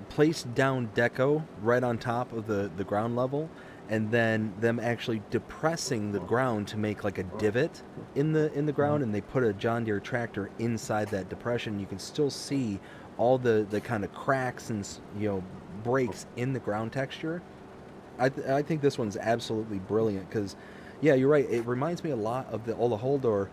placed down deco right on top of the ground level, and then them actually depressing the ground to make like a divot in the ground, and they put a John Deere tractor inside that depression. You can still see all the kind of cracks and breaks in the ground texture. I think this one's absolutely brilliant because, yeah, you're right. It reminds me a lot of the Ola Holdor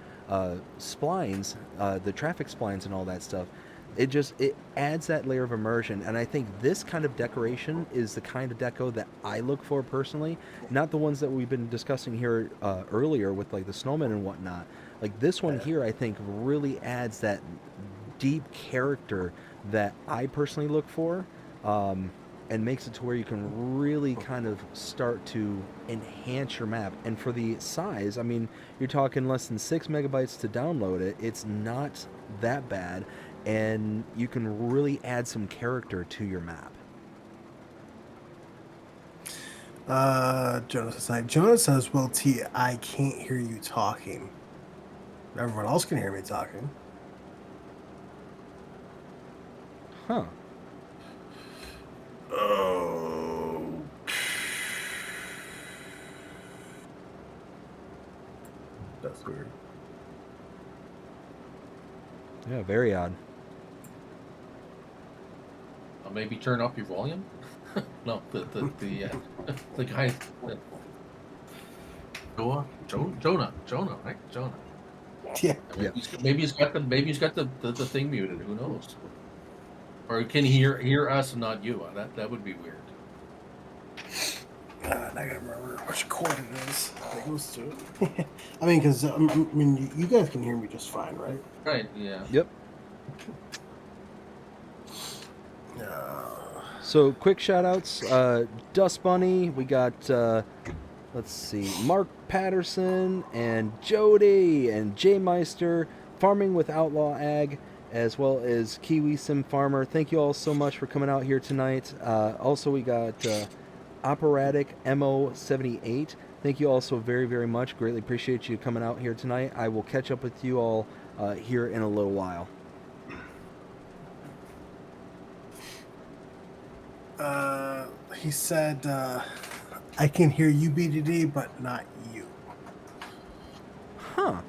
splines, the traffic splines and all that stuff. it adds that layer of immersion, and I think this kind of decoration is the kind of deco that I look for personally, not the ones that we've been discussing here earlier with like the snowmen and whatnot. Like this one here, I think really adds that deep character that I personally look for, and makes it to where you can really kind of start to enhance your map. And for the size, I mean, you're talking less than 6 megabytes to download it. It's not that bad, and you can really add some character to your map. Jonas says, "Well, T, I can't hear you talking. Everyone else can hear me talking." Huh. Oh. That's weird. Yeah, very odd. Maybe turn up your volume. No, the guy. Jonah, right? Jonah. Yeah. Maybe he's got the thing muted. Who knows? Or can he hear us and not you? That would be weird. I gotta remember which chord it is that goes to it. I mean, because you guys can hear me just fine, right? Right. Yeah. Yep. So quick shout outs, Dust Bunny, we got, let's see, Mark Patterson and Jody and Jay Meister, Farming with Outlaw Ag, as well as Kiwi Sim Farmer. Thank you all so much for coming out here tonight. Also, we got Operatic MO78. Thank you all so very, very much. Greatly appreciate you coming out here tonight. I will catch up with you all here in a little while. He said, I can hear you, BDD, but not you. Huh.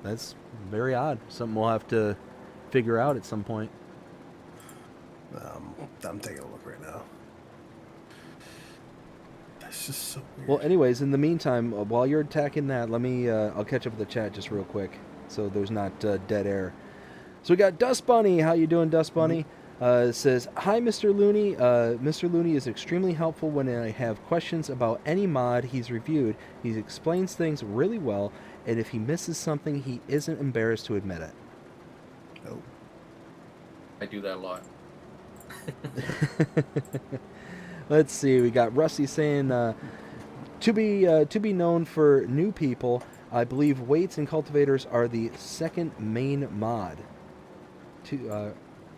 That's very odd. Something we'll have to figure out at some point. I'm taking a look right now. That's just so weird. Well, anyways, in the meantime, while you're attacking that, let me, I'll catch up with the chat just real quick, so there's not dead air. So we got Dust Bunny. How you doing, Dust Bunny? Says, hi, Mr. Looney. Mr. Looney is extremely helpful when I have questions about any mod he's reviewed. He explains things really well, and if he misses something, he isn't embarrassed to admit it. Oh. I do that a lot. Let's see. We got Rusty saying, to be known for new people, I believe weights and cultivators are the second main mod.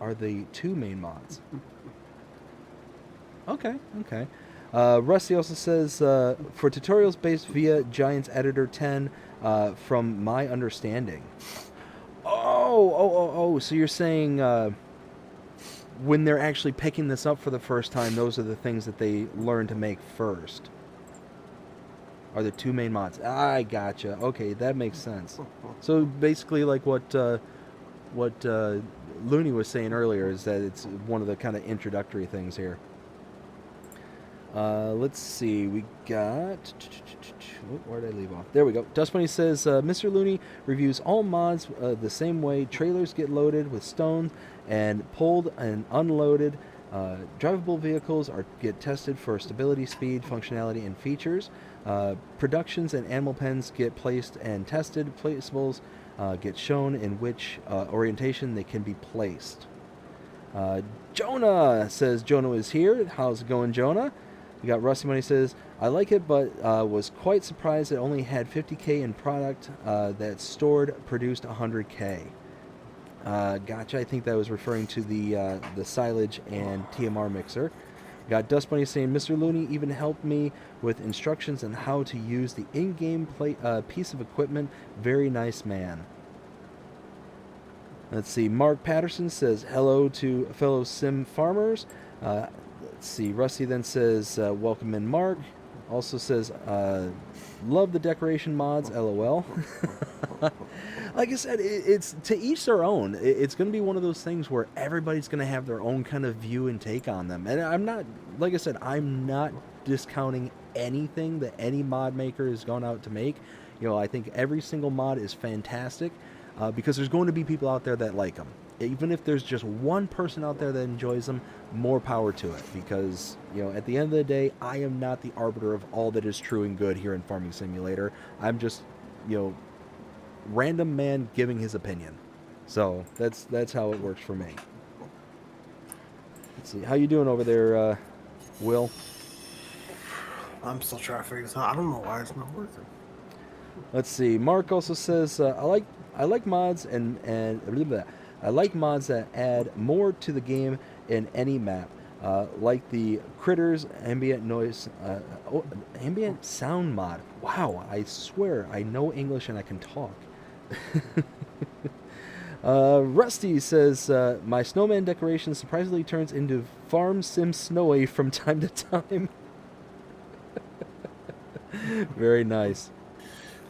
Are the two main mods. Okay. Rusty also says, for tutorials based via Giants Editor 10, from my understanding. Oh, so you're saying when they're actually picking this up for the first time, those are the things that they learn to make first. Are the two main mods. I gotcha. Okay, that makes sense. So basically like what Looney was saying earlier is that it's one of the kind of introductory things here. Let's see. We got... Where did I leave off? There we go. Dust Bunny says, Mr. Looney reviews all mods the same way. Trailers get loaded with stones and pulled and unloaded. Drivable vehicles get tested for stability, speed, functionality, and features. Productions and animal pens get placed and tested. Placeables get shown in which orientation they can be placed. Jonah says Jonah is here. How's it going, Jonah? We got Rusty Money says, I like it, but was quite surprised it only had 50K in product that stored produced 100K. Gotcha. I think that was referring to the silage and TMR mixer. Got Dust Bunny saying, Mr. Looney even helped me with instructions on how to use the in-game piece of equipment. Very nice man. Let's see. Mark Patterson says, hello to fellow sim farmers. Let's see. Rusty then says, welcome in, Mark. Also says, love the decoration mods, LOL. Like I said, it's to each their own. It's going to be one of those things where everybody's going to have their own kind of view and take on them. And I'm not, like I said, I'm not discounting anything that any mod maker has gone out to make. You know, I think every single mod is fantastic. because there's going to be people out there that like them. Even if there's just one person out there that enjoys them, more power to it. Because, you know, at the end of the day, I am not the arbiter of all that is true and good here in Farming Simulator. I'm just, you know, random man giving his opinion. So that's how it works for me. Let's see, how you doing over there, Will? I'm still trying to figure this out. I don't know why it's not working. Let's see. Mark also says I like mods and blah, blah, blah. I like mods that add more to the game in any map, like the critters ambient noise, ambient sound mod. Wow, I swear I know English and I can talk. Rusty says my snowman decoration surprisingly turns into Farm Sim Snowy from time to time. Very nice.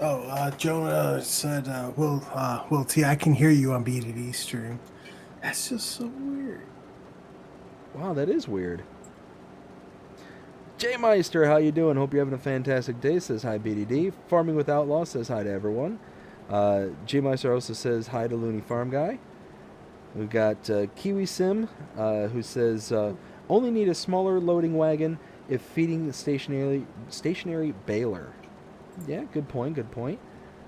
Oh, Jonah said, Will T, I can hear you on BDD stream. That's just so weird. Wow, that is weird. Jay Meister, how you doing? Hope you're having a fantastic day, says hi BDD. Farming with Outlaw says hi to everyone. Jay Meister also says hi to LooneyFarmGuy. We've got Kiwi Sim, who says, only need a smaller loading wagon if feeding the stationary baler. Yeah, good point, good point.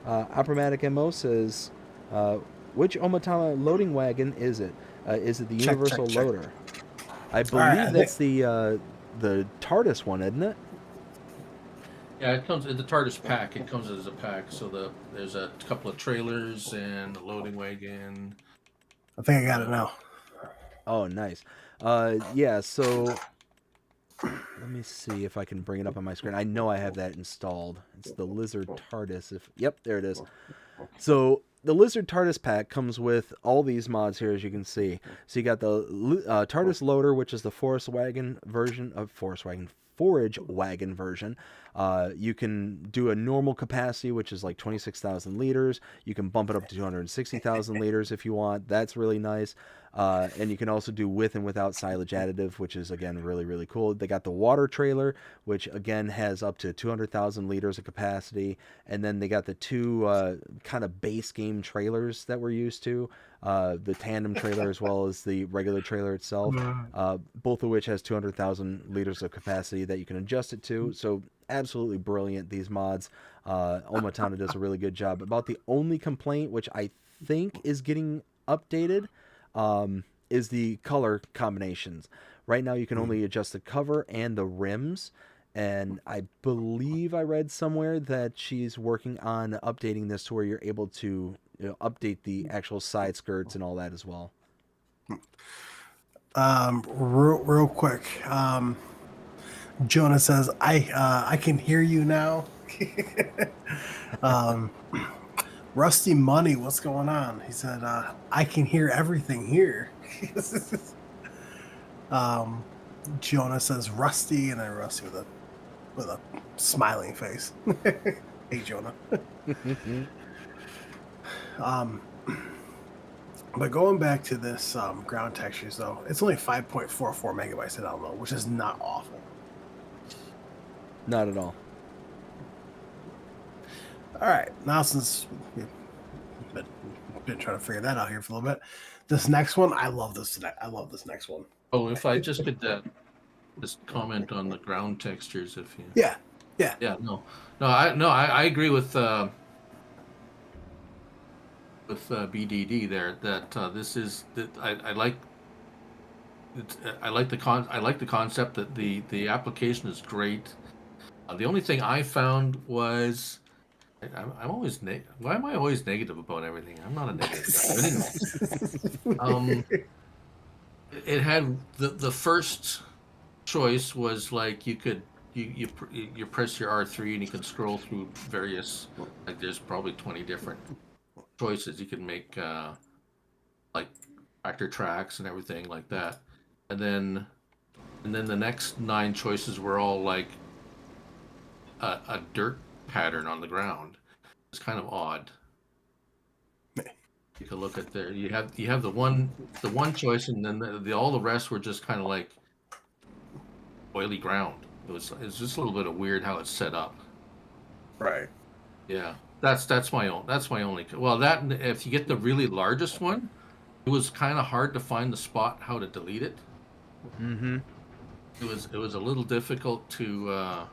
Operatic MO says, which Omatama loading wagon is it? Is it the Universal Loader? I believe that's the TARDIS one, isn't it? Yeah, it comes in the TARDIS pack. It comes as a pack. So there's a couple of trailers and a loading wagon. I think I got it now. Oh, nice. Yeah, so let me see if I can bring it up on my screen. I know I have that installed. It's the Lizard TARDIS. Yep, there it is. So the Lizard TARDIS pack comes with all these mods here, as you can see. So you got the TARDIS Loader, which is the Forage wagon version. You can do a normal capacity, which is like 26,000 liters. You can bump it up to 260,000 liters if you want. That's really nice. And you can also do with and without silage additive, which is, again, really, really cool. They got the water trailer, which, again, has up to 200,000 liters of capacity. And then they got the two kind of base game trailers that we're used to, the tandem trailer as well as the regular trailer itself, both of which has 200,000 liters of capacity that you can adjust it to. So absolutely brilliant, these mods. Omatana does a really good job. About the only complaint, which I think is getting updated, is the color combinations. Right now you can only adjust the cover and the rims, and I believe I read somewhere that she's working on updating this to where you're able to, you know, update the actual side skirts and all that as well. Real quick, Jonah says, I can hear you now. Rusty Money, what's going on? He said, I can hear everything here. Jonah says Rusty, and then Rusty with a smiling face. Hey, Jonah. But going back to this ground textures, though, it's only 5.44 megabytes of download, which is not awful. Not at all. All right, now since we've been trying to figure that out here for a little bit, this next one, I love this next one. Oh, if I just could just comment on the ground textures, if you. Yeah. I agree with BDD there. That this is that I like. I like the concept that the application is great. The only thing I found was I'm always why am I always negative about everything? I'm not a negative guy. But anyway, it had the first choice was like you could you press your R3 and you can scroll through various, like there's probably 20 different choices you can make, like tractor tracks and everything like that, and then the next 9 choices were all like a dirt pattern on the ground. It's kind of odd. You can look at there. You have the one choice, and then all the rest were just kind of like oily ground. It's just a little bit of weird how it's set up. Right. Yeah. That's my only. Well, that if you get the really largest one, it was kind of hard to find the spot how to delete it. Mm-hmm. It was a little difficult to.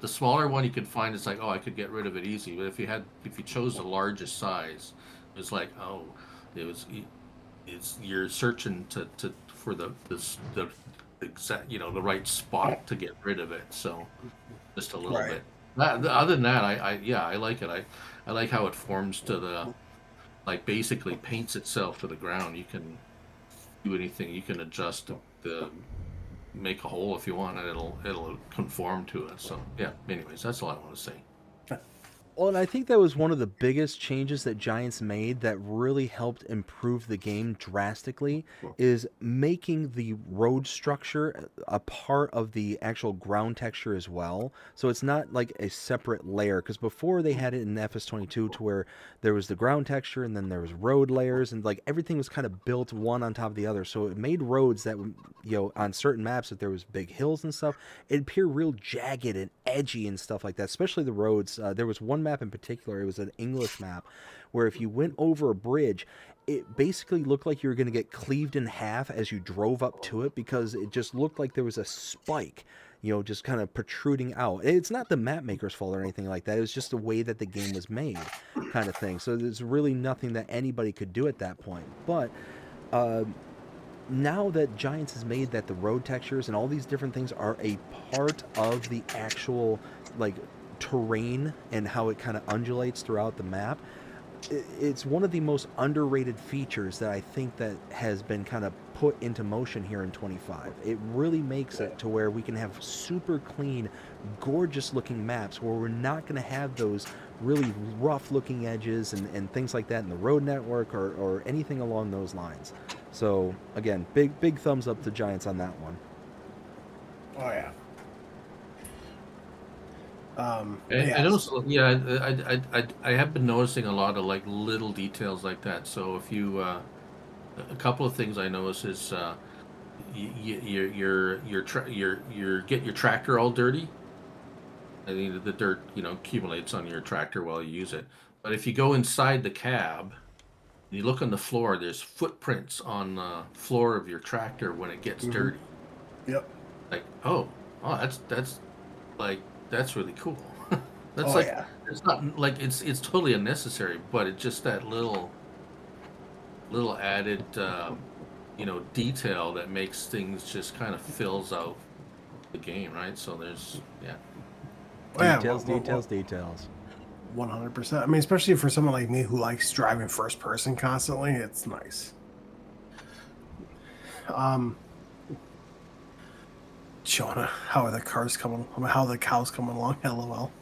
The smaller one you could find, it's like, oh, I could get rid of it easy. But if you chose the largest size, it was like, oh, it's you're searching for the exact, the right spot to get rid of it. So just a little bit. Other than that, I like it. I like how it forms to the, like, basically paints itself to the ground. You can do anything. You can adjust the make a hole if you want, and it'll conform to it. So yeah. Anyways, that's all I want to say. Well, and I think that was one of the biggest changes that Giants made that really helped improve the game drastically, is making the road structure a part of the actual ground texture as well. So it's not like a separate layer, because before they had it in FS22 to where there was the ground texture and then there was road layers, and like everything was kind of built one on top of the other. So it made roads that, on certain maps, if there was big hills and stuff, it'd appear real jagged and edgy and stuff like that, especially the roads. There was one map in particular, it was an English map, where if you went over a bridge, it basically looked like you were going to get cleaved in half as you drove up to it, because it just looked like there was a spike, just kind of protruding out. It's not the map maker's fault or anything like that. It was just the way that the game was made, kind of thing. So there's really nothing that anybody could do at that point. But now that Giants has made that the road textures and all these different things are a part of the actual, like, terrain and how it kind of undulates throughout the map, it's one of the most underrated features that I think that has been kind of put into motion here in 25. It really makes it to where we can have super clean, gorgeous looking maps where we're not going to have those really rough looking edges and things like that in the road network or anything along those lines. So again, big thumbs up to Giants on that one. Oh yeah. And also, I have been noticing a lot of like little details like that. So if you, a couple of things I notice is, you get your tractor all dirty. I mean, the dirt, accumulates on your tractor while you use it. But if you go inside the cab, and you look on the floor, there's footprints on the floor of your tractor when it gets dirty. Yep. Like, that's really cool. It's not like it's totally unnecessary, but it's just that little added detail that makes things just kind of fills out the game, right? So there's details. 100%. I mean, especially for someone like me who likes driving first person constantly, it's nice. Jonah, how are the cows coming along? LOL.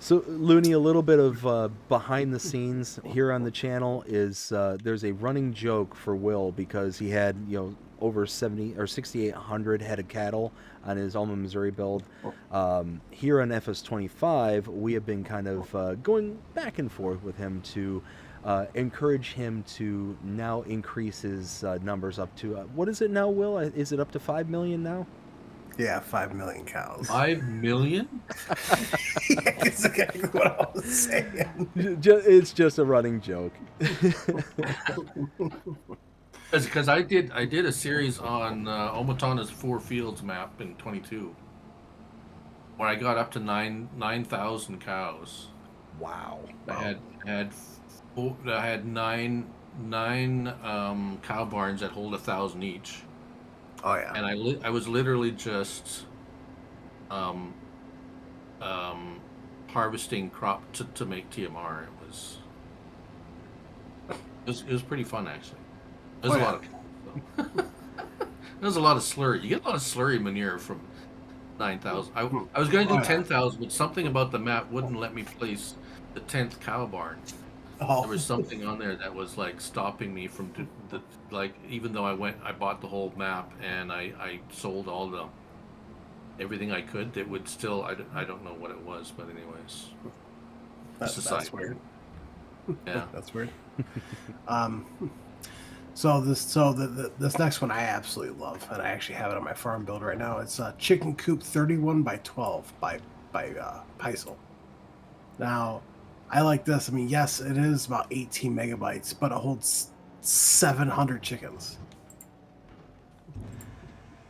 So, Looney, a little bit of behind the scenes here on the channel is there's a running joke for Will because he had over 70 or 6,800 head of cattle on his Alma Missouri build. Here on FS25, we have been kind of going back and forth with him to encourage him to now increase his numbers up to what is it now, Will? Is it up to 5 million now? Yeah, 5 million cows. 5 million? Yeah, that's exactly what I was saying. It's just a running joke. Because I did a series on Omatana's 4 Fields map in 22, where I got up to 9,000 cows. Wow. I had nine cow barns that hold 1,000 each. Oh yeah. And I was literally just harvesting crop to make TMR. It was pretty fun, actually. There's a lot of there's a lot of slurry. You get a lot of slurry manure from 9,000. I was going to do 10,000, but something about the map wouldn't let me place the 10th cow barn. Oh. There was something on there that was like stopping me from even though I bought the whole map and I sold everything I could, it would still, I don't know what it was, but anyways. That's weird. Yeah. That's weird. So this next one I absolutely love, and I actually have it on my farm build right now. It's Chicken Coop 31 by 12 by Peisel. Now, I like this. I mean, yes, it is about 18 megabytes, but it holds 700 chickens.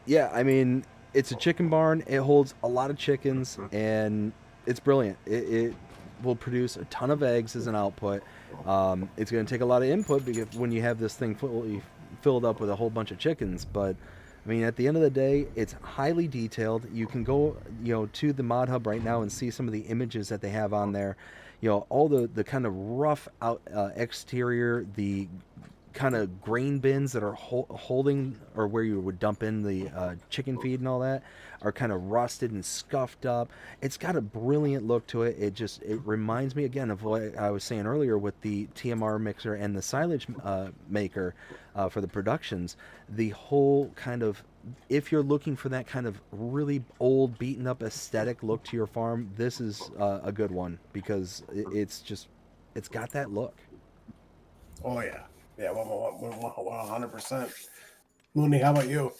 Yeah, I mean, it's a chicken barn. It holds a lot of chickens, and it's brilliant. It will produce a ton of eggs as an output. It's going to take a lot of input because when you have this thing fully filled up with a whole bunch of chickens. But I mean, at the end of the day, it's highly detailed. You can go, to the Mod Hub right now and see some of the images that they have on there. All the kind of rough out exterior, the kind of grain bins that are holding, or where you would dump in the chicken feed and all that, are kind of rusted and scuffed up. It's got a brilliant look to it. It reminds me again of what I was saying earlier with the TMR mixer and the silage maker for the productions. The whole kind of, if you're looking for that kind of really old, beaten up aesthetic look to your farm, this is a good one, because it's got that look. Oh yeah, yeah, 100%. Looney, how about you?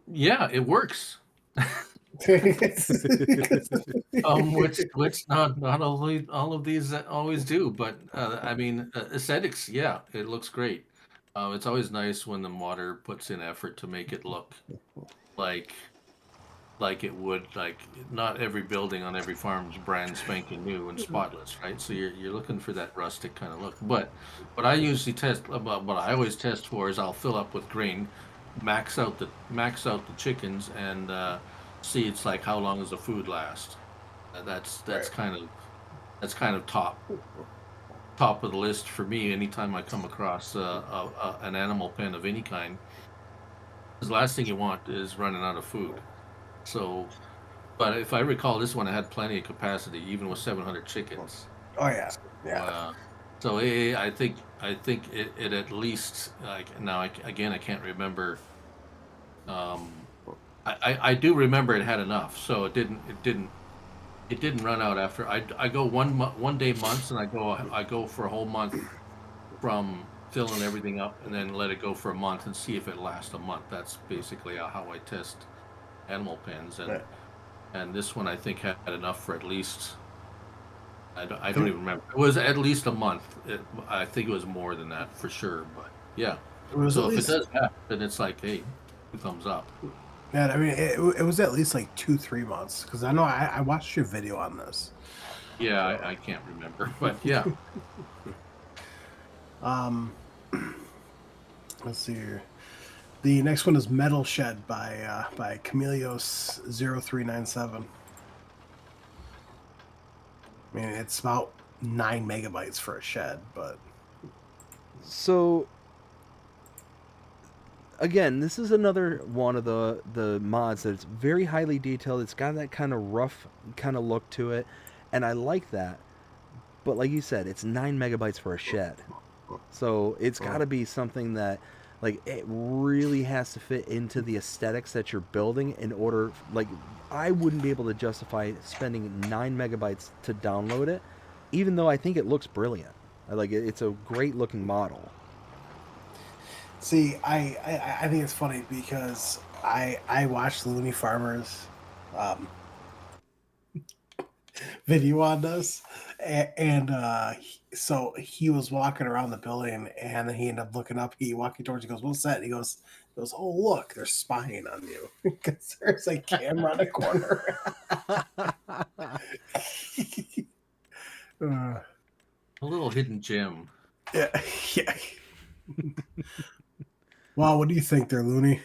Yeah, it works. Which not all of these always do, but I mean, aesthetics, yeah, it looks great. It's always nice when the modder puts in effort to make it look like it would, like, not every building on every farm is brand spanking new and spotless, right? So you're looking for that rustic kind of look. But what I usually test, what I always test for, is I'll fill up with grain, max out the chickens, and see, it's like, how long does the food last? That's Right. that's kind of top of the list for me anytime I come across an animal pen of any kind. Because the last thing you want is running out of food. So, but if I recall, this one had plenty of capacity, even with 700 chickens. Oh yeah, So, yeah. I think it at least, like, now, again, I can't remember. Um, I do remember it had enough, so it didn't run out after. I go 1 day months, and I go for a whole month from filling everything up, and then let it go for a month and see if it lasts a month. That's basically how I test animal pens, Right. and this one, I think, had enough for at least. I don't even remember. It was at least a month. I think it was more than that for sure, but yeah. It was at So if it least, does happen, then it's like, hey, two thumbs up. yeah. I mean, it was at least like 2-3 months, because I know I watched your video on this. Yeah, I can't remember, but yeah. Um, let's see here. The next one is Metal Shed by Camelios 0397. I mean, it's about 9 megabytes for a shed, but So again, this is another one of the mods that's very highly detailed. It's got that kind of rough kind of look to it, and I like that. But like you said, it's 9 megabytes for a shed, so it's got to be something that, like, it really has to fit into the aesthetics that you're building in order. Like, I wouldn't be able to justify spending 9 megabytes to download it, even though I think it looks brilliant. Like, it's a great looking model. see, I think it's funny because I watched Looney Farmer's um, video on this, and so he was walking around the building, and then he ended up looking up. He walking towards. He goes, "What's that?" And he goes, "Oh, look, they're spying on you because there's a camera in the corner." uh, A little hidden gem. yeah, yeah. Well, what do you think there, Looney?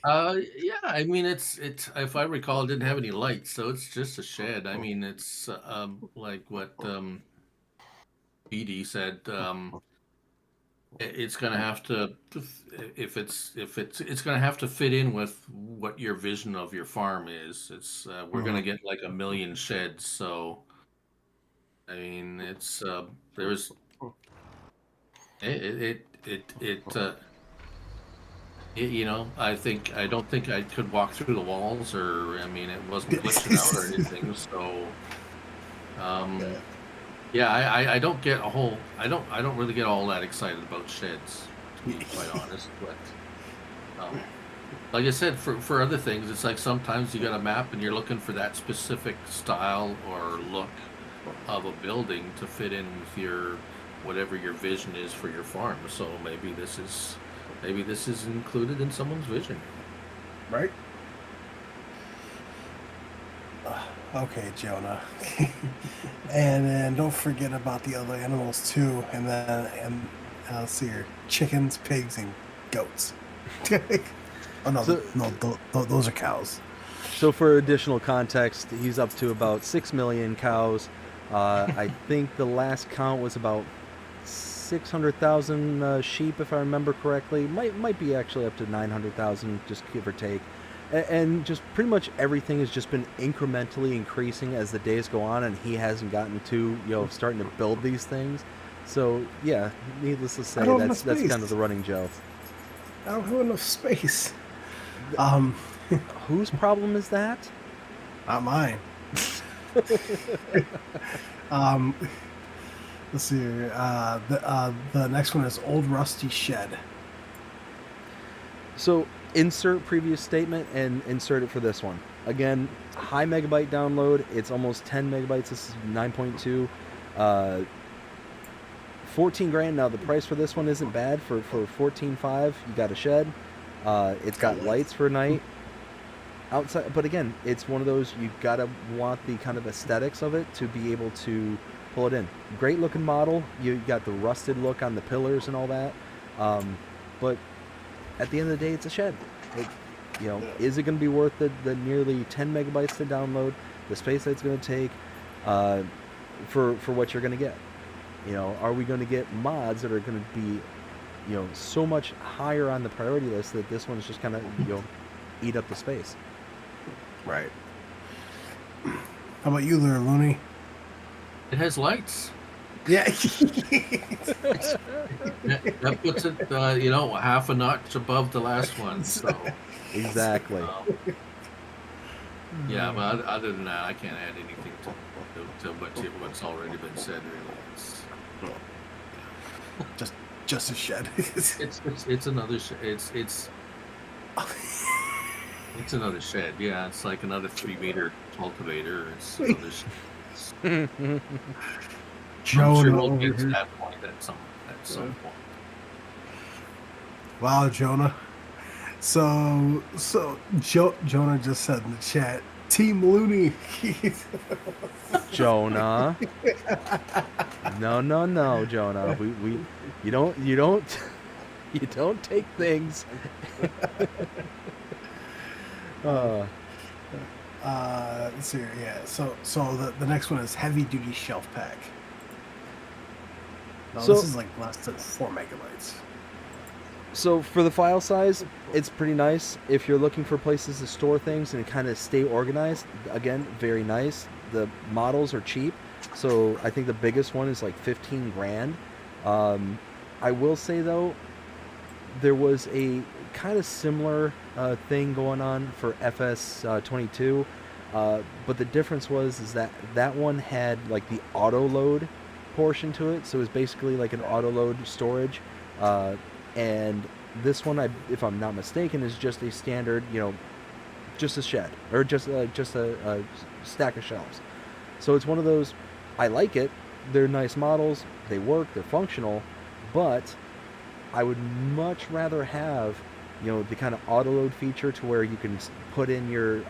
Yeah, I mean, it's if I recall, it didn't have any lights, so it's just a shed. I mean, it's like what BD said. It's gonna have to, if it's gonna have to fit in with what your vision of your farm is. It's we're gonna get like 1 million sheds, so I mean, it's there's you know, I don't think I could walk through the walls, or I mean, it wasn't glitching out or anything. So, Yeah. yeah, I don't get a whole. I don't really get all that excited about sheds, to be quite honest. But like I said, for other things, it's like sometimes you got a map and you're looking for that specific style or look of a building to fit in with your whatever your vision is for your farm. So maybe this is included in someone's vision. Right? Okay, Jonah. And then don't forget about the other animals too. And then let's see here: chickens, pigs, and goats. Oh no, So- those are cows. So for additional context, he's up to about 6 million cows. I think the last count was about 600,000 sheep, if I remember correctly. Might be actually up to 900,000, just give or take. And just pretty much everything has just been incrementally increasing as the days go on, and he hasn't gotten to starting to build these things. So yeah, needless to say, that's kind of the running joke. I don't have enough space. Whose problem is that? Not mine. Let's see here. The next one is Old Rusty Shed. So insert previous statement and insert it for this one. Again, high megabyte download. It's almost 10 megabytes. This is 9.2. 14 grand. Now the price for this one isn't bad. For 14.5, you got a shed. It's got lights for night. Outside, but again, it's one of those you gotta want the kind of aesthetics of it to be able to pull it in. Great looking model. You got the rusted look on the pillars and all that. But at the end of the day, it's a shed. Is it going to be worth the nearly 10 megabytes to download, the space that it's going to take, for what you're going to get? Are we going to get mods that are going to be, so much higher on the priority list that this one's just kind of, eat up the space? Right. How about you there, Looney? It has lights. Yeah. That puts it, half a notch above the last one. So Exactly. yeah, but other than that, I can't add anything to what's already been said. Really, just a shed. it's another it's another shed. Yeah, it's like another 3-meter cultivator. It's another shed. I'm sure we'll get to that point at some point. Wow, Jonah. So Jonah just said in the chat, Team Looney. Jonah. No, Jonah. You don't take things. Let's see here. Yeah. So the next one is heavy duty shelf pack. No, So- this is like less than 4 megabytes. So for the file size, it's pretty nice. If you're looking for places to store things and kind of stay organized, again, very nice. The models are cheap, so I think the biggest one is like 15 grand. I will say though, there was a kind of similar thing going on for FS22, but the difference was that one had like the auto load portion to it, so it was basically like an auto load storage. And this one, if I'm not mistaken, is just a standard, just a shed or just a stack of shelves. So it's one of those. I like it. They're nice models. They work. They're functional. But I would much rather have, the kind of auto load feature to where you can put in your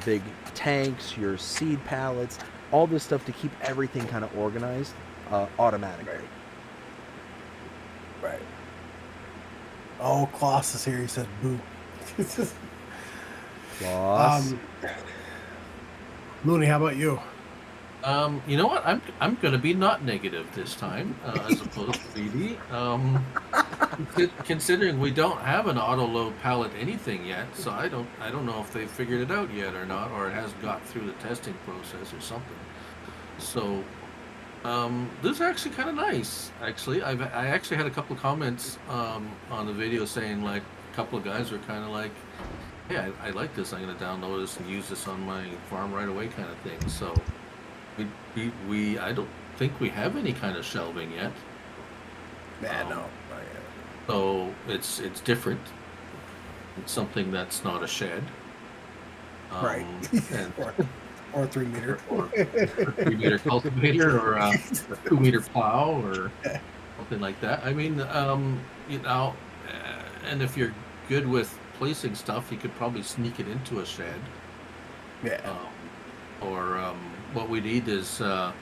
big tanks, your seed pallets, all this stuff to keep everything kind of organized automatically. Right. Oh, Klaus is here. He said, "Boo." Boss. Looney, how about you? You know what? I'm going to be not negative this time, as opposed to BD. Considering we don't have an auto load pallet anything yet, so I don't know if they've figured it out yet or not, or it hasn't got through the testing process or something. So this is actually kind of nice. Actually, I actually had a couple of comments on the video saying, like, a couple of guys were kind of like, "Hey, I like this. I'm going to download this and use this on my farm right away," kind of thing. So we I don't think we have any kind of shelving yet. Nah, no. So it's different. something that's not a shed. Right. And or 3 meter. or 3 meter cultivator or a 2 meter plow or something like that. I mean, and if you're good with placing stuff, you could probably sneak it into a shed. Yeah. Or what we need is that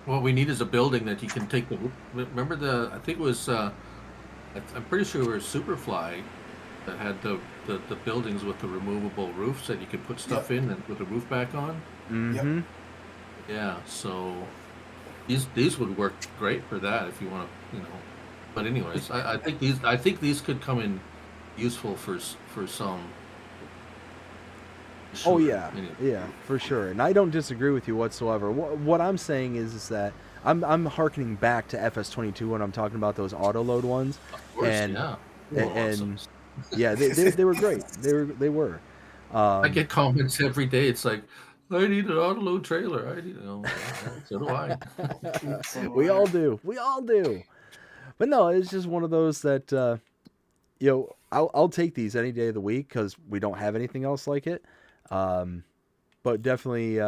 what we need is a building that you can take the. Remember I think it was I'm pretty sure it was Superfly that had the buildings with the removable roofs that you could put stuff in and put the roof back on. Mm-hmm. Yep. Yeah, so these would work great for that if you want to, But anyways, I think these could come in useful for some. Oh Sure. yeah, Anyway. yeah, for sure. And I don't disagree with you whatsoever. What I'm saying is that I'm harkening back to FS22 when I'm talking about those auto load ones. Of course, and yeah. and yeah, they were great. They were. I get comments every day. It's like, I need an auto load trailer. I need, so do I. We all do. We all do. But no, it's just one of those that I'll take these any day of the week because we don't have anything else like it. But definitely,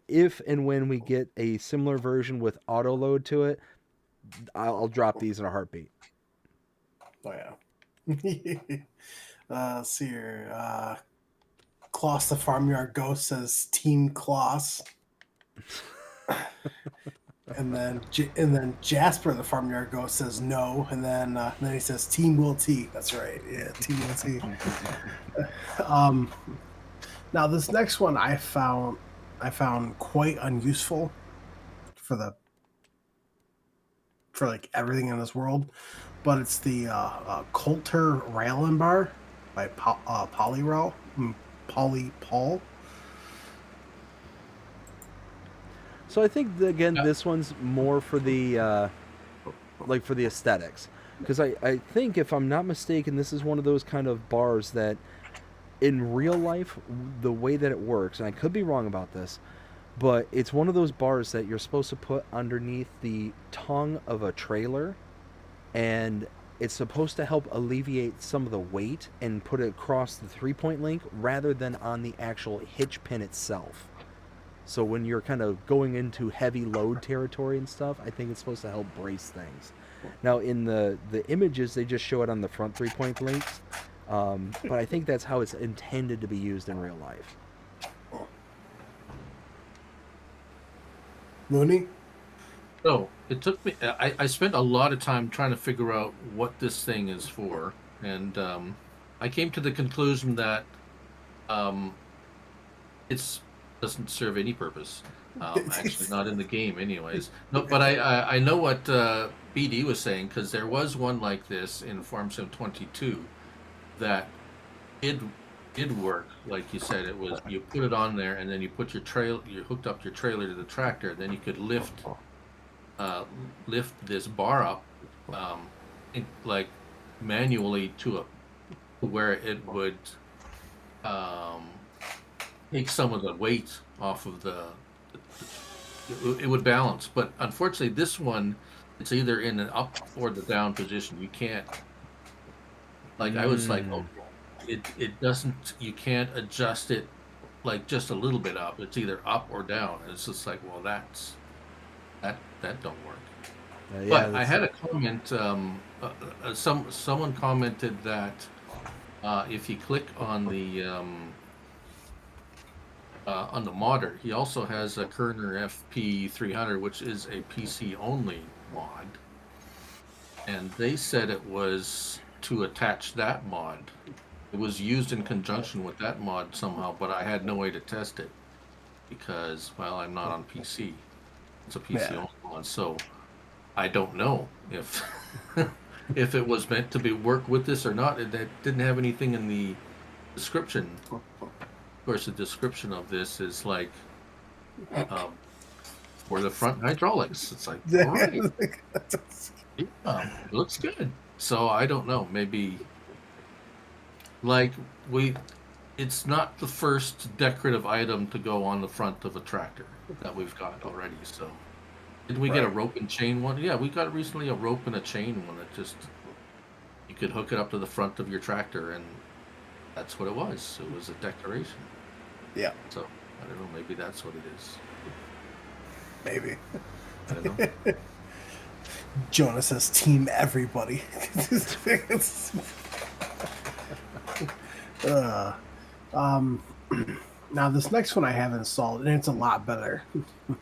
if and when we get a similar version with auto load to it, I'll drop these in a heartbeat. Oh yeah. Let's see here. Kloss the Farmyard Ghost says Team Kloss. and then Jasper the Farmyard Ghost says no, and then he says Team WillT. That's right. Yeah, Team WillT. Now this next one I found quite unuseful for like everything in this world, but it's the Coulter Railin Bar by Paul. So I think this one's more for the for the aesthetics, because I think if I'm not mistaken, this is one of those kind of bars that in real life, the way that it works, and I could be wrong about this, but it's one of those bars that you're supposed to put underneath the tongue of a trailer, and it's supposed to help alleviate some of the weight and put it across the 3-point link rather than on the actual hitch pin itself. So when you're kind of going into heavy load territory and stuff, I think it's supposed to help brace things. Now in the images, they just show it on the front 3-point links, but I think that's how it's intended to be used in real life. Looney? So it took me. I spent a lot of time trying to figure out what this thing is for, and I came to the conclusion that it doesn't serve any purpose. Actually, not in the game, anyways. No, but I know what BD was saying, because there was one like this in Farm Sim 22 that did work. Like you said, it was you put it on there, and then you put you hooked up your trailer to the tractor, then you could lift this bar up like manually to where it would take some of the weight off of it would balance. But unfortunately, this one, it's either in an up or the down position. You can't, like, I was like, oh, it doesn't, you can't adjust it like just a little bit up. It's either up or down. It's just like, well, that don't work. But I had a comment. Someone commented that if you click on the modder, he also has a Kerner FP300, which is a PC only mod, and they said it was to attach that mod. It was used in conjunction with that mod somehow, but I had no way to test it because, well, I'm not on PC. It's a PC only one, so I don't know if if it was meant to be work with this or not. It didn't have anything in the description. Of course, the description of this is like for the front hydraulics. It's like, all right, it looks good. So I don't know. Maybe like it's not the first decorative item to go on the front of a tractor that we've got already. So did we get a rope and chain one? Yeah, we got recently a rope and a chain one that just could hook it up to the front of your tractor, and that's what it was. It was a decoration. Yeah, So I don't know. Maybe that's what it is. maybe. I don't know. Jonah says, "Team everybody." uh, um, now this next one I have installed, and it's a lot better.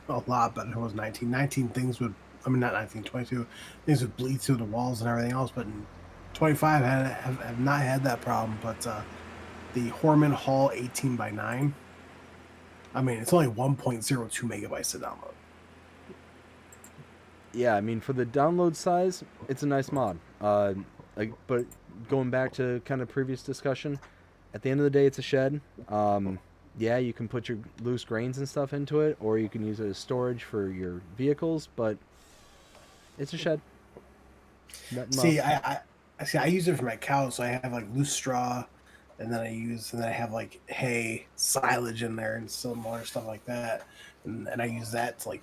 A lot better. It was 19 things would. I mean, not 1922. Things would bleed through the walls and everything else, but in 25 have not had that problem. But the Horman Hall 18x9. I mean, it's only 1.02 megabytes to download. Yeah, I mean, for the download size, it's a nice mod. But going back to kind of previous discussion, at the end of the day, it's a shed. Yeah, you can put your loose grains and stuff into it, or you can use it as storage for your vehicles, but it's a shed. See, I use it for my cows, so I have like loose straw, and then I have like hay, silage in there, and some other stuff like that, and I use that to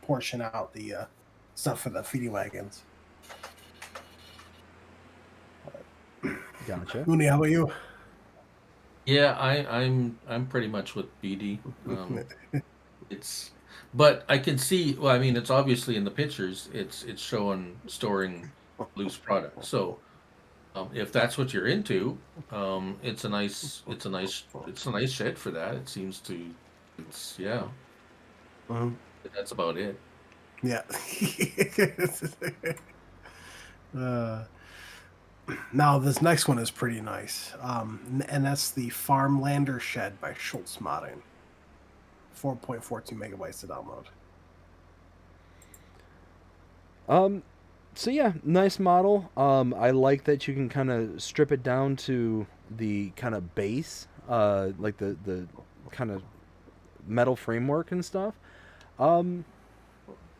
portion out the stuff for the feeding wagons. Gotcha. Looney, how about you? Yeah, I'm pretty much with BD. But I can see. Well, I mean, it's obviously in the pictures. It's showing storing loose product. So, if that's what you're into, it's a nice shed for that. It seems to. It's yeah. That's about it. Yeah. Now this next one is pretty nice, and that's the Farmlander Shed by Schultz Modding. 4.42 megabytes to download. So yeah, nice model. I like that you can kind of strip it down to the kind of base, like the kind of metal framework and stuff. But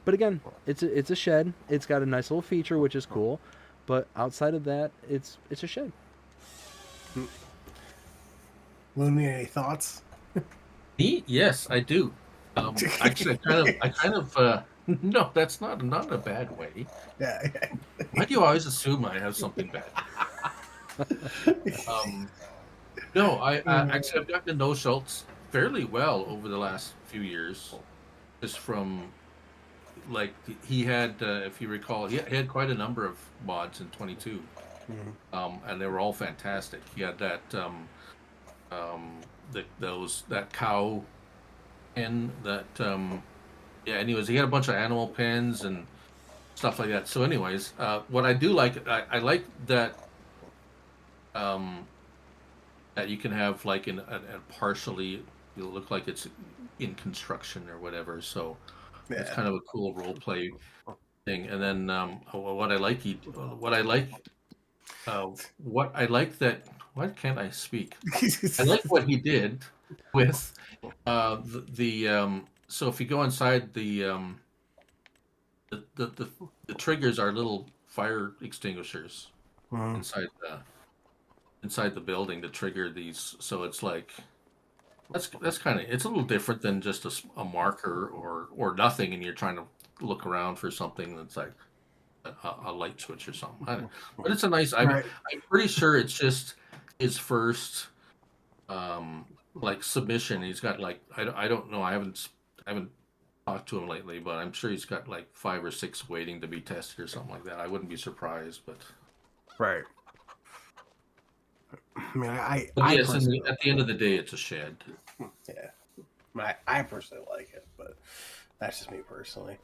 again, it's a shed. It's got a nice little feature, which is cool. But outside of that, it's a shed. Looney, any thoughts? Me? Yes, I do. Actually, I kind of. No, that's not a bad way. Yeah. Why do you always assume I have something bad? No, actually I've gotten to know Schultz fairly well over the last few years, just from like he had, if you recall, he had quite a number of mods in 22, and they were all fantastic. He had that that cow pen that yeah. Anyways, he had a bunch of animal pens and stuff like that. So, anyways, what I do like, I like that that you can have like a partially it'll look like it's in construction or whatever. So. Yeah. It's kind of a cool role play thing. And then what I like that why can't I speak? I like what he did with so if you go inside the triggers are little fire extinguishers inside the building to trigger these. So it's like that's kind of it's a little different than just a marker or nothing, and you're trying to look around for something that's like a light switch or something. But it's a nice. I'm pretty sure it's just his first like submission. He's got like I don't know. I haven't talked to him lately, but I'm sure he's got like 5 or 6 waiting to be tested or something like that. I wouldn't be surprised, but right. I mean, yes, at the end of the day, it's a shed. Yeah, I personally like it, but that's just me personally.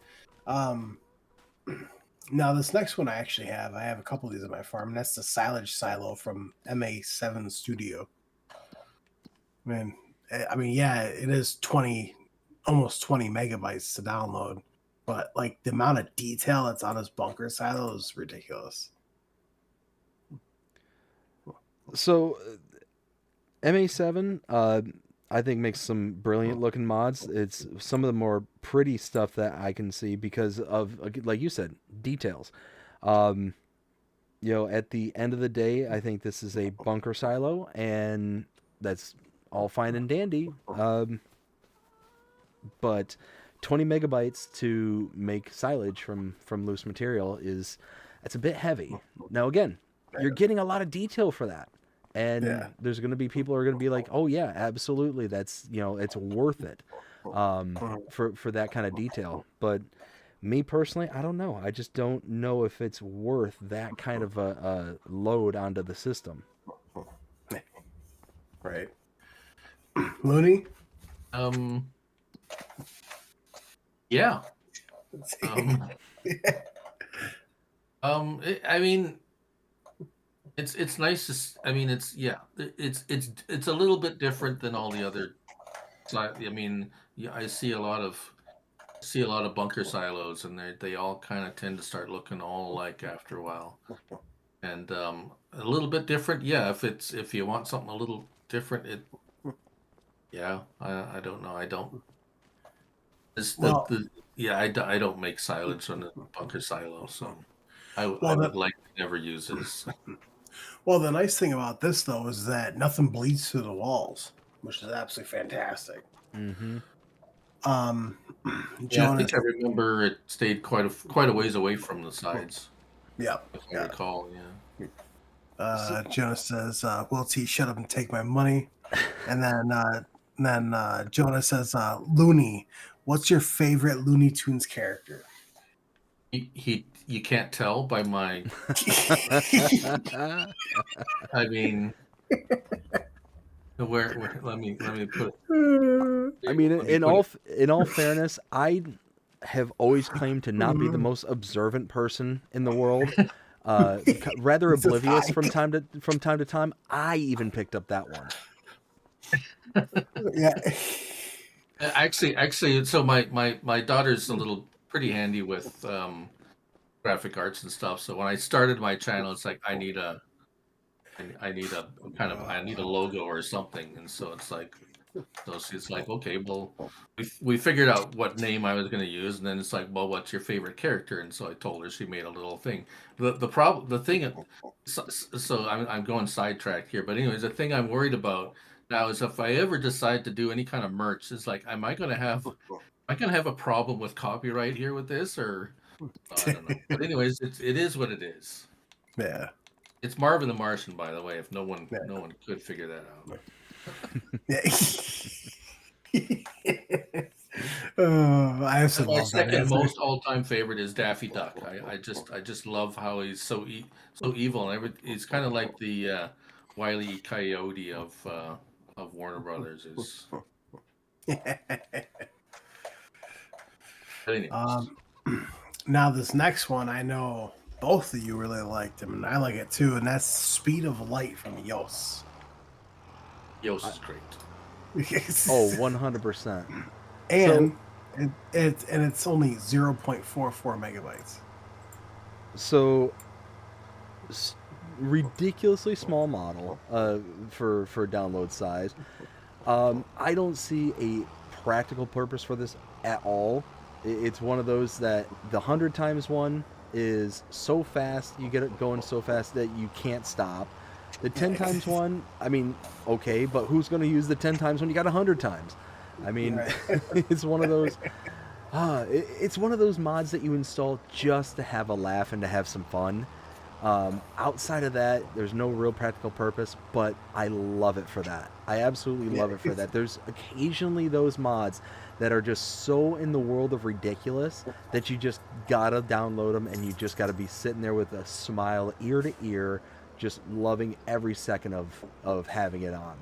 Now this next one I have a couple of these at my farm, and that's the silage silo from MA7 Studio. Man, I mean, yeah, it is almost 20 megabytes to download, but like the amount of detail that's on this bunker silo is ridiculous. So, MA7, I think makes some brilliant looking mods. It's some of the more pretty stuff that I can see because of, like you said, details. You know, at the end of the day, I think this is a bunker silo, and that's all fine and dandy. But 20 megabytes to make silage from loose material is That's a bit heavy. Now, again, you're getting a lot of detail for that. And Yeah. there's going to be people who are going to be like, oh, yeah, absolutely. That's, it's worth it for that kind of detail. But me personally, I don't know. I just don't know if it's worth that kind of a load onto the system. Right. Looney? Yeah. I mean, it's nice to. I mean, it's a little bit different than all the other. I mean, yeah, I see a lot of bunker silos, and they all kind of tend to start looking all alike after a while. And a little bit different, yeah. If you want something a little different, I don't know. I don't. I don't make silage on the bunker silo, so I would like to never use this. Well, the nice thing about this though is that nothing bleeds through the walls, which is absolutely fantastic. Mm-hmm. Yeah, I think I remember it stayed quite a ways away from the sides. Yep. If I recall, yeah. Jonah says, WillT, shut up and take my money. And then Jonah says, Looney, what's your favorite Looney Tunes character? You can't tell by my. I mean, where let me put it. I mean, in all fairness, I have always claimed to not be the most observant person in the world. Rather oblivious from time to time. I even picked up that one. Yeah. Actually, so my daughter's a little pretty handy with graphic arts and stuff. So when I started my channel, it's like I need a logo or something, and so it's like, so she's like, okay, well, we figured out what name I was going to use, and then it's like, well, what's your favorite character? And so I told her. She made a little thing. So I'm going sidetracked here, but anyways, the thing I'm worried about now is if I ever decide to do any kind of merch, it's like, am I going to have a problem with copyright here with this, or I don't know. But anyways, it is what it is. Yeah. It's Marvin the Martian, by the way, if no one could figure that out. I also My love second most all-time favorite is Daffy Duck. I just love how he's so evil, and he's kind of like the Wile E. Coyote of Warner Brothers. Is. Anyways. Now this next one, I know both of you really liked him, and I like it too, and that's Speed of Light from Yos. Yos is great. 100%. And it's only 0.44 megabytes. So ridiculously small model for download size. I don't see a practical purpose for this at all. It's one of those that the 100 times one is so fast, you get it going so fast that you can't stop. The 10 times one, I mean, okay, but who's going to use the 10 times when you got 100 times? I mean, it's one of those. It's one of those mods that you install just to have a laugh and to have some fun. Outside of that, there's no real practical purpose, but I love it for that. I absolutely love it for that. There's occasionally those mods that are just so in the world of ridiculous that you just gotta download them, and you just gotta be sitting there with a smile ear to ear, just loving every second of having it on.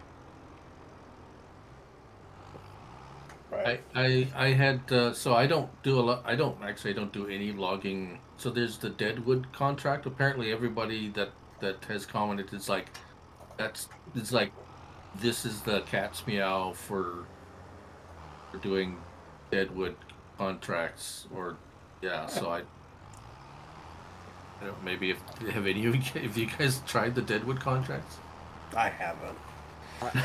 Right. I had so I don't do a lot. I don't do any logging. So there's the Deadwood contract. Apparently, everybody that has commented is like, this is the cat's meow for doing Deadwood contracts, or yeah. So I don't know, maybe have any of you guys tried the Deadwood contracts? I haven't.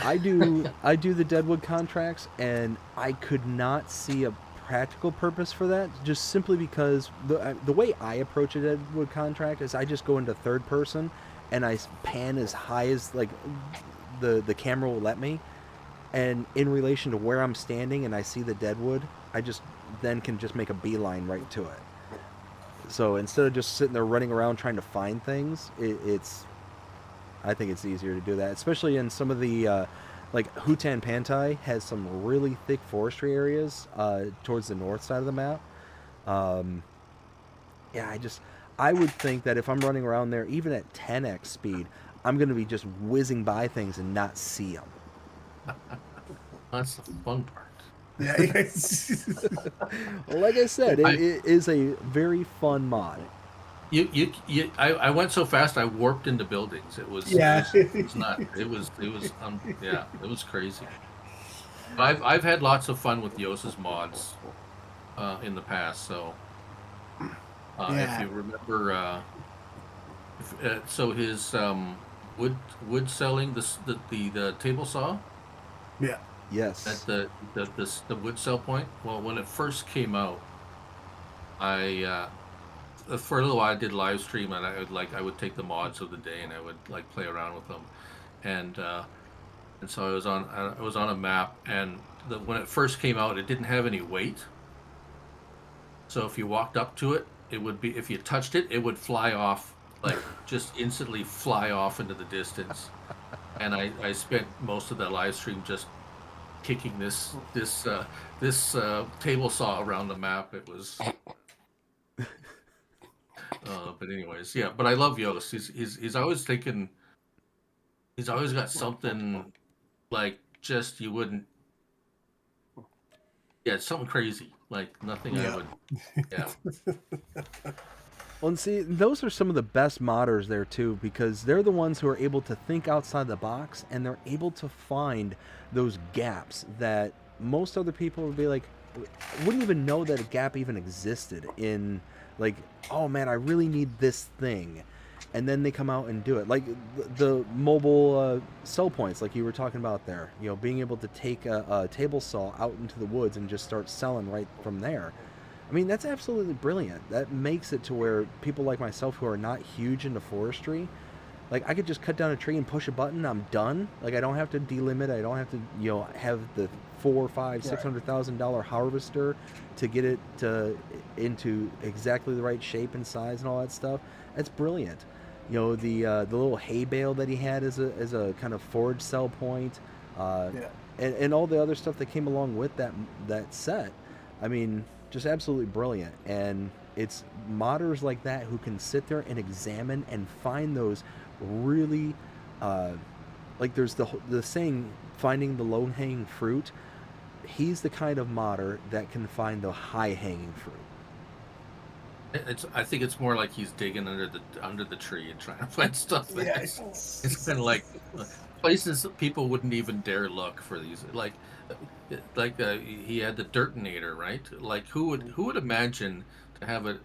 I do the Deadwood contracts, and I could not see a practical purpose for that, just simply because the way I approach a Deadwood contract is I just go into third person and I pan as high as like the camera will let me, and in relation to where I'm standing and I see the Deadwood, I just then can just make a beeline right to it. So instead of just sitting there running around trying to find things, I think it's easier to do that, especially in some of the like Hutan Pantai has some really thick forestry areas towards the north side of the map. Um, yeah, I would think that if I'm running around there, even at 10x speed, I'm going to be just whizzing by things and not see them. That's the fun part. Yeah. Well, like I said, it is a very fun mod. I went so fast I warped into buildings. Yeah. It was not. It was yeah. It was crazy. I've had lots of fun with Yosa's mods in the past. So if you remember, so his wood selling the table saw. Yeah. Yes. At the wood sell point. Well, when it first came out, I for a little while I did live stream, and I would take the mods of the day and I would like play around with them, and so I was on a map, and when it first came out, it didn't have any weight. So if you walked up to it, it would be, if you touched it, it would fly off, like just instantly fly off into the distance. And I spent most of that live stream just kicking this table saw around the map. It was but anyways, yeah, but I love Yost. He's always thinking, he's always got something like, just you wouldn't, yeah, it's something crazy, like nothing I would, yeah. Well, and see, those are some of the best modders there too, because they're the ones who are able to think outside the box, and they're able to find those gaps that most other people would be like, wouldn't even know that a gap even existed in, like, oh man, I really need this thing. And then they come out and do it. Like the mobile sell points, like you were talking about there, you know, being able to take a table saw out into the woods and just start selling right from there. I mean, that's absolutely brilliant. That makes it to where people like myself who are not huge into forestry, like I could just cut down a tree and push a button, I'm done. Like I don't have to delimit, I don't have to, you know, have the $400,000-$600,000 harvester to get it into exactly the right shape and size and all that stuff. That's brilliant. You know, the little hay bale that he had as a kind of forage sell point, and all the other stuff that came along with that set. I mean, just absolutely brilliant. And it's modders like that who can sit there and examine and find those really, like there's the saying, finding the low-hanging fruit. He's the kind of modder that can find the high-hanging fruit. I think it's more like he's digging under the tree and trying to find stuff. Yeah. It's kind of like places that people wouldn't even dare look for these. Like he had the Dirtinator, right? Like who would imagine to have a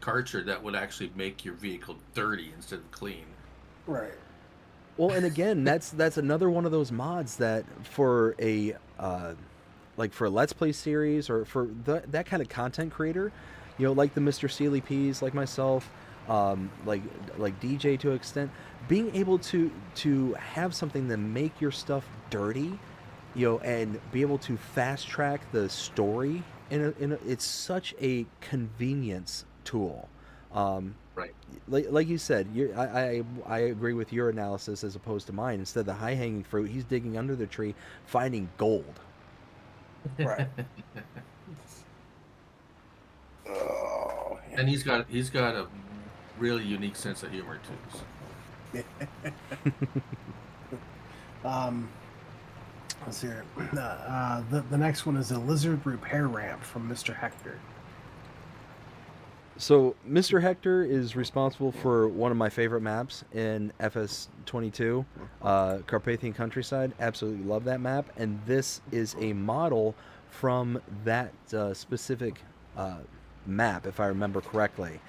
karcher that would actually make your vehicle dirty instead of clean? Right. Well, and again, that's another one of those mods that for a like for a Let's Play series or for that kind of content creator, you know, like the Mr. Sealy P's, like myself, like DJ to an extent, being able to have something that make your stuff dirty, you know, and be able to fast track the story it's such a convenience tool. Right. Like you said, I agree with your analysis as opposed to mine. Instead of the high hanging fruit, he's digging under the tree, finding gold. Right. Oh, yeah. And he's got a really unique sense of humor too. So. Let's hear it. The next one is a lizard repair ramp from Mr. Hector. So Mr. Hector is responsible for one of my favorite maps in FS22, Carpathian Countryside. Absolutely love that map, and this is a model from that specific map, if I remember correctly.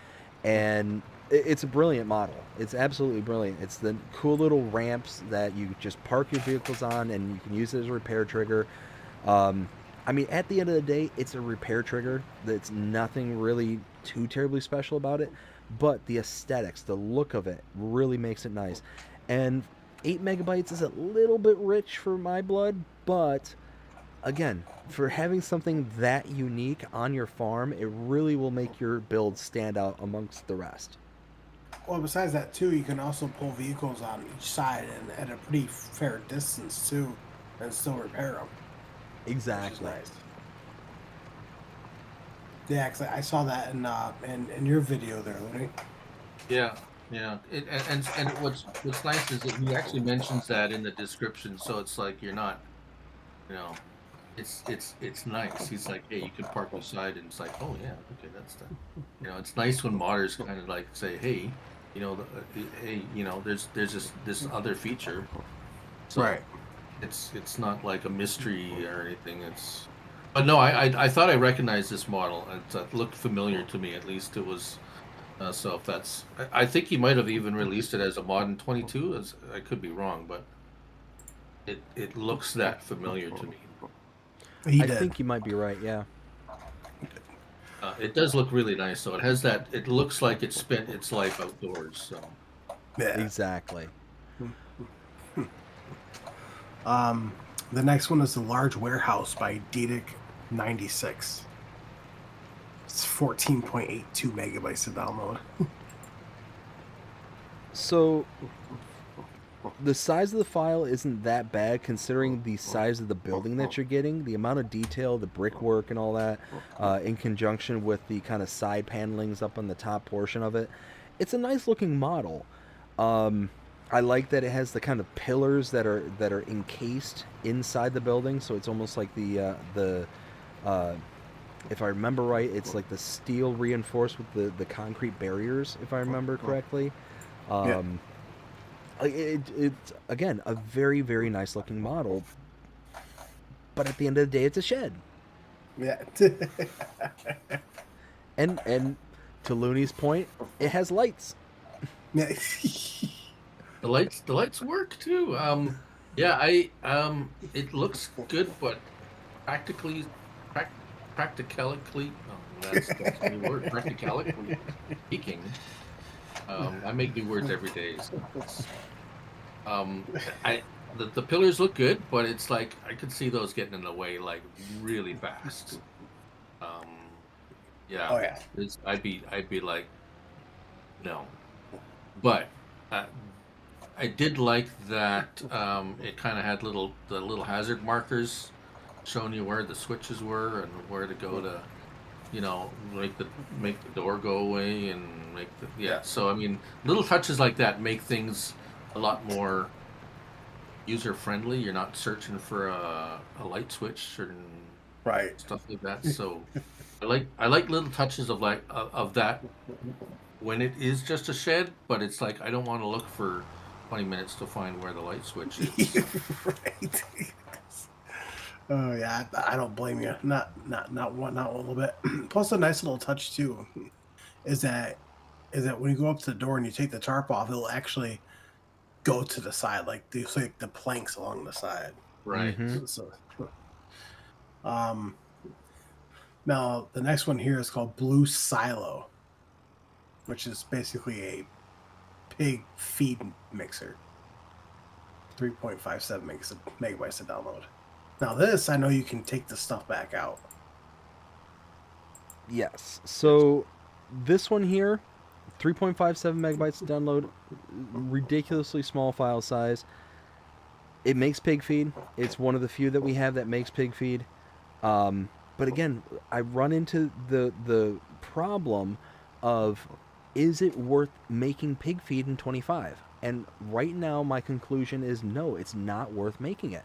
And it's a brilliant model. It's absolutely brilliant. It's the cool little ramps that you just park your vehicles on, and you can use it as a repair trigger. I mean, at the end of the day, it's a repair trigger. That's nothing really too terribly special about it, but the aesthetics, the look of it really makes it nice. And 8 megabytes is a little bit rich for my blood, but again, for having something that unique on your farm, it really will make your build stand out amongst the rest. Well, besides that too, you can also pull vehicles on each side and at a pretty fair distance too, and still repair them. Exactly. Which is nice. Yeah, 'cause I saw that in your video there, Looney. Yeah, yeah. And what's nice is that he actually mentions that in the description, so it's like you're not, you know, it's nice. He's like, hey, you can park beside, and it's like, oh yeah, okay, that's the, it's nice when modders kind of like say, hey, hey, there's this other feature, so Right. it's not like a mystery or anything. But no, I thought I recognized this model. It looked familiar to me. At least it was. So if that's, I think he might have even released it as a mod in 22. I could be wrong, but it looks that familiar to me. He I did. think you might be right, yeah. It does look really nice, though. It has that. It looks like it spent its life outdoors. So Yeah. Exactly. The next one is the Large Warehouse by Dedic96. It's 14.82 megabytes to download. So the size of the file isn't that bad considering the size of the building that you're getting, the amount of detail, the brickwork and all that, in conjunction with the kind of side panelings up on the top portion of it. It's a nice looking model. I like that it has the kind of pillars that are encased inside the building, so it's almost like the if I remember right, it's like the steel reinforced with the concrete barriers, if I remember correctly. Yeah. It's again a very, very nice looking model, but at the end of the day, it's a shed. Yeah. And to Looney's point, it has lights. Yeah. the lights work too. Yeah, it looks good, but practically, practically, that's a new word. Practically speaking, I make new words every day. So the pillars look good, but it's like I could see those getting in the way like really fast. Yeah. Oh yeah. I'd be like, no, but I did like that it kind of had the little hazard markers showing you where the switches were and where to go to, make the door go away and So I mean, little touches like that make things a lot more user friendly. You're not searching for a light switch or Right. stuff like that. So I like little touches of of that when it is just a shed, but it's like I don't want to look for 20 minutes to find where the light switch is. Right. Oh yeah, I don't blame you. Not one, not a little bit. Plus, a nice little touch too is that when you go up to the door and you take the tarp off, it'll actually go to the side, like the planks along the side. Right. Mhm. So, now the next one here is called Blue Silo, which is basically a pig feed mixer. 3.57 megabytes to download. Now this, I know you can take the stuff back out. Yes. So this one here, 3.57 megabytes to download, ridiculously small file size. It makes pig feed. It's one of the few that we have that makes pig feed. But again, I run into the problem of, is it worth making pig feed in 25? And right now my conclusion is no, it's not worth making it,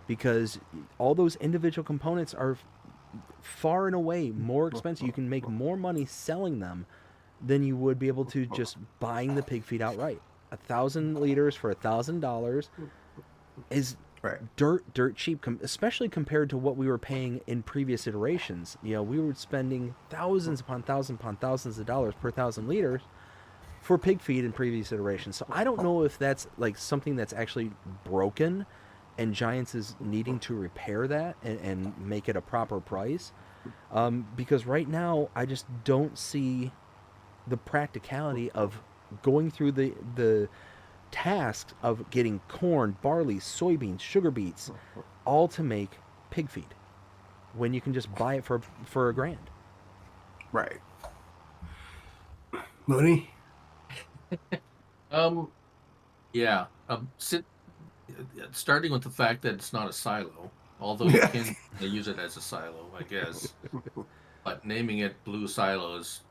because all those individual components are far and away more expensive. You can make more money selling them than you would be able to just buying the pig feed outright. 1,000 liters for $1,000 is Right. dirt cheap, especially compared to what we were paying in previous iterations. We were spending thousands upon thousands of dollars per 1,000 liters for pig feed in previous iterations. So I don't know if that's like something that's actually broken and Giants is needing to repair that and make it a proper price, because right now I just don't see the practicality of going through the tasks of getting corn, barley, soybeans, sugar beets, all to make pig feed when you can just buy it for $1,000? Right. Looney? Yeah. Starting with the fact that it's not a silo, although you can use it as a silo, I guess. But naming it blue silo is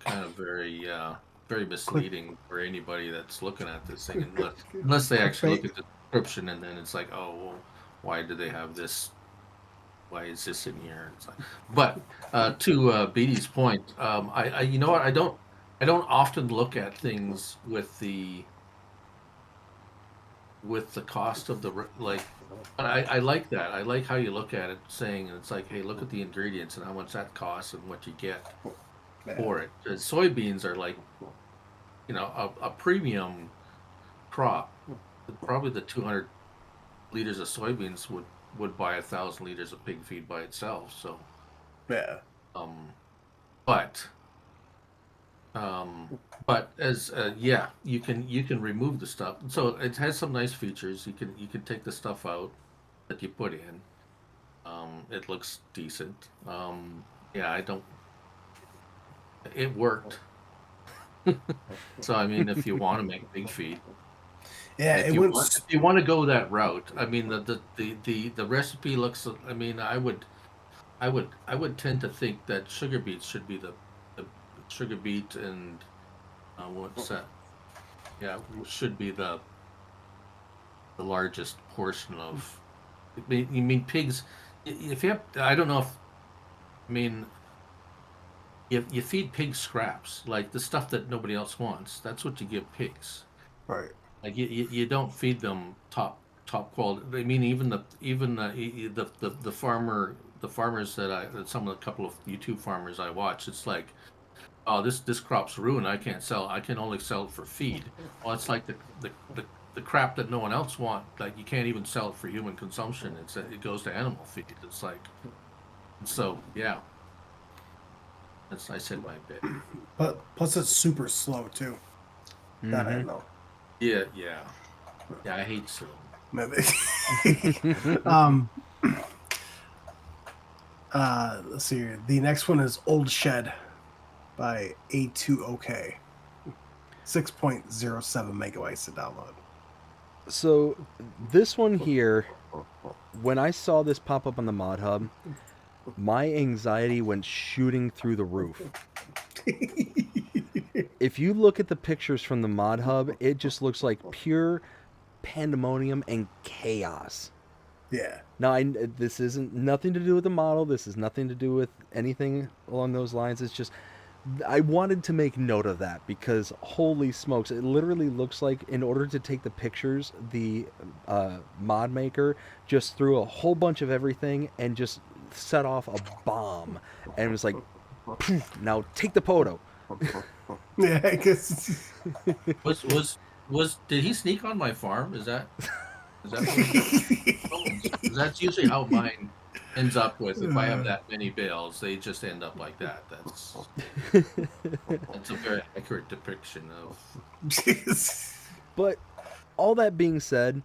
kind of very misleading for anybody that's looking at this thing, unless they actually look at the description, and then it's like, oh, well, why do they have this? Why is this in here? It's like, but to BD's point, I you know what, I don't often look at things with the cost of the like, but I like that. I like how you look at it, saying it's like, hey, look at the ingredients and how much that costs and what you get for it. Soybeans are like, you know, a premium crop. Probably the 200 liters of soybeans would buy 1,000 liters of pig feed by itself. So, Yeah. But as yeah, you can remove the stuff. So it has some nice features. You can take the stuff out that you put in. It looks decent. Yeah, I don't. It worked. So I mean, if you want to make pig feed, Yeah, if you want to go that route, I mean, the recipe looks. I mean, I would tend to think that sugar beets should be the sugar beet and what's that? Yeah, should be the largest portion of. You mean pigs? If you have, I don't know if. I mean, you feed pigs scraps, like the stuff that nobody else wants. That's what you give pigs. Right. Like you don't feed them top quality. I mean, even the farmers that some of the couple of YouTube farmers I watch, it's like, oh, this crop's ruined. I can't sell. I can only sell it for feed. Well, it's like the crap that no one else wants. Like you can't even sell it for human consumption. It goes to animal feed. It's like, so yeah. I said my bit. But plus it's super slow too. That I know. Yeah. I hate slow. Let's see here. The next one is Old Shed by A2OK. 6.07 megabytes to download. So this one here, when I saw this pop up on the Mod Hub, my anxiety went shooting through the roof. If you look at the pictures from the Mod Hub, it just looks like pure pandemonium and chaos. Yeah. Now, this isn't nothing to do with the model. This is nothing to do with anything along those lines. It's just, I wanted to make note of that because holy smokes, it literally looks like in order to take the pictures, the mod maker just threw a whole bunch of everything and just set off a bomb. And it was like, now take the photo. Yeah, I guess. Did he sneak on my farm? Is that what that's usually how mine ends up with. If I have that many bales, they just end up like that. That's a very accurate depiction of. But all that being said,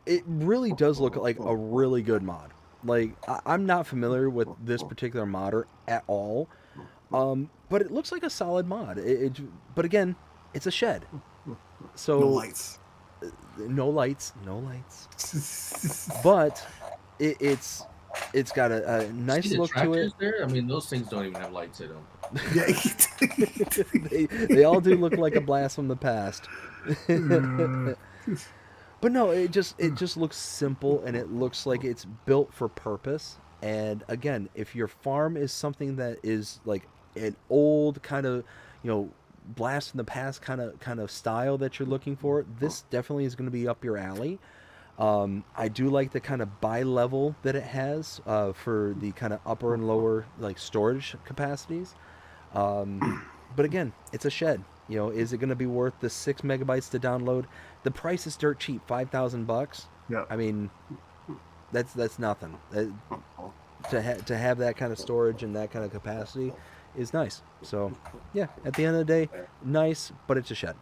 it really does look like a really good mod. Like, I'm not familiar with this particular modder at all, but it looks like a solid mod. But again, it's a shed, so no lights. No lights. But it's got a nice look to it. There? I mean, those things don't even have lights in them. Yeah, they all do look like a blast from the past. But no, it just looks simple, and it looks like it's built for purpose. And again, if your farm is something that is like an old kind of, blast from the past kind of style that you're looking for, this definitely is going to be up your alley. I do like the kind of bi-level that it has for the kind of upper and lower like storage capacities. But again, it's a shed. Is it going to be worth the 6 megabytes to download? The price is dirt cheap, $5,000. Yeah. I mean, that's nothing. To have that kind of storage and that kind of capacity is nice. So, yeah, at the end of the day, nice, but it's a shed.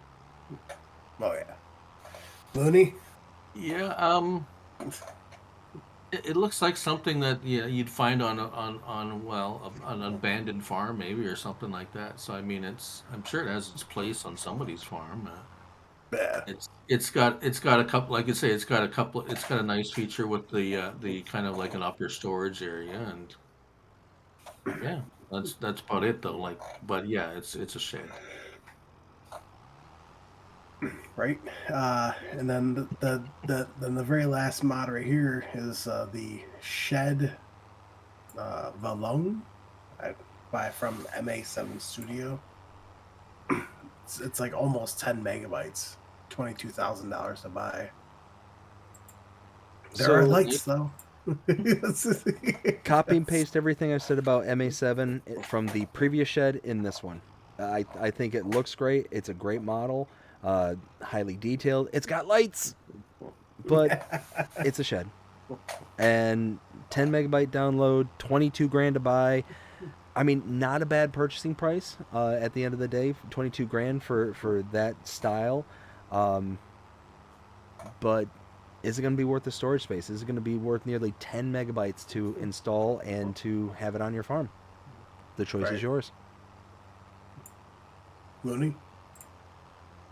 Oh yeah. Looney? Yeah. It looks like something that you'd find an abandoned farm maybe or something like that. So I mean, I'm sure it has its place on somebody's farm. Yeah. It's got a couple, like I say, it's got a nice feature with the kind of like an upper storage area, and yeah, that's about it though. Like, but yeah, it's a shed. Right. And then the very last mod right here is the Shed Valone by from MA7 Studio. It's like almost 10 megabytes, $22,000 to buy. There are lights though. Copy and paste everything I said about MA7 from the previous shed in this one. I think it looks great. It's a great model, highly detailed. It's got lights, but it's a shed. And 10 megabyte download, 22 grand to buy. I mean, not a bad purchasing price at the end of the day. 22 grand for that style. But is it going to be worth the storage space? Is it going to be worth nearly 10 megabytes to install and to have it on your farm? The choice is yours. Looney?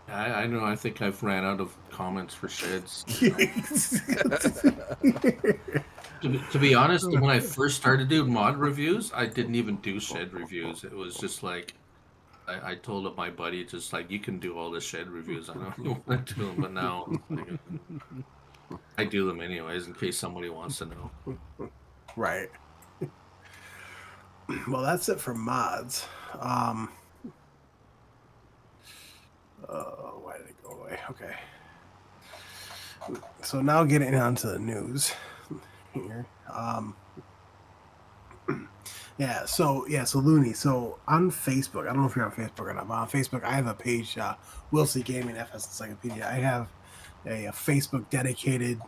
I know. I think I've ran out of comments for sheds. To be honest, when I first started doing mod reviews, I didn't even do shed reviews. It was just like I told my buddy, just like, you can do all the shed reviews. I don't want to do them, but now I do them anyways in case somebody wants to know. Right. Well, that's it for mods. Why did it go away? Okay. So now getting on to the news here. So Looney. So on Facebook, I don't know if you're on Facebook or not, but on Facebook, I have a page, WillTGaming FS Encyclopedia. I have a Facebook dedicated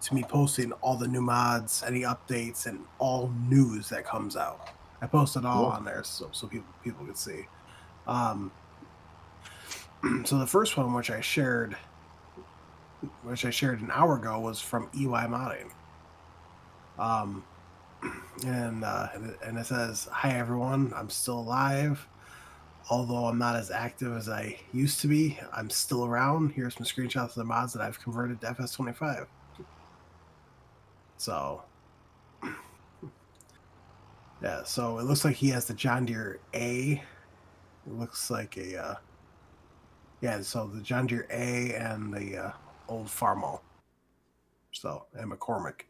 to me posting all the new mods, any updates, and all news that comes out. I post it all on there so people can see. So the first one, which I shared an hour ago, was from EY Modding. And it says, "Hi everyone, I'm still alive. Although I'm not as active as I used to be, I'm still around. Here's some screenshots of the mods that I've converted to FS25." So, yeah. So it looks like he has the John Deere A. It looks like a So the John Deere A and the old Farmall. So, and McCormick.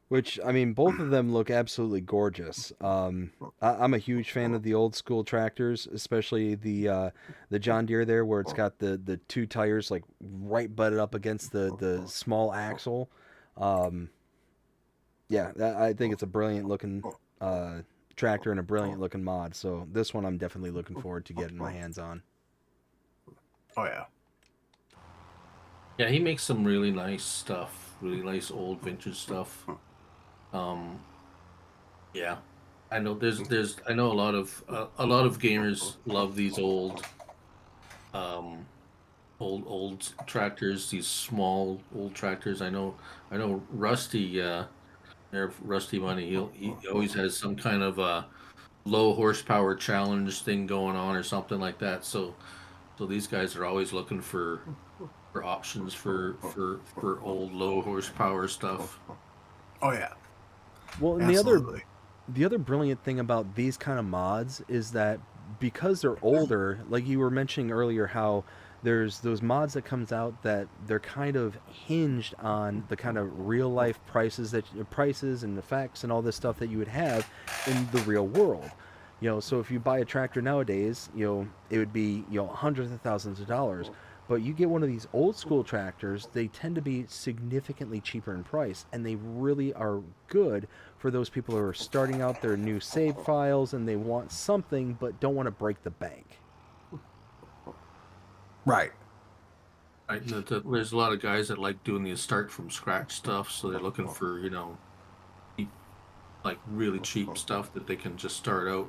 Which, I mean, both of them look absolutely gorgeous. I'm a huge fan of the old school tractors, especially the John Deere there, where it's got the two tires like right butted up against the small axle. I think it's a brilliant looking tractor and a brilliant looking mod. So this one I'm definitely looking forward to getting my hands on. Oh yeah. Yeah, he makes some really nice stuff, really nice old vintage stuff. Yeah, I know I know a lot of gamers love these old tractors, these small old tractors. I know Rusty, Rusty Money, he always has some kind of a low horsepower challenge thing going on or something like that. So these guys are always looking for options for old low horsepower stuff. Oh yeah. Well, and the other brilliant thing about these kind of mods is that because they're older, like you were mentioning earlier, how there's those mods that comes out that they're kind of hinged on the kind of real life prices and effects and all this stuff that you would have in the real world. So if you buy a tractor nowadays, it would be hundreds of thousands of dollars. But you get one of these old school tractors, they tend to be significantly cheaper in price, and they really are good for those people who are starting out their new save files and they want something but don't want to break the bank. Right. There's a lot of guys that like doing the start from scratch stuff, so they're looking for, like really cheap stuff that they can just start out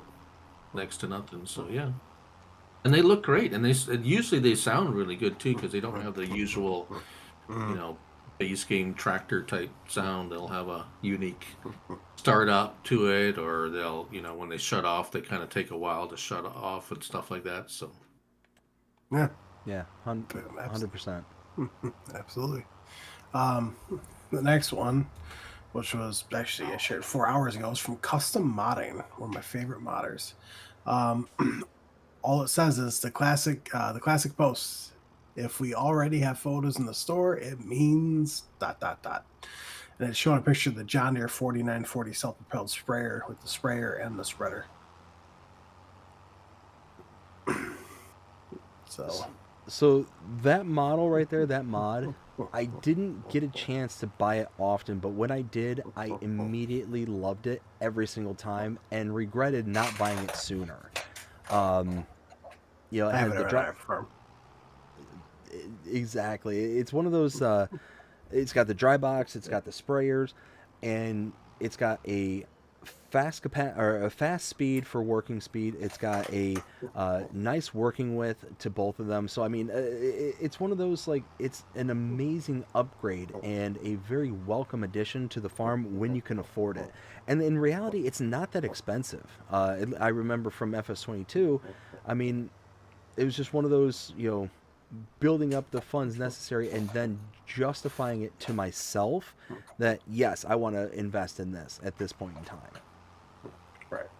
next to nothing. So yeah. And they look great, and usually they sound really good too, because they don't have the usual, base game tractor type sound. They'll have a unique start up to it, or they'll, when they shut off, they kind of take a while to shut off and stuff like that. So Yeah, Yeah, 100%. absolutely. The next one, which was actually I shared 4 hours ago, is from Custom Modding, one of my favorite modders. All it says is the classic posts. If we already have photos in the store, it means ... And it's showing a picture of the John Deere 4940 self-propelled sprayer with the sprayer and the spreader. So that model right there, that mod, I didn't get a chance to buy it often, but when I did, I immediately loved it every single time and regretted not buying it sooner. It I has have it the around drop. our farm. Exactly. It's one of those. It's got the dry box. It's got the sprayers, and it's got a fast speed for working speed. It's got a nice working width to both of them. So I mean, it's one of those, like, it's an amazing upgrade and a very welcome addition to the farm when you can afford it. And in reality, it's not that expensive. I remember from FS22. I mean, it was just one of those, building up the funds necessary and then justifying it to myself that, yes, I want to invest in this at this point in time. Right.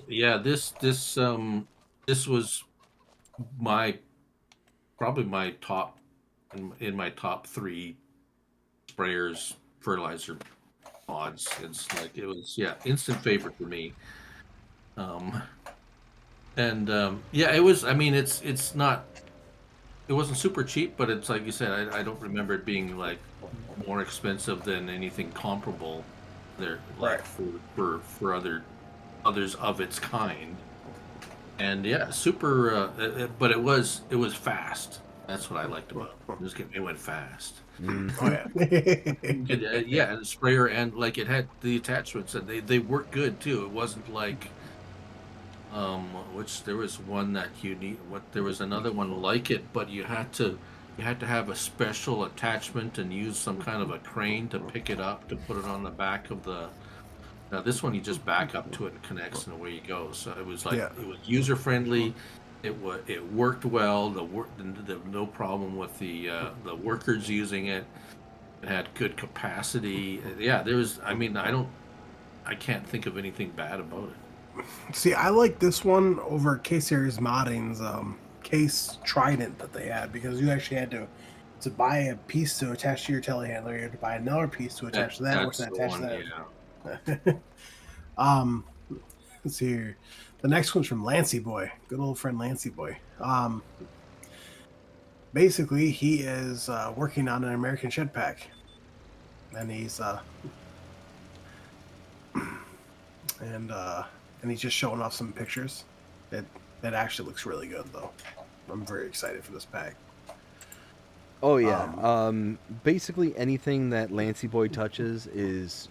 yeah, this was probably my top in my top 3 sprayers fertilizer mods. It's like, it was, instant favorite for me. It was, I mean, it's not, it wasn't super cheap, but it's like you said, I don't remember it being like more expensive than anything comparable there, like for others of its kind. And yeah, super, but it was fast. That's what I liked about it. It went fast. Oh yeah. And, and the sprayer, and like, it had the attachments, and they worked good too. It wasn't like, which there was one that there was another one like it, but you had to have a special attachment and use some kind of a crane to pick it up to put it on the back of the. Now this one, you just back up to it and connects, and away you go. So it was like, it was user friendly. It worked well. The no problem with the workers using it. It had good capacity. Yeah, there was. I mean, I can't think of anything bad about it. See, I like this one over K-Series Modding's case Trident that they had, because you actually had to buy a piece to attach to your telehandler. You had to buy another piece to attach to that, which then attach to that. Let's see here. The next one's from Lancey Boy, good old friend Lancey Boy. Basically, he is working on an American shed pack, and he's and he's just showing off some pictures. That actually looks really good, though. I'm very excited for this pack. Oh yeah. Basically anything that Lancey Boy touches is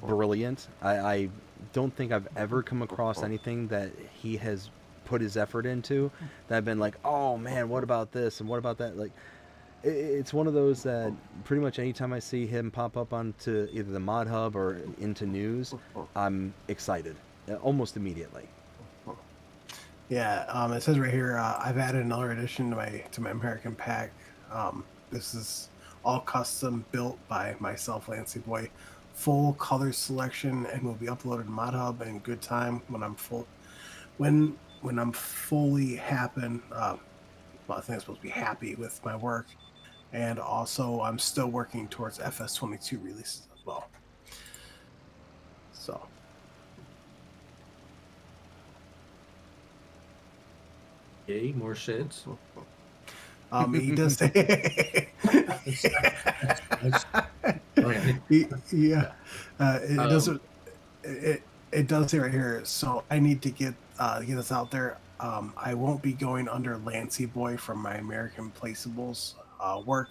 brilliant. I don't think I've ever come across anything that he has put his effort into that I've been like, oh man, what about this and what about that? Like, it's one of those that pretty much anytime I see him pop up onto either the Mod Hub or into news, I'm excited almost immediately. Yeah, it says right here, I've added another addition to my American pack. This is all custom built by myself, Lancey Boy. Full color selection, and will be uploaded to Mod Hub in good time when I'm fully happy. Well, I think I'm supposed to be happy with my work, and also I'm still working towards FS22 releases as well. So. Yay, more sheds. He does say, it does say right here. So I need to get this out there. I won't be going under Lancey Boy from my American Placeables work.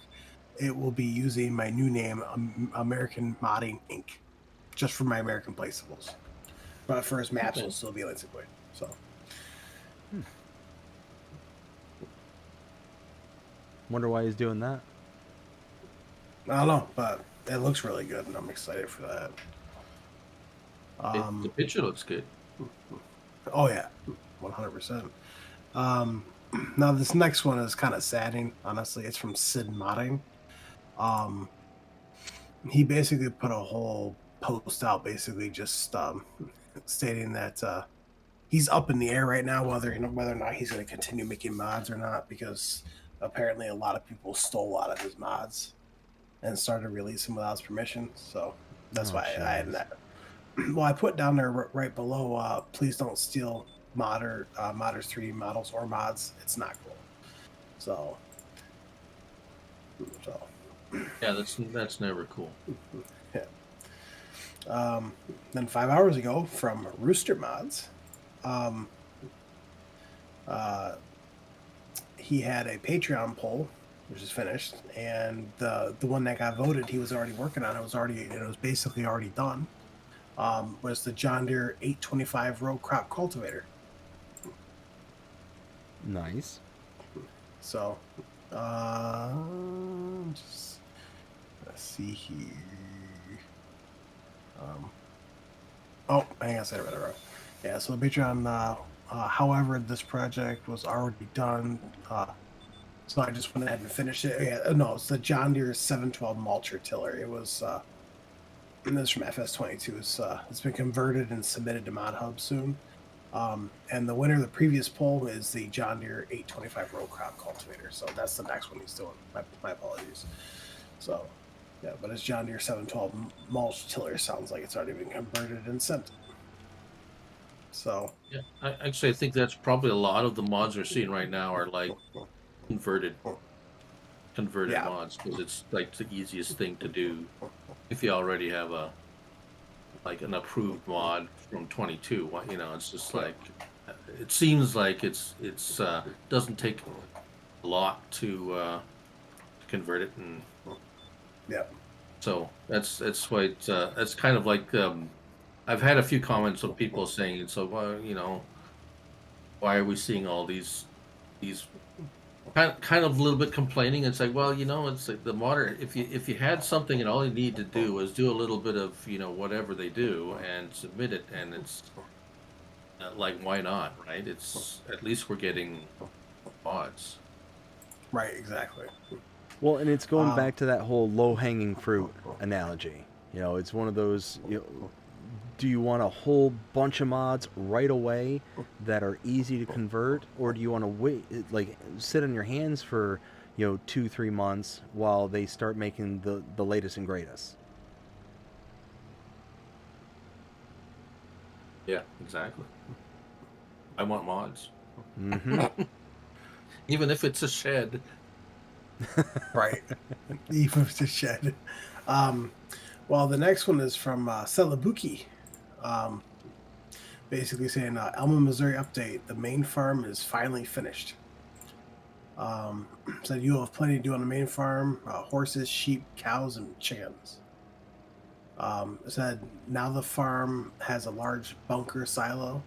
It will be using my new name, American Modding Inc., just for my American Placeables. But for his maps, it'll still be Lancey Boy. So. Wonder why he's doing that. I don't know, but it looks really good, and I'm excited for that. The picture looks good. Oh yeah, 100%. Now this next one is kind of saddening. Honestly, it's from Sid Modding. He basically put a whole post out, basically just stating that he's up in the air right now whether or not he's going to continue making mods or not, because apparently a lot of people stole a lot of his mods and started releasing without his permission. So that's why I had that. Well, I put down there right below, please don't steal modders 3D models or mods. It's not cool. So Yeah, that's never cool. yeah. Then 5 hours ago from Rooster Mods, he had a Patreon poll, which is finished, and the one that got voted, he was already working on. It was basically already done. Was the John Deere 825 row crop cultivator. Nice. So, just let's see here. Oh, hang on, I said it wrong. Yeah, so the Patreon. However, this project was already done, so I just went ahead and finished it. Yeah, no, it's the John Deere 712 mulcher tiller. It was. And this is from FS22. It's been converted and submitted to ModHub soon. And the winner of the previous poll is the John Deere 825 row crop cultivator. So that's the next one he's doing. My apologies. So, yeah, but it's John Deere 712 mulch tiller. Sounds like it's already been converted and sent. So, yeah, I think that's probably a lot of the mods we're seeing right now are like converted mods, because it's like the easiest thing to do if you already have an approved mod from 22. You know, it's just like, it seems like it's doesn't take a lot to convert it, and yeah. So that's why it's kind of like, I've had a few comments of people saying, so why are we seeing all these kind of a little bit complaining? It's like, well, it's like the modern, if you had something and all you need to do was do a little bit of whatever they do and submit it, and it's like, why not, right? It's, at least we're getting mods. Right, exactly. Well, and it's going back to that whole low-hanging fruit analogy. It's one of those, do you want a whole bunch of mods right away that are easy to convert, or do you want to wait, like sit on your hands for 2-3 months while they start making the latest and greatest? Yeah, exactly. I want mods. Mm-hmm. Even if it's a shed. Right. Even if it's a shed. Well, the next one is from Celabuki. Basically saying, Elma, Missouri update. The main farm is finally finished. Said you'll have plenty to do on the main farm. Horses, sheep, cows, and chickens. Said now the farm has a large bunker silo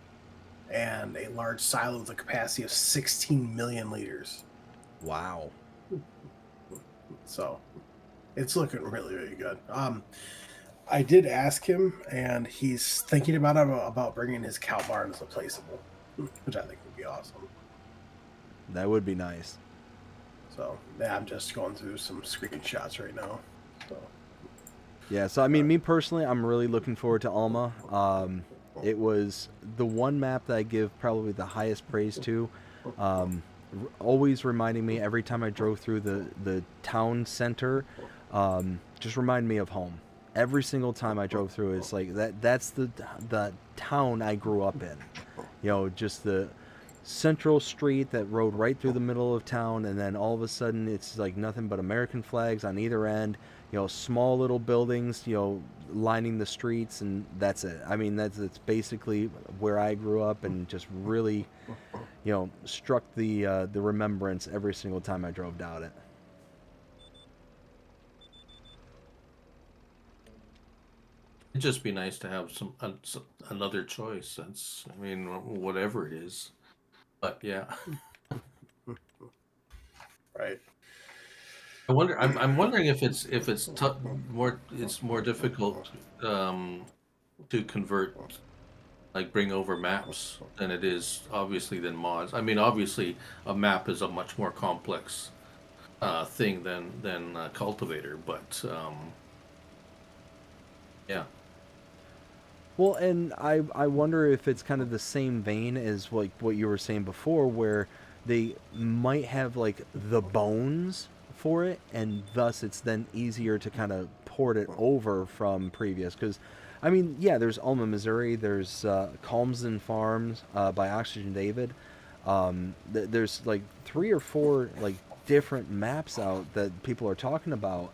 and a large silo with a capacity of 16 million liters. Wow. So it's looking really, really good. I did ask him, and he's thinking about bringing his cow barn as a placeable, which I think would be awesome. That would be nice. So yeah, I'm just going through some screenshots right now. So yeah, so I mean, me personally, I'm really looking forward to Alma. It was the one map that I give probably the highest praise to. Always reminding me every time I drove through the town center, just remind me of home. Every single time I drove through, it's like that's the town I grew up in. Just the central street that rode right through the middle of town, and then all of a sudden it's like nothing but American flags on either end. Small little buildings, lining the streets, and that's it. I mean, that's basically where I grew up, and just really, struck the remembrance every single time I drove down it. It'd just be nice to have another choice. That's, I mean, whatever it is. But yeah. Right. I'm wondering if it's more difficult to convert, like bring over maps than it is obviously than mods. I mean, obviously a map is a much more complex thing than cultivator, but yeah. Well, and I wonder if it's kind of the same vein as like what you were saying before, where they might have like the bones for it, and thus it's then easier to kind of port it over from previous. Because, I mean, yeah, there's Alma, Missouri. There's Calmsden Farms by Oxygen David. There's like 3 or 4 like different maps out that people are talking about,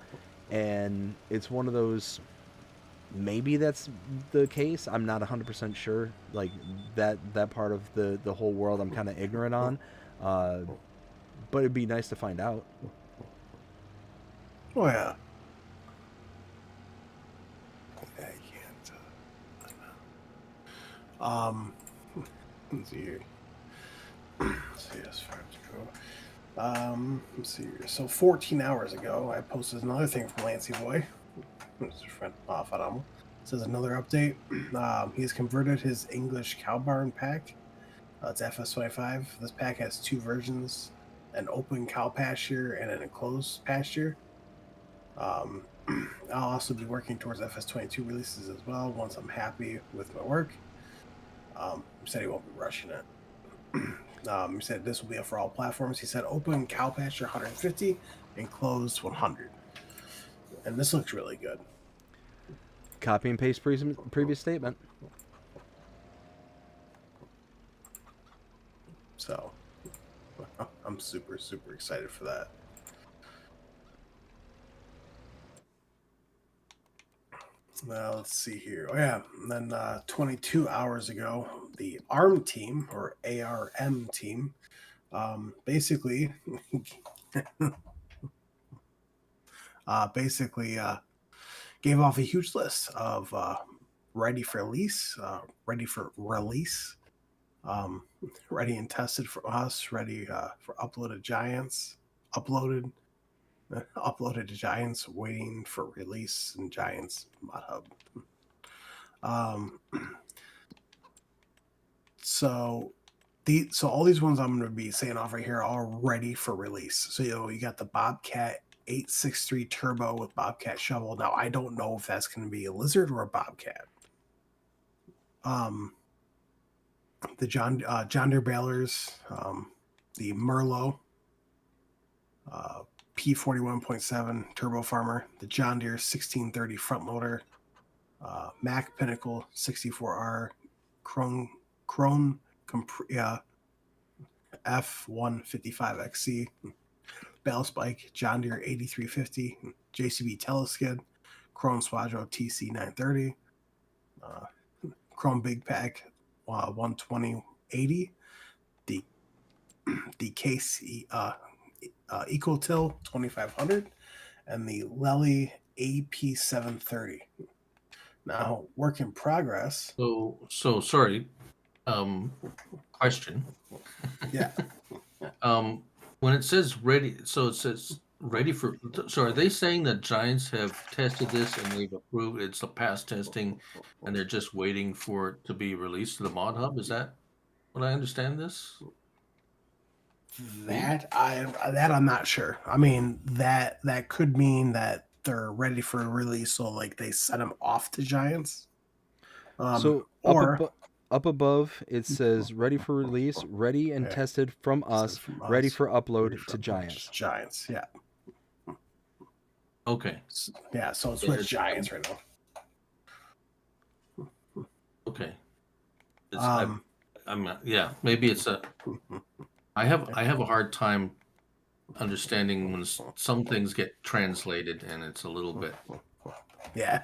and it's one of those, maybe that's the case. I'm not 100% sure. Like that part of the whole world, I'm kind of ignorant on. Uh, but it'd be nice to find out. Oh yeah. I can't. Let's see here. Let's see as far as go. Let's see here. So 14 hours ago, I posted another thing from Lancy Boy. Mr. Friend off at him. Says another update. He's converted his English cow barn pack. It's FS25. This pack has 2 versions: an open cow pasture and an enclosed pasture. I'll also be working towards FS22 releases as well once I'm happy with my work. He said he won't be rushing it. He said this will be for all platforms. He said open cow pasture 150, enclosed 100. And this looks really good. Copy and paste previous statement. So I'm super, super excited for that. Let's see here. Oh yeah, and then 22 hours ago, the ARM team, or ARM team, basically gave off a huge list of ready for release, ready and tested for us, ready for uploaded to Giants, waiting for release in Giants Mod Hub. So all these ones I'm going to be saying off right here are all ready for release. So you got the Bobcat 863 Turbo with Bobcat shovel. Now I don't know if that's going to be a lizard or a Bobcat. The John Deere balers, the Merlot, P41.7 Turbo Farmer, the John Deere 1630 front loader, Mac Pinnacle 64R, Chrome F155XC, Ballast Bike, John Deere 8350, JCB Teleskid, Chrome Swadro TC930, Chrome Big Pack 12080, the Case EcoTill 2500, and the Lely AP730. Now, work in progress. So sorry. Question. Yeah. When it says ready, so it says ready for. So are they saying that Giants have tested this and they've approved it's a past testing, and they're just waiting for it to be released to the Mod Hub? Is that what I understand this? That I'm not sure. I mean, that could mean that they're ready for a release, so like they sent them off to Giants. So up above it says ready for release, ready and tested from us, ready for upload to Giants. Giants, yeah. Okay. Yeah, so it's with Giants right now. Okay. I'm yeah, maybe it's a. I have a hard time understanding when some things get translated and it's a little bit. Yeah.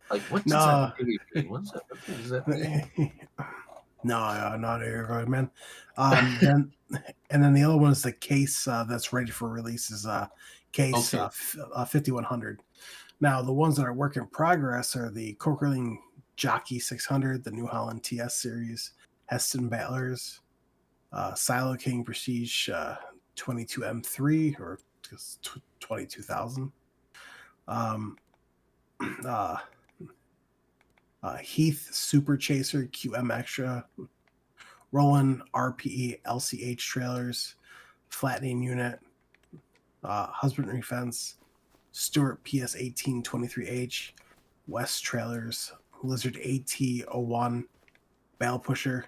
Like what's that really mean? What's that? Does that mean? No, not here, man. Then the other one is the case that's ready for release is case 5100. Now the ones that are work in progress are the Cokerling Jockey 600, the New Holland TS series, Heston Battlers, Silo King Prestige 22M3 or 22,000. Uh, Heath Super Chaser QM Extra, Roland RPE LCH trailers, flattening unit, husbandry fence, Stewart PS 1823H, West trailers, Lizard AT01, bale pusher,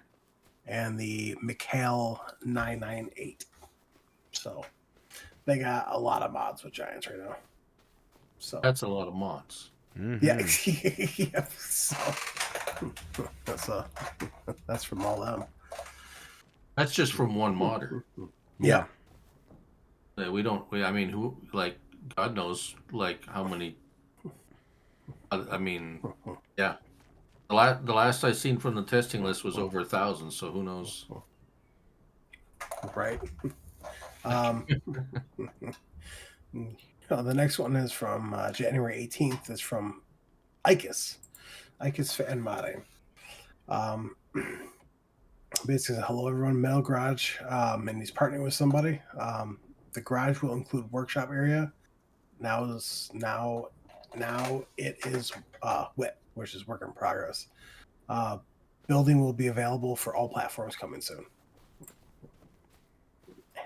and the McHale 998. So they got a lot of mods with Giants right now. So That's a lot of mods. yeah, yeah. So that's from all them. That's just from one modder. Yeah. I mean, who, like, God knows, like, how many. I mean, yeah. The last I seen from the testing list was over 1,000. So who knows? Right. The next one is from January 18th. It's from Icus Fan Modding. Basically, hello everyone, Metal Garage, and he's partnering with somebody. The garage will include workshop area. Now it is WIT, which is work in progress. Building will be available for all platforms coming soon,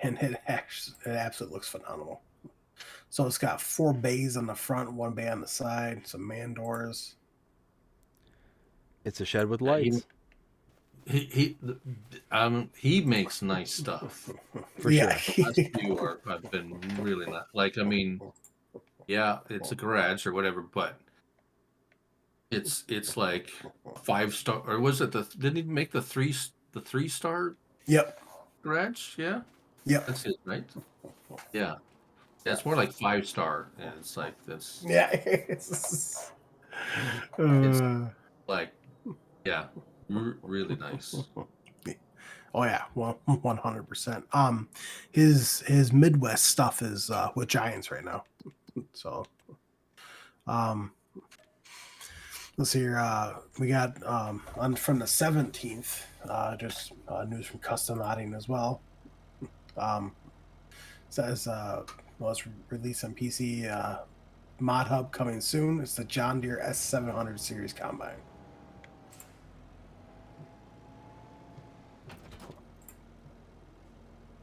and it absolutely looks phenomenal. So it's got 4 bays on the front, 1 bay on the side, some man doors. It's a shed with lights. He makes nice stuff. For sure. The last few have been really not, like, I mean, yeah, it's a garage or whatever, but it's like 5-star, or was it didn't he make the 3-star Yep. garage? Yeah. Yep. That's it, right? Yeah. It's more like 5-star, and it's like that's. Yeah. It's like, yeah, really nice. Oh yeah, well, 100%. His Midwest stuff is with Giants right now. So, let's see here. We got from the 17th, just news from Custom Modding as well. Says it's released on PC. Mod Hub coming soon. It's the John Deere S700 series combine.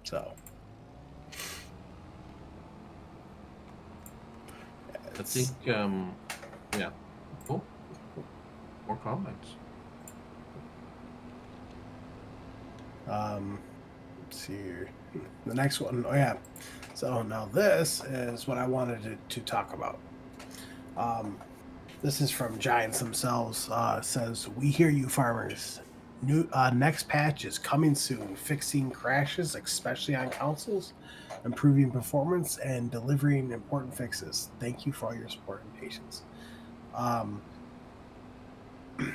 So, I think, yeah. Cool. More comments. Let's see here. The next one. Oh yeah. So now this is what I wanted to talk about. This is from Giants themselves. It says, "We hear you, farmers. New next patch is coming soon, fixing crashes, especially on consoles, improving performance, and delivering important fixes. Thank you for all your support and patience."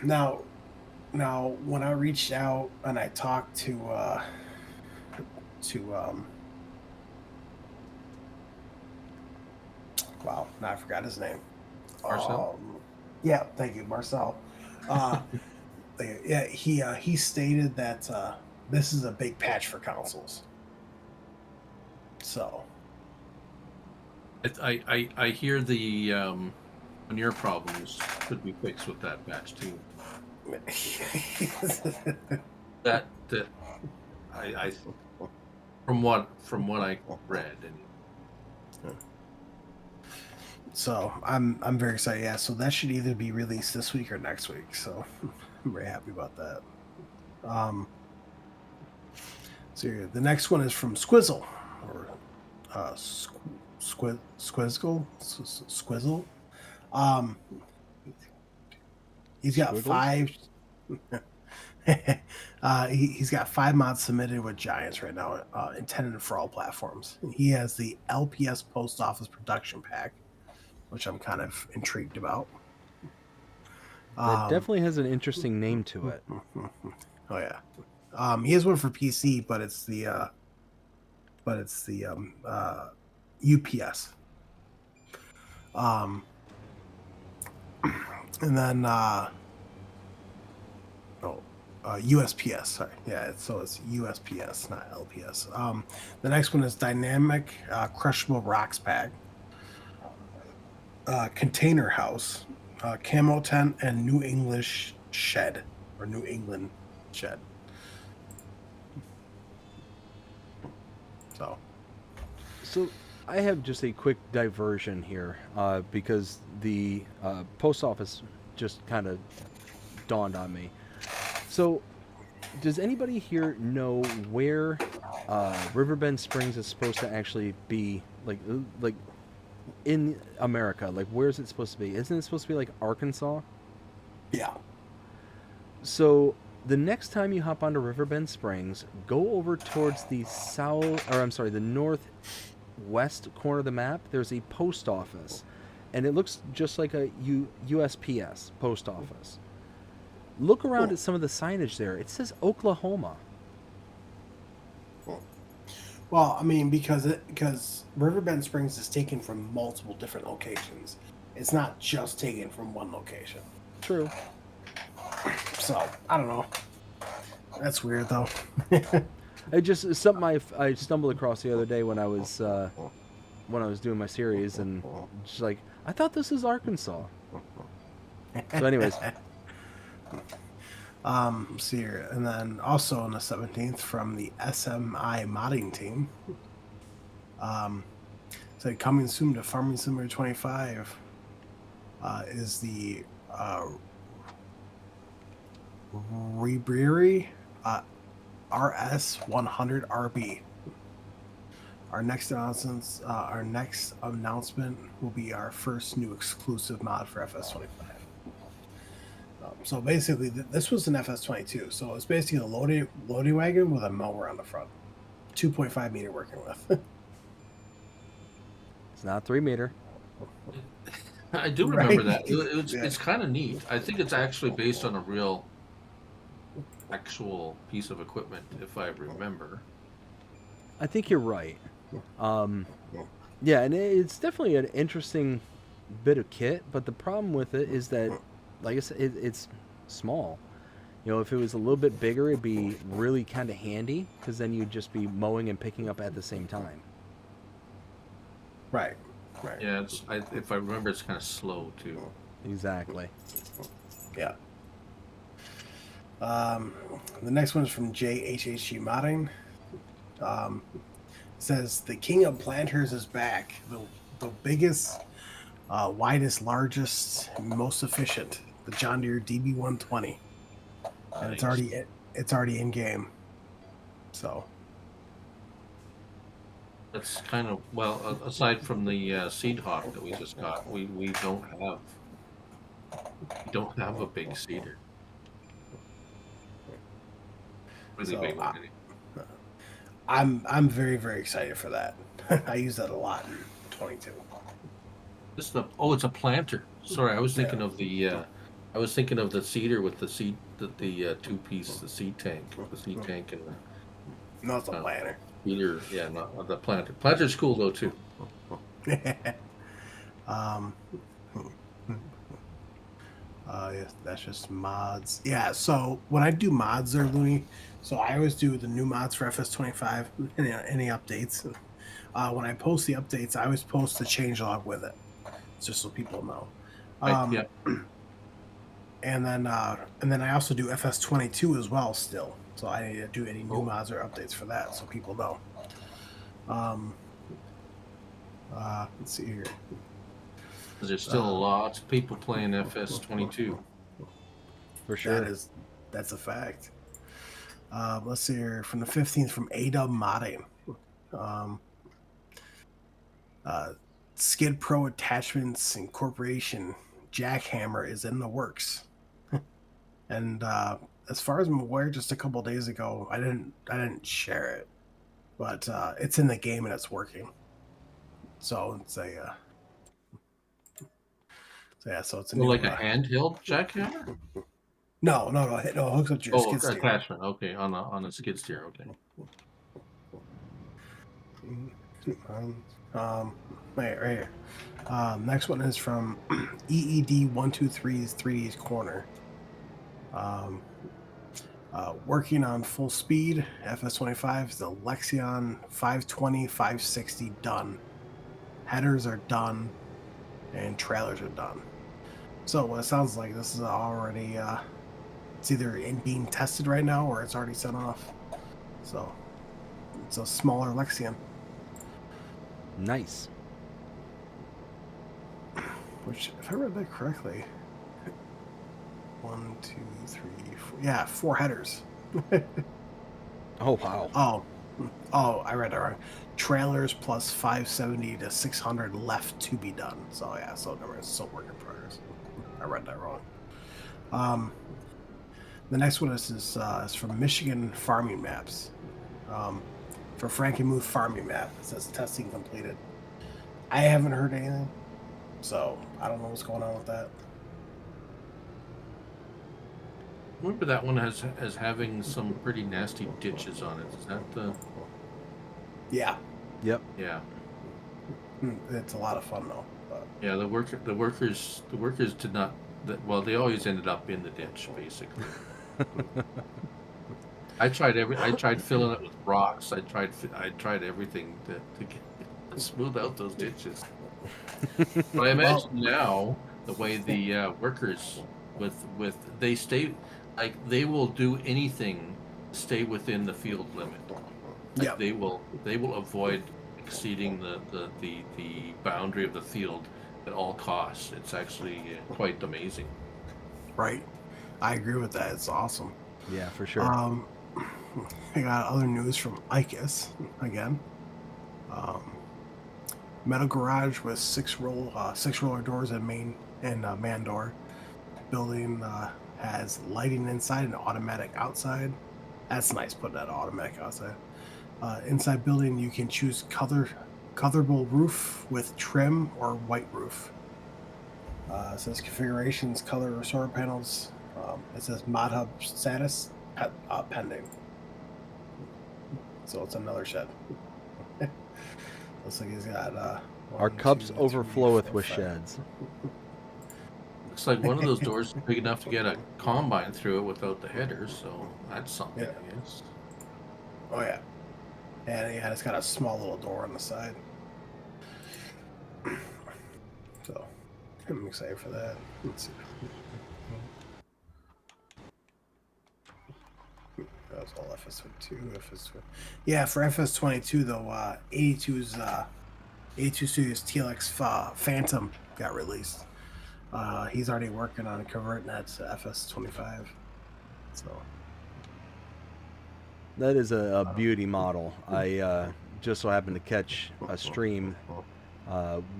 Now, when I reached out and I talked to wow, now I forgot his name. Marcel? Yeah, thank you, Marcel. Yeah, he stated that this is a big patch for consoles. So I hear the manure problems could be fixed with that patch too. that I from what I read, and so I'm very excited. Yeah, so that should either be released this week or next week. So I'm very happy about that. So the next one is from Squizzle, or Squizzle. He's got Squiggles? 5. He's got 5 mods submitted with Giants right now, intended for all platforms. He has the LPS Post Office Production Pack, which I'm kind of intrigued about. It definitely has an interesting name to it. Oh yeah. He has one for PC, but it's the UPS. And then USPS. Sorry, yeah. So it's USPS, not LPS. The next one is Dynamic Crushable Rocks Pack. container house, camo tent, and New English shed or New England shed. So I have just a quick diversion here because the post office just kind of dawned on me. So does anybody here know where Riverbend Springs is supposed to actually be? Like in America, like where is it supposed to be? Isn't it supposed to be like Arkansas? Yeah. So the next time you hop onto Riverbend Springs, go over towards the the northwest corner of the map. There's a post office, and it looks just like a USPS post office. Look around at some of the signage there. It says Oklahoma. Well, I mean, because Riverbend Springs is taken from multiple different locations. It's not just taken from one location. True. So I don't know. That's weird though. It just something I stumbled across the other day when I was doing my series, and just like, I thought this is Arkansas. So, anyways, see here, and then also on the 17th from the SMI modding team. So coming soon to Farming Simulator 25 is the Rebreery RS100RB. Our next announcement will be our first new exclusive mod for FS25. So basically, this was an FS22. So it's basically a loading wagon with a mower on the front, 2.5 meter working with. it's not 3 meter. I do remember Right. that. It's kind of neat. I think it's actually based on a real, actual piece of equipment, if I remember. I think you're right. Yeah, and it's definitely an interesting bit of kit, but the problem with it is that, like I said, it's small. You know, if it was a little bit bigger, it'd be really kind of handy, because then you'd just be mowing and picking up at the same time. Right. Yeah, if I remember, it's kind of slow too. Exactly. Yeah. The next one is from JHHG Modding. Says the king of planters is back. The biggest, widest, largest, most efficient. The John Deere DB120, and it's already in game. So That's kind of, well, aside from the Seed Hawk that we just got, we don't have a big seeder. Really So, big one. I'm very, very excited for that. I use that a lot in 22. This is it's a planter. Sorry, I was thinking of the seeder with the seed, the two-piece, the seed tank and the No, it's a planter. seeder. Yeah, not the planter. Planter's cool though too. Yes, that's just mods. Yeah, so when I do mods there, Looney, so I always do the new mods for FS25, any updates. When I post the updates, I always post the changelog with it, just so people know. Yeah. And then I also do FS22 as well still. So I need to do any new mods or updates for that, so people know. Let's see here. There's still lots of people playing FS22. For sure. That's a fact. Let's see here, from the 15th from ADub Modding. Skid Pro Attachments Incorporation Jackhammer is in the works. And as far as I'm aware, just a couple days ago, I didn't share it, but it's in the game and it's working. So it's a so it's a new, Like a handheld jackhammer? No, it hooks up to your skid steer. Attachment. Okay, on a skid steer. Okay. Right here. Next one is from EED123's 3D's Corner. Working on full speed. FS25 is the Lexion 520, 560 done. Headers are done. and trailers are done. So what it sounds like, this is already it's either being tested right now or it's already sent off. So it's a smaller Lexion. Nice. Which, if I read that correctly, 1, 2, 3, 4. Yeah, 4 headers. Oh wow. Oh, I read that wrong. Trailers plus 570 to 600 left to be done. So yeah, so it's still work in progress. I read that wrong. The next one is from Michigan Farming Maps. For Frankenmuth Farming Map, it says testing completed. I haven't heard anything, so I don't know what's going on with that. Remember that one as having some pretty nasty ditches on it. Is that the? Yeah. Yep. Yeah. It's a lot of fun though. But... Yeah, the workers did not. Well, they always ended up in the ditch, basically. I tried filling it with rocks. I tried everything to smooth out those ditches. But I imagine now the way the workers they stay, like they will do anything to stay within the field limit. Like yeah, they will avoid exceeding the boundary of the field at all costs. It's actually quite amazing. right. I agree with that. It's awesome. Yeah, for sure. I got other news from ICUS again. Metal garage with 6 roller doors and man door. Building has lighting inside and automatic outside. That's nice. Put that automatic outside. Inside building, you can choose colorable roof with trim or white roof. It says configurations, color, or solar panels. It says mod hub status pending. So it's another shed. Looks like he's got. Our cups overfloweth with sheds. Looks like one of those doors is big enough to get a combine through it without the headers, so that's something, Yeah. I guess. Oh yeah, and yeah, it's got a small little door on the side. So I'm excited for that. Let's see. That was all FS22. Yeah, for FS22 though, 82's 82 Studios TLX Phantom got released. He's already working on converting that to FS25. So That is a beauty model. I just so happened to catch a stream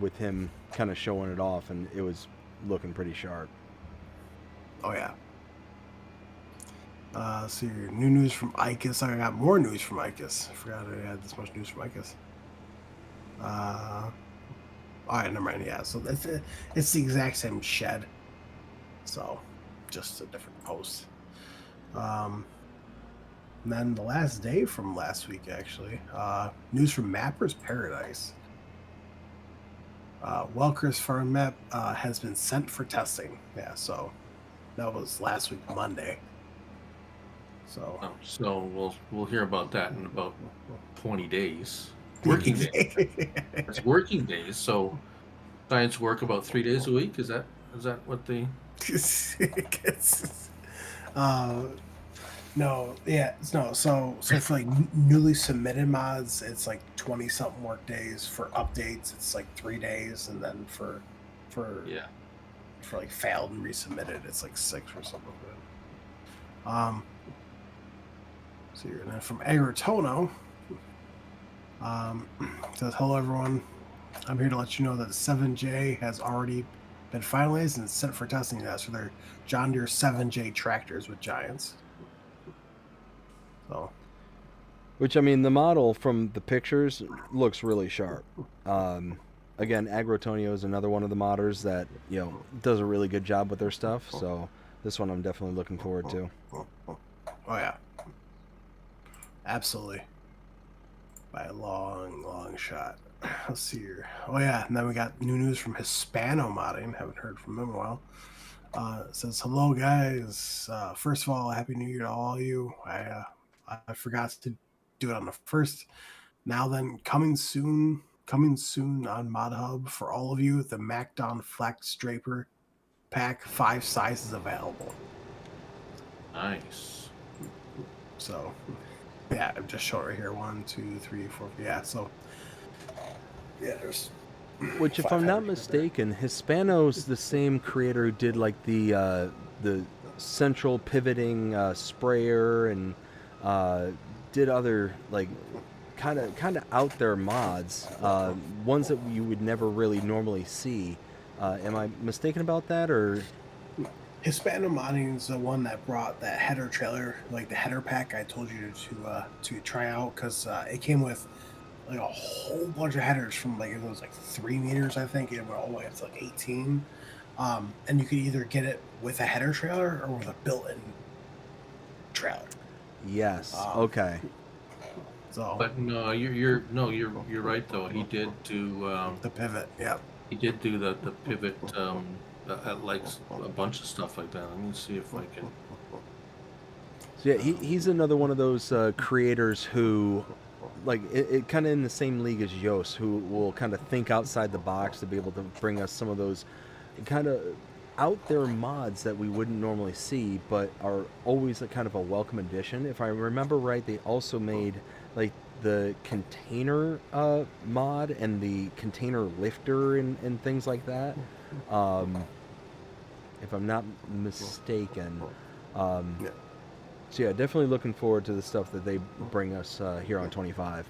with him kind of showing it off, and it was looking pretty sharp. oh yeah. So your new news from ICUS. I got more news from ICUS. I forgot I had this much news from ICUS. All right, never mind. Yeah, so it's the exact same shed. So, just a different post. And then the last day from last week, actually, news from Mapper's Paradise. Welker's farm map has been sent for testing. Yeah, so that was last week, Monday. So we'll hear about that in about 20 days. Working days. It's working days. So science work about 3 days a week. Is that what the? No, yeah, no. So for like newly submitted mods, it's like 20 something work days. For updates, it's like 3 days, and then for like failed and resubmitted, it's like 6 or something. So you're then from Agritono. Says hello everyone. I'm here to let you know that the 7J has already been finalized and sent for testing tests for their John Deere 7J tractors with giants. So, Which, I mean, the model from the pictures looks really sharp. Again, Agritonio is another one of the modders that, does a really good job with their stuff. So this one I'm definitely looking forward to. oh yeah, absolutely. By a long shot. Let's see here. Oh yeah, and then we got new news from Hispano Modding. Haven't heard from him in a while. It says, hello guys. First of all, Happy New Year to all of you. I forgot to do it on the first. Now then, coming soon coming soon on Mod Hub for all of you. The Macdon Flex Draper pack, 5 sizes available. Nice. So, yeah, I'm just showing right here. 1, 2, 3, 4. Yeah, so yeah, there's. Which, if I'm not mistaken, Hispano's the same creator who did like the central pivoting sprayer and did other like kind of out there mods, ones that you would never really normally see. Am I mistaken about that, or? Hispano Modding is the one that brought that header trailer, like the header pack I told you to try out, because it came with like a whole bunch of headers from like, it was like 3 meters, I think. It went all the way up to like 18. And you could either get it with a header trailer or with a built-in trailer. Yes. Okay. So, But no, you're right though. He did do the pivot. Yeah. he did do the pivot like a bunch of stuff like that. Let me see if I can. So yeah, he's another one of those creators who, like, it kind of in the same league as Yos, who will kind of think outside the box to be able to bring us some of those kind of out there mods that we wouldn't normally see, but are always a kind of a welcome addition. If I remember right, they also made like the container mod and the container lifter and things like that. If I'm not mistaken. Yeah. So yeah, definitely looking forward to the stuff that they bring us here on 25.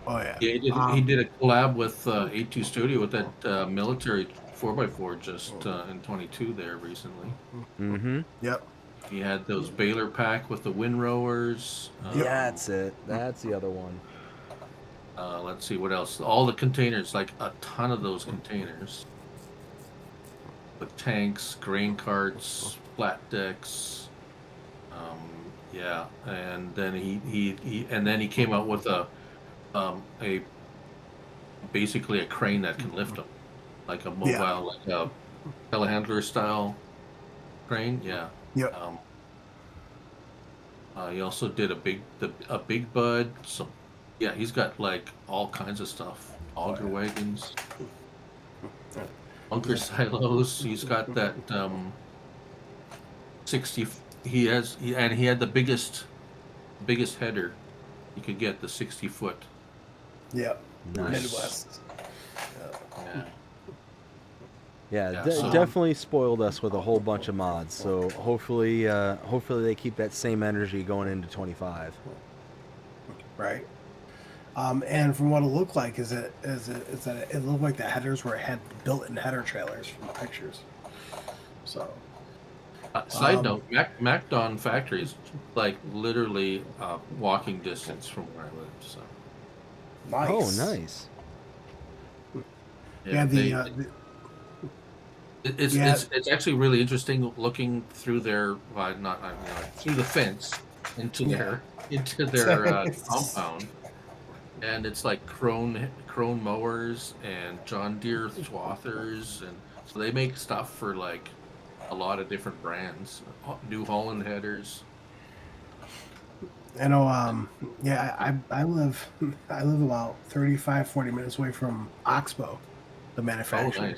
Oh yeah. Yeah, he did a collab with A2 Studio with that military 4x4 just in 22 there recently. Mm-hmm. Yep. He had those baler pack with the windrowers. Yeah, that's it. That's the other one. Let's see what else. All the containers, like a ton of those containers, with tanks, grain carts, flat decks. Yeah, and then he came out with a basically a crane that can lift them, like a mobile, like a telehandler style crane. Yeah. Yep. He also did a big bud. So yeah, he's got like all kinds of stuff. Auger wagons, bunker silos. He's got that 60. He had the biggest header you could get, the 60-foot. Yep. Nice. Midwest. Yeah, so- definitely spoiled us with a whole bunch of mods. So hopefully they keep that same energy going into 25. Right. And from what it looked like, is that it looked like the headers were had built-in header trailers from the pictures. So. Side note: Macdon factory is like literally walking distance from where I live. So Nice. Oh, nice. Yeah. It's actually really interesting looking through their through the fence into their compound, and it's like Krone mowers and John Deere swathers, and so they make stuff for like a lot of different brands. New Holland headers. I know. I live about 35-40 minutes away from Oxbow, the manufacturer.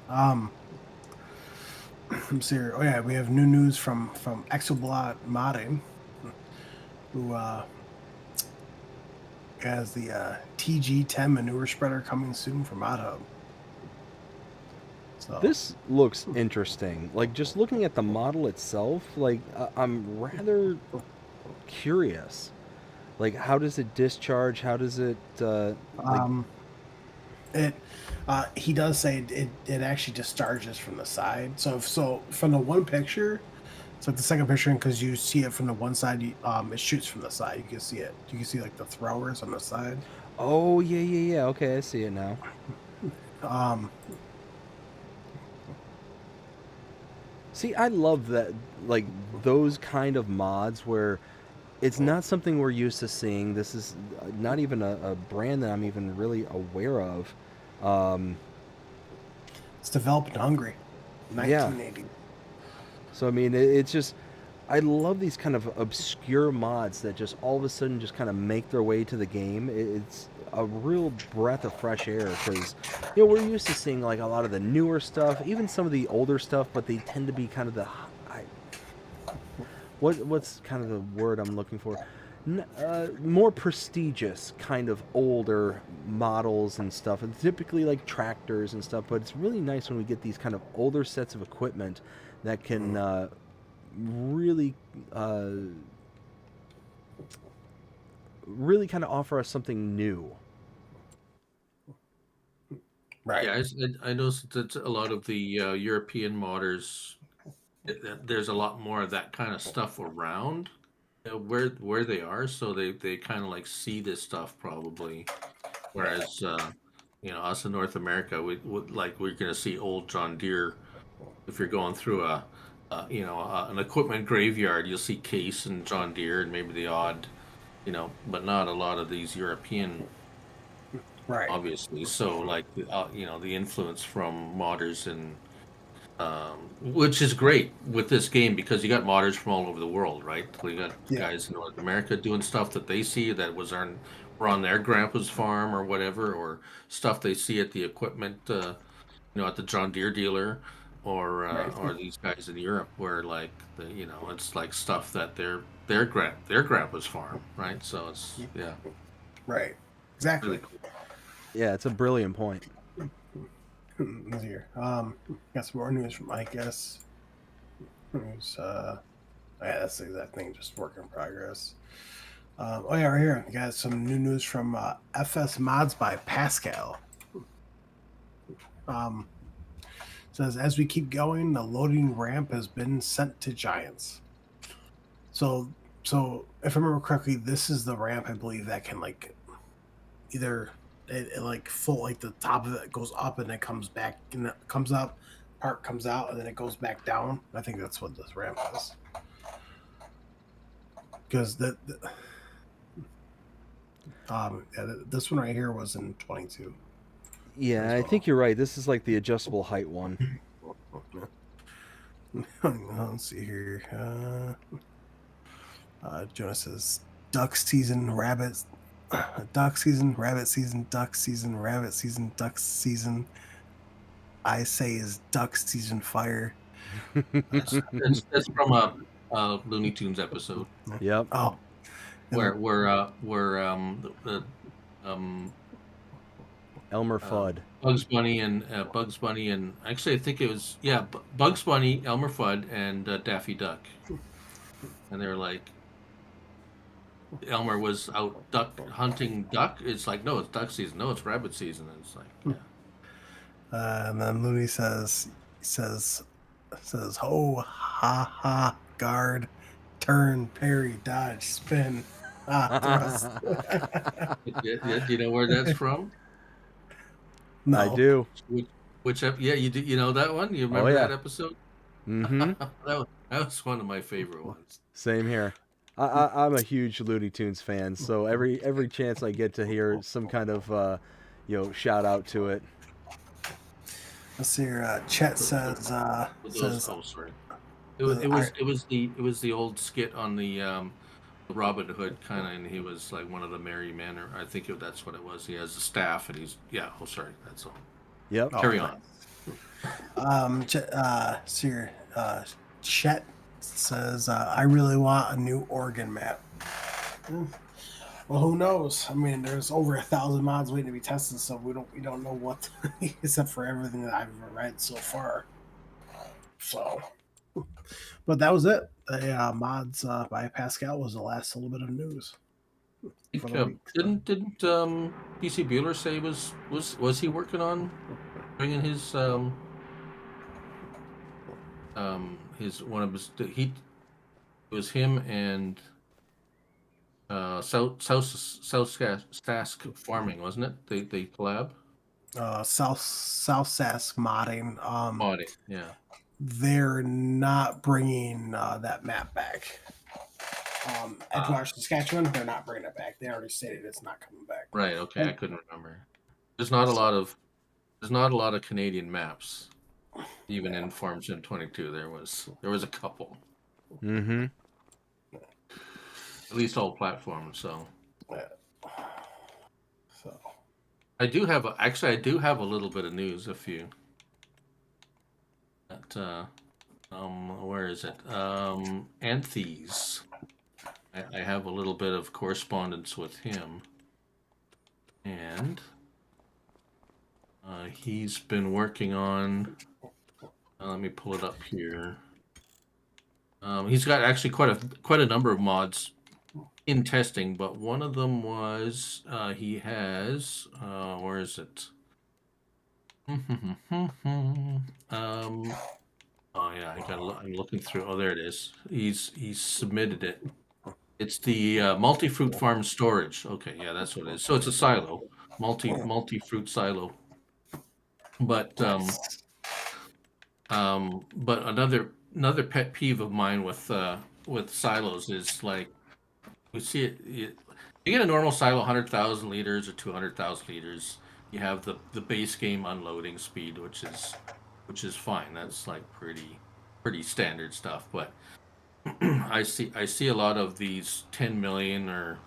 Oh, nice. I'm serious. Oh yeah, we have new news from Exoblot Modding, who has the TG10 manure spreader coming soon from Mod Hub. So. This looks interesting. Like, just looking at the model itself, like, I'm rather curious. Like, how does it discharge? How does it, he does say it actually discharges from the side. So from the one picture, it's like the second picture, because you see it from the one side, it shoots from the side. You can see it. You can see like the throwers on the side. Oh, yeah. Okay, I see it now. See, I love that, like, those kind of mods where it's not something we're used to seeing. This is not even a brand that I'm even really aware of. It's developed in Hungary, 1980. Yeah. So, I mean, it's just, I love these kind of obscure mods that just all of a sudden just kind of make their way to the game. It's a real breath of fresh air because we're used to seeing like a lot of the newer stuff, even some of the older stuff, but they tend to be kind of the what's kind of the word I'm looking for? More prestigious kind of older models and stuff, and typically like tractors and stuff. But it's really nice when we get these kind of older sets of equipment that can really, really kind of offer us something new. Right. Yeah, I noticed that a lot of the European modders, there's a lot more of that kind of stuff around where they are, so they kind of like see this stuff probably. Whereas, us in North America, we would like we're going to see old John Deere. If you're going through an equipment graveyard, you'll see Case and John Deere and maybe the odd, but not a lot of these European, Right. obviously. So like the influence from modders and which is great with this game because you got modders from all over the world, right? We got guys in North America doing stuff that they see that were on their grandpa's farm or whatever, or stuff they see at the equipment, at the John Deere dealer, or these guys in Europe where like it's like stuff that their grandpa's farm, right? So it's Right. Exactly. really cool. Yeah, it's a brilliant point. Let's see here. Got some more news from I guess. News. Yeah, that's the exact thing. Just work in progress. Right here. We got some new news from FS Mods by Pascal. Says as we keep going, the loading ramp has been sent to Giants. So if I remember correctly, this is the ramp I believe that can like either it like full like the top of it goes up and it comes back and it comes up, part comes out and then it goes back down. I think that's what this ramp is. Because this one right here was in 22. Yeah, I think you're right. This is like the adjustable height one. Let's see here. Jonas says duck season, rabbits, duck season, rabbit season, duck season, rabbit season, duck season. I say is duck season fire. That's from a Looney Tunes episode. Yep. Oh, where Elmer Fudd. Bugs Bunny and actually I think it was Bugs Bunny, Elmer Fudd, and Daffy Duck, and they were like, Elmer was out hunting duck. It's like, no, it's duck season. No, it's rabbit season. And it's like, and then Looney says, ho, ha, ha, guard, turn, parry, dodge, spin, thrust. Do you know where that's from? No. I do. You do. You know that one? You remember that episode? Mm-hmm. that was one of my favorite ones. Same here. I'm a huge Looney Tunes fan, so every chance I get to hear some kind of shout out to it. Let's see here. Chet says sorry. It was the old skit on the Robin Hood kind of, and he was like one of the merry men, or I think that's what it was. He has a staff, and he's sorry, that's all. Yep. Carry on. Chet says I really want a new Oregon map. Well, who knows? I mean, there's over 1,000 mods waiting to be tested, so we don't know what, except for everything that I've ever read so far. So, but that was it. Mods by Pascal was the last little bit of news. Didn't PC Bueller say was he working on bringing his one of his it was him and South Sask Farming, wasn't it? They collab. South Sask modding. Modding, yeah. They're not bringing that map back. Edgewater, Saskatchewan, they're not bringing it back. They already stated it's not coming back. Right. Okay, I couldn't remember. There's not a lot of Canadian maps, even in Farm Sim 22. There was a couple. Mm-hmm. At least all platforms. So Yeah. So I do have I do have a little bit of news. If you that where is it? Anthes. I have a little bit of correspondence with him, and he's been working on. Let me pull it up here. He's got actually quite a number of mods in testing, but one of them was he has where is it? Oh yeah, I'm looking through. Oh, there it is. He's submitted it. It's the multi-fruit farm storage. Okay, yeah, that's what it is. So it's a silo, multi-fruit silo. But another pet peeve of mine with silos is like we see it. You get a normal silo, 100,000 liters or 200,000 liters. You have the base game unloading speed, which is fine. That's like pretty standard stuff. But I see a lot of these 10 million or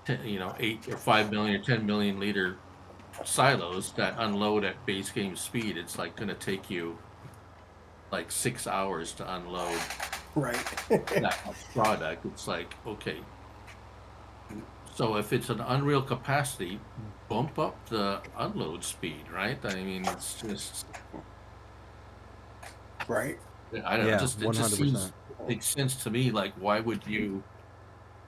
8 or 5 million or 10 million liter silos that unload at base game speed. It's like going to take you like 6 hours to unload right. that product. It's like, okay, so if it's an unreal capacity, bump up the unload speed, right? I mean, it's just Right. I don't know, Yeah, it just seems 100%. makes sense to me. Like, why would you?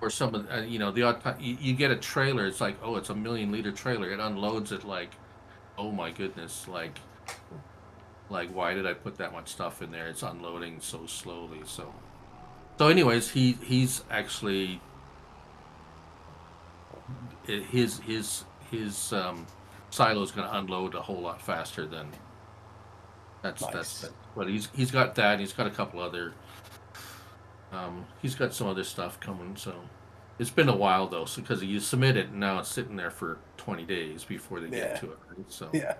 Or some of the odd time you get a trailer, it's like, oh, it's a 1,000,000 liter trailer. It unloads it like, oh my goodness, like why did I put that much stuff in there? It's unloading so slowly. So anyways, he's actually his silo is going to unload a whole lot faster than that's but he's got that, and he's got a couple other he's got some other stuff coming. So it's been a while though, so because you submit it and now it's sitting there for 20 days before they get to it, right? So yeah.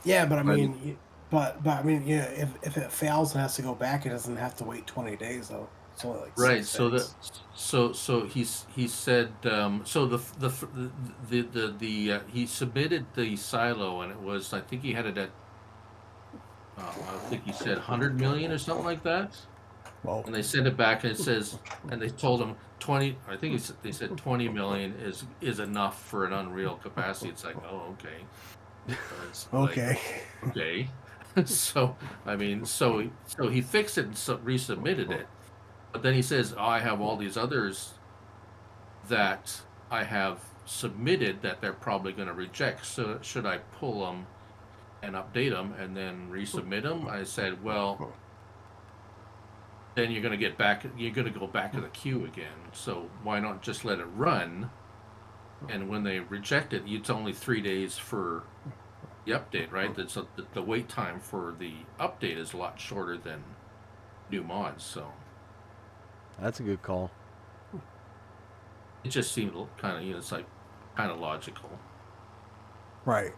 Yeah, but I mean, I mean, yeah, if it fails and has to go back, it doesn't have to wait 20 days though. It's only like right. 6 So days. he said so he submitted the silo, and it was, I think he had it at I think he said 100 million or something like that. Well, And they sent it back, and it says, and they told him 20. I think they said 20 million is enough for an Unreal capacity. It's like, oh, okay. It's okay. like, okay. So I mean, so he fixed it and resubmitted it, but then he says, oh, I have all these others that I have submitted that they're probably going to reject. So should I pull them and update them and then resubmit them? I said, well, then you're going to go back to the queue again. So why not just let it run? And when they reject it, it's only 3 days for the update, right? The wait time for the update is a lot shorter than new mods. So That's a good call. it just seemed kind of, it's like kind of logical. Right.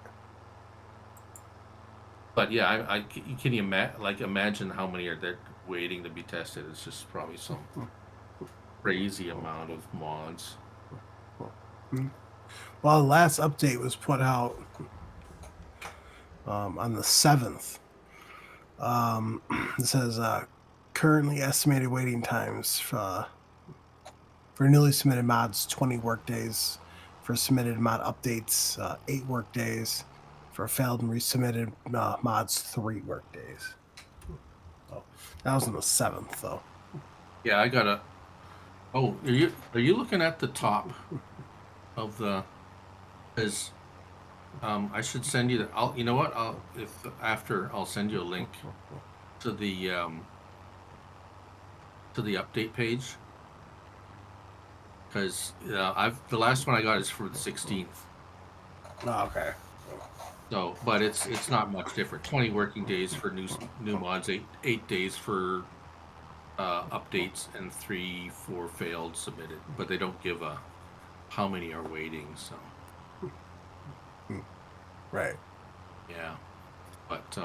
But yeah, can you imagine how many are there waiting to be tested? It's just probably some crazy amount of mods. Well, the last update was put out on the 7th. It says currently estimated waiting times for newly submitted mods 20 workdays, for submitted mod updates 8 workdays, for failed and resubmitted mods 3 workdays. So that was on the 7th though. Yeah, I gotta. Oh, are you looking at the top of the? Because I should send you the. You know what? I'll send you a link to the update page. Because the last one I got is for the 16th. Oh, okay. So, but it's not much different. 20 working days for new mods, 8 days for updates, and 3-4 failed submitted. But they don't give how many are waiting. So. Right. Yeah, but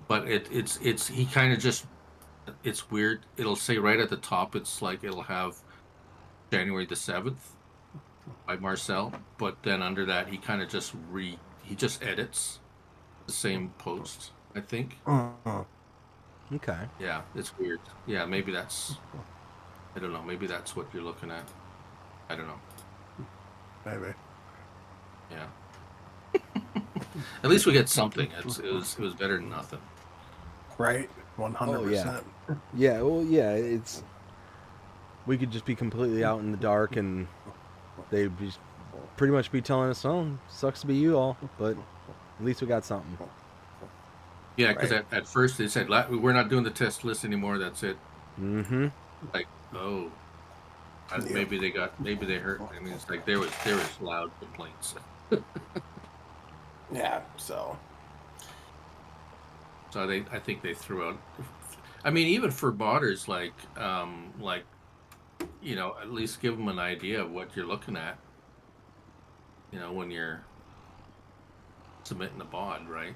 but it's he kind of just, it's weird. It'll say right at the top, it's like it'll have January the 7th by Marcel, but then under that he kind of just he just edits the same post, I think. Okay. Yeah, it's weird. Yeah, maybe that's, I don't know, maybe that's what you're looking at. I don't know. Maybe. Yeah. At least we get something. It was better than nothing. Right. 100%. Yeah, well, yeah, it's, we could just be completely out in the dark and they'd be pretty much be telling us, oh, sucks to be you all, but at least we got something. Yeah, because Right. at first they said, we're not doing the test list anymore, that's it. Mm-hmm. Like, oh, Yep. maybe they hurt. I mean, it's like there was loud complaints. Yeah. So. So I think they threw out. I mean, even for botters, like you know, at least give them an idea of what you're looking at. You know, when you're submitting a bod, right?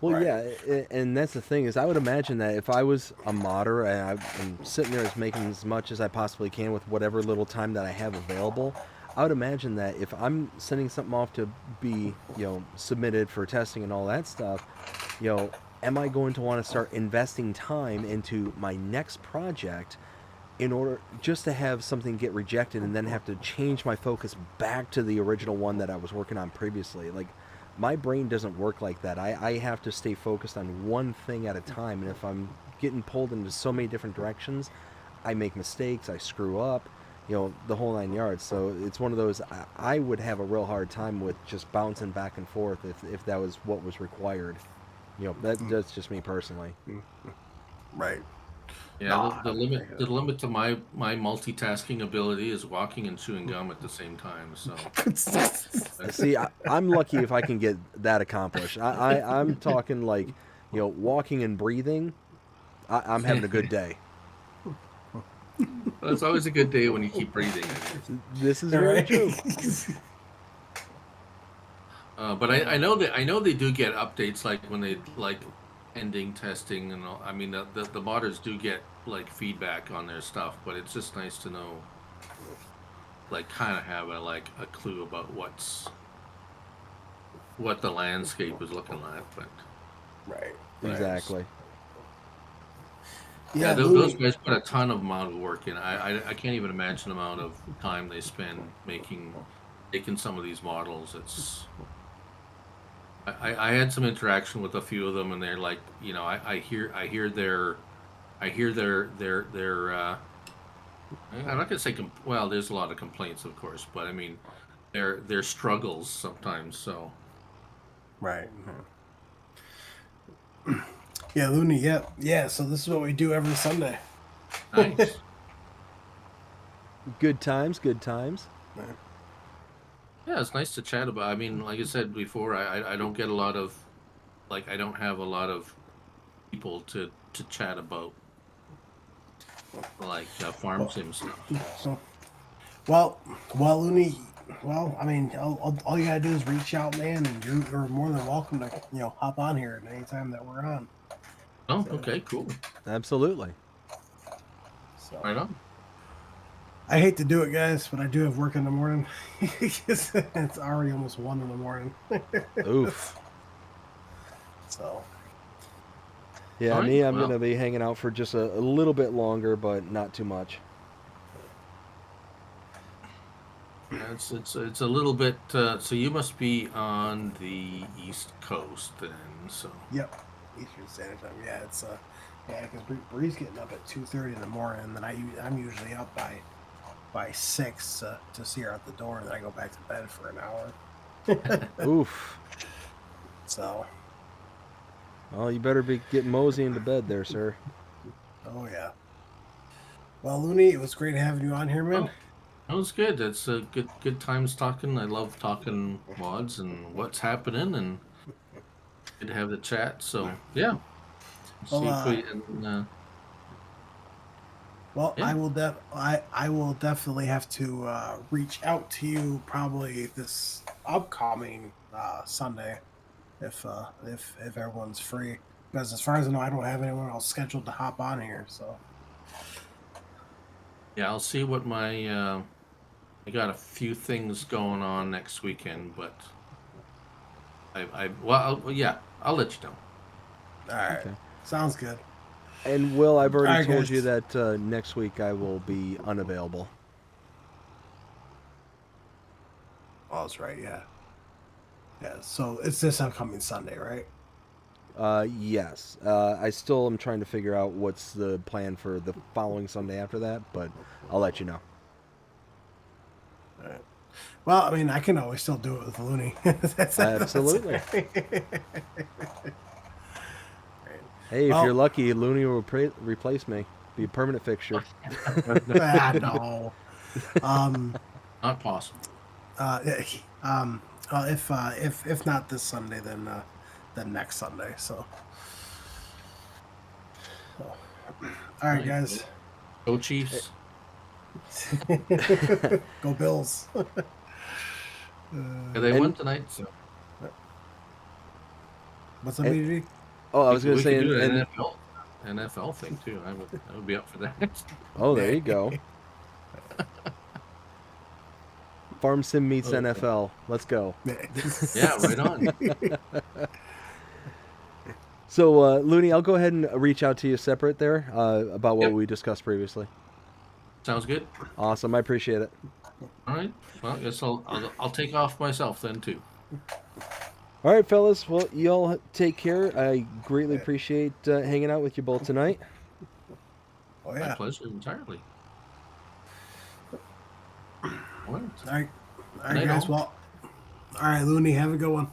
Well, Right. yeah, and that's the thing is, I would imagine that if I was a modder and I'm sitting there as making as much as I possibly can with whatever little time that I have available, I would imagine that if I'm sending something off to be, submitted for testing and all that stuff, am I going to want to start investing time into my next project in order just to have something get rejected and then have to change my focus back to the original one that I was working on previously? Like, my brain doesn't work like that. I have to stay focused on one thing at a time, and if I'm getting pulled into so many different directions, I make mistakes, I screw up, the whole 9 yards. So it's one of those, I would have a real hard time with just bouncing back and forth if that was what was required. That's just me personally. Right. Yeah, Nah, the limit to my multitasking ability is walking and chewing gum at the same time. So See, I'm lucky if I can get that accomplished. I'm talking like, walking and breathing. I'm having a good day. well, it's always a good day when you keep breathing. This is very true. But I know they do get updates, like when they like ending testing and all. I mean, the modders do get like feedback on their stuff, but it's just nice to know, like, kind of have a clue about what the landscape is looking like. But Right. Exactly. yeah, those guys put a ton of amount of work in. I can't even imagine the amount of time they spend making some of these models. It's I had some interaction with a few of them, and they're like, I hear their I'm not gonna say well, there's a lot of complaints, of course, but I mean their struggles sometimes. So Right. Yeah, Looney. Yep. Yeah. So this is what we do every Sunday. nice. Good times, good times. Yeah, it's nice to chat about. I mean, like I said before, I don't get a lot of, like, I don't have a lot of people to chat about, like, farm sim stuff. So, well, Looney. Well, I mean, all you gotta do is reach out, man, and you're more than welcome to hop on here at any time that we're on. Oh, okay, cool. Absolutely. So, Right on. I hate to do it, guys, but I do have work in the morning. It's already almost 1 in the morning. Oof. So, Yeah, All right, me, I'm well. gonna be hanging out for just a little bit longer, but not too much. Yeah, it's a little bit. So you must be on the East Coast then. So yep, Eastern Standard Time. Yeah, it's yeah, because Bree's getting up at 2:30 in the morning, and then I'm usually up by 6 to see her out the door, and then I go back to bed for an hour. Oof. So, Well, you better be getting mosey into bed there, sir. oh yeah. Well, Looney, it was great having you on here, man. Oh, that was good. It's a good times talking. I love talking mods and what's happening, and good to have the chat. So yeah. Well, See if we and, Well, Yeah. I will definitely have to reach out to you probably this upcoming Sunday if everyone's free. Because as far as I know, I don't have anyone else scheduled to hop on here. So Yeah, I'll see what my I got a few things going on next weekend, but yeah, I'll let you know. all right, Okay. sounds good. And Will, I've already All right, told guys. you that next week I will be unavailable. Oh, that's right. Yeah. Yeah. So it's this upcoming Sunday, right? Yes. I still am trying to figure out what's the plan for the following Sunday after that, but I'll let you know. All right. Well, I mean, I can always still do it with Looney. Absolutely. Hey, if you're Well, lucky, Looney will replace me. Be a permanent fixture. no. Um, Not possible. if not this Sunday, then next Sunday. So, all right, guys. Go Chiefs. Go Bills. Yeah, they won tonight, so What's up, BDD? Oh, I was going we to say, could do an and NFL thing too. I would be up for that. oh, there you go. Farm Sim meets Okay. NFL. Let's go. Yeah, right on. So, Looney, I'll go ahead and reach out to you separate there about what Yep. we discussed previously. Sounds good. Awesome. I appreciate it. All right. Well, I guess I'll take off myself then too. All right, fellas. Well, y'all take care. I greatly appreciate hanging out with you both tonight. Oh My yeah. pleasure entirely. All right. All right, Night guys. all. Well, all right, Looney, have a good one.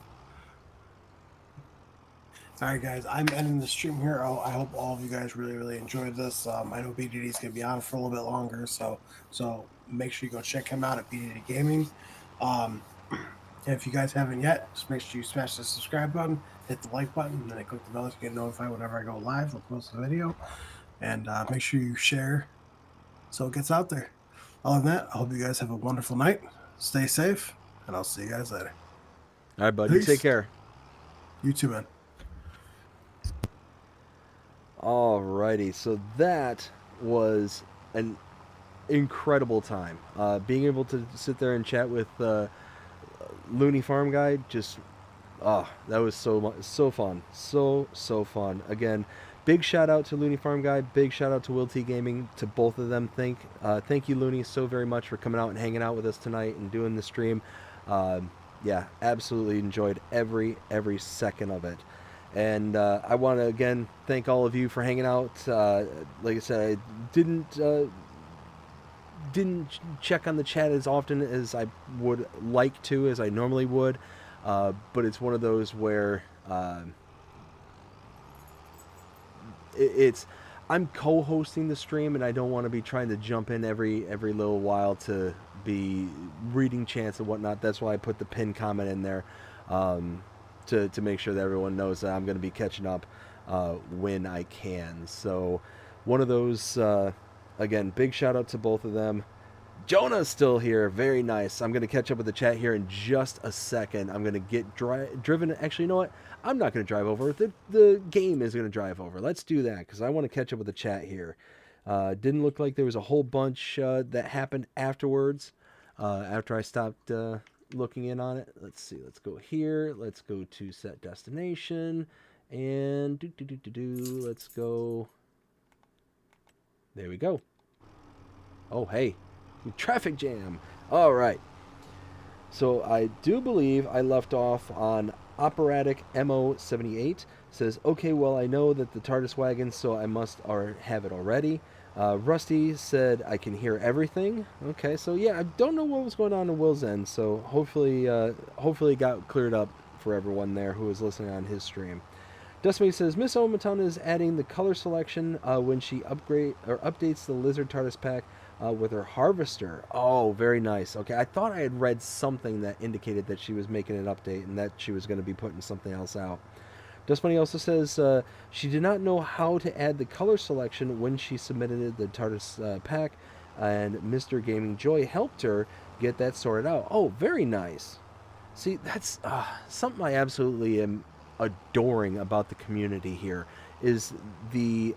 All right, guys. I'm ending the stream here. I hope all of you guys really enjoyed this. I know BDD's gonna be on for a little bit longer, so make sure you go check him out at BDD Gaming. And if you guys haven't yet, just make sure you smash the subscribe button, hit the like button, and then click the bell to get notified whenever I go live or post a video. And make sure you share so it gets out there. Other than that, I hope you guys have a wonderful night. Stay safe, and I'll see you guys later. All right, buddy. Peace. Take care. You too, man. Alrighty, so that was an incredible time. Being able to sit there and chat with LooneyFarmGuy, just that was so fun, so fun. Again, big shout out to LooneyFarmGuy, big shout out to WillTGaming, to both of them. Thank you, Looney, so very much for coming out and hanging out with us tonight and doing the stream. Yeah, absolutely enjoyed every second of it. And I want to again thank all of you for hanging out. Like I said, I didn't check on the chat as often as I would like to, as I normally would. But it's one of those where I'm co-hosting the stream, and I don't want to be trying to jump in every little while to be reading chats and whatnot. That's why I put the pin comment in there. To make sure that everyone knows that I'm going to be catching up when I can. So one of those, again, big shout out to both of them. Jonah's still here. Very nice. I'm going to catch up with the chat here in just a second. I'm going to get driven. Actually, you know what? I'm not going to drive over. The game is going to drive over. Let's do that because I want to catch up with the chat here. Didn't look like there was a whole bunch that happened afterwards after I stopped looking in on it. Let's see. Let's go here. Let's go to set destination and let's go. There we go. Oh, hey, traffic jam. All right. So I do believe I left off on Operatic MO78. Says, okay, well, I know that the TARDIS wagon, so I must have it already. Rusty said I can hear everything. Okay, so yeah, I don't know what was going on in Will's end, so hopefully it got cleared up for everyone there who was listening on his stream. Dustmate says Miss Omaton is adding the color selection when she updates the Lizard TARDIS pack with her harvester. Oh, very nice. Okay, I thought I had read something that indicated that she was making an update and that she was going to be putting something else out. Dustmoney also says she did not know how to add the color selection when she submitted the TARDIS pack, and Mr. Gaming Joy helped her get that sorted out. Oh, very nice. See, that's something I absolutely am adoring about the community here is the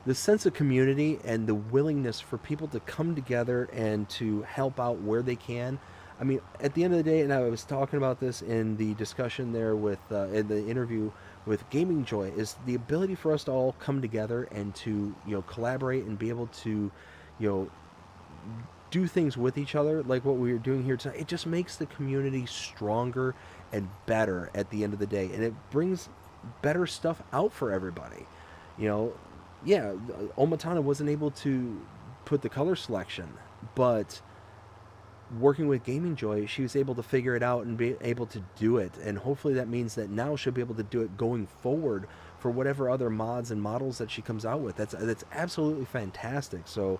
the sense of community and the willingness for people to come together and to help out where they can. I mean, at the end of the day, and I was talking about this in the discussion there with in the interview with Gaming Joy, is the ability for us to all come together and to collaborate and be able to do things with each other like what we are doing here tonight. It just makes the community stronger and better at the end of the day, and it brings better stuff out for everybody. Yeah, Omatana wasn't able to put the color selection, but working with Gaming Joy, she was able to figure it out and be able to do it. And hopefully that means that now she'll be able to do it going forward for whatever other mods and models that she comes out with. That's absolutely fantastic. So,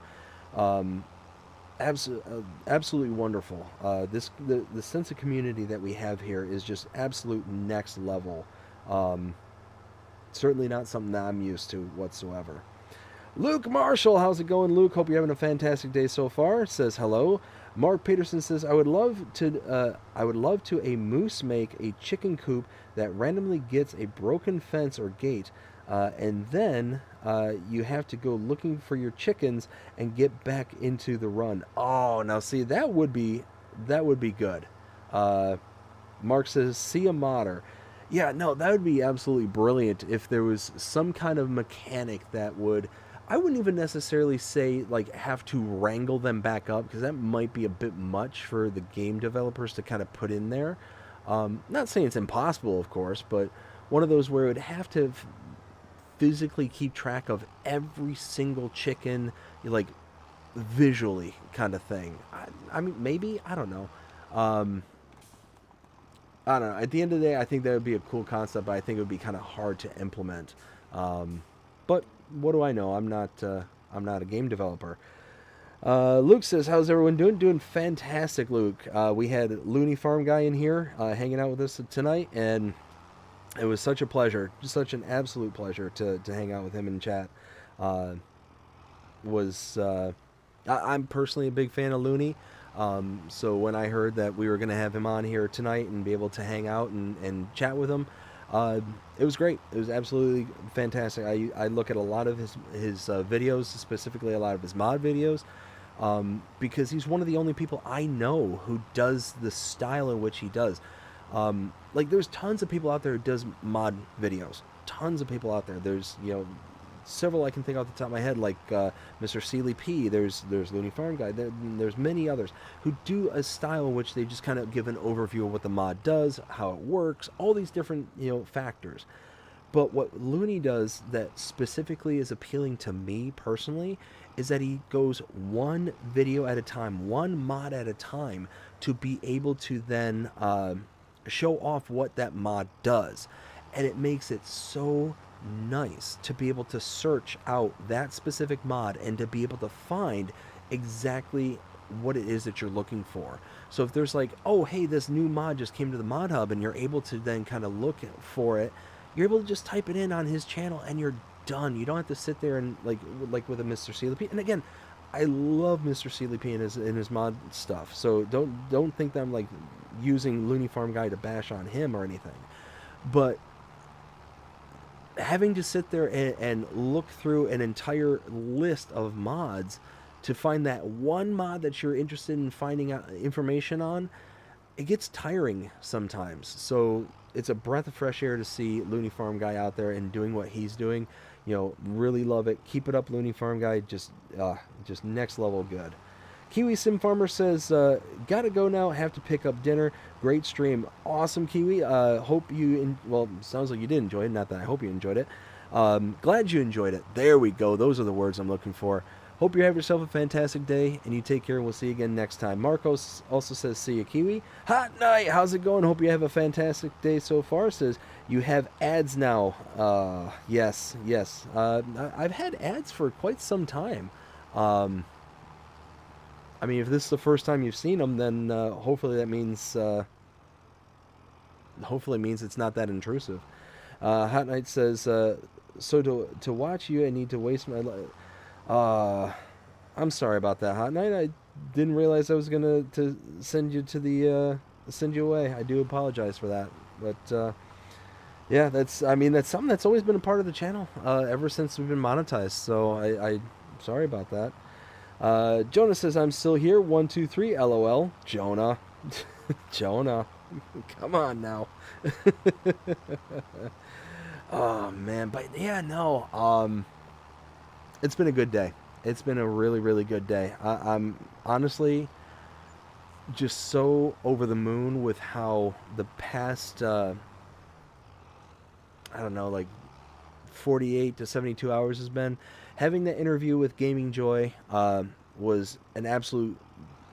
absolutely wonderful. The sense of community that we have here is just absolute next level. Certainly not something that I'm used to whatsoever. Luke Marshall, how's it going, Luke? Hope you're having a fantastic day so far. Says hello. Mark Peterson says, I would love to a moose make a chicken coop that randomly gets a broken fence or gate, and then you have to go looking for your chickens and get back into the run. Oh, now see, that would be good. Mark says, see a modder. Yeah, no, that would be absolutely brilliant if there was some kind of mechanic that would, I wouldn't even necessarily say like have to wrangle them back up, because that might be a bit much for the game developers to kind of put in there. Not saying it's impossible, of course, but one of those where it would have to physically keep track of every single chicken, like visually kind of thing. I mean, maybe, I don't know. I don't know. At the end of the day, I think that would be a cool concept, but I think it would be kind of hard to implement. But what do I know? I'm not a game developer. Luke says, how's everyone doing? Doing fantastic, Luke. We had LooneyFarmGuy in here hanging out with us tonight, and it was such a pleasure, just such an absolute pleasure to hang out with him and chat. I'm personally a big fan of Looney. So when I heard that we were going to have him on here tonight and be able to hang out and chat with him, it was great. It was absolutely fantastic. I look at a lot of his videos, specifically a lot of his mod videos, because he's one of the only people I know who does the style in which he does. Like there's tons of people out there who does mod videos. Tons of people out there. There's, several I can think off the top of my head, like Mr. Sealy P. There's LooneyFarmGuy. There's many others who do a style in which they just kind of give an overview of what the mod does, how it works, all these different factors. But what Looney does that specifically is appealing to me personally is that he goes one video at a time, one mod at a time, to be able to then show off what that mod does, and it makes it so nice to be able to search out that specific mod and to be able to find exactly what it is that you're looking for. So if there's like, oh hey, this new mod just came to the mod hub, and you're able to then kind of look for it, you're able to just type it in on his channel and you're done. You don't have to sit there and like with a Mr. Sealy P. And again, I love Mr. Sealy P in his mod stuff, so don't think that I'm like using LooneyFarmGuy to bash on him or anything, but having to sit there and look through an entire list of mods to find that one mod that you're interested in finding out information on, it gets tiring sometimes. So it's a breath of fresh air to see LooneyFarmGuy out there and doing what he's doing. Really love it. Keep it up, LooneyFarmGuy. Just next level good. Kiwi Sim Farmer says, gotta go now, have to pick up dinner. Great stream. Awesome, Kiwi. Hope you, sounds like you did enjoy it. Not that I hope you enjoyed it. Glad you enjoyed it. There we go. Those are the words I'm looking for. Hope you have yourself a fantastic day, and you take care, and we'll see you again next time. Marcos also says, see you, Kiwi. Hot night. How's it going? Hope you have a fantastic day so far. Says, you have ads now. Yes. I've had ads for quite some time. I mean, if this is the first time you've seen them, then hopefully that means it's not that intrusive. Hot Knight says, so to watch you, I need to waste my life. I'm sorry about that, Hot Knight. I didn't realize I was gonna to send you to the send you away. I do apologize for that, but yeah, that's something that's always been a part of the channel ever since we've been monetized. So I sorry about that. Jonah says I'm still here. 1, 2, 3. LOL. Jonah, Jonah, come on now. Oh man, but yeah, no. It's been a good day. It's been a really, really good day. I'm honestly just so over the moon with how the past, I don't know, like 48 to 72 hours has been. Having that interview with Gaming Joy was an absolute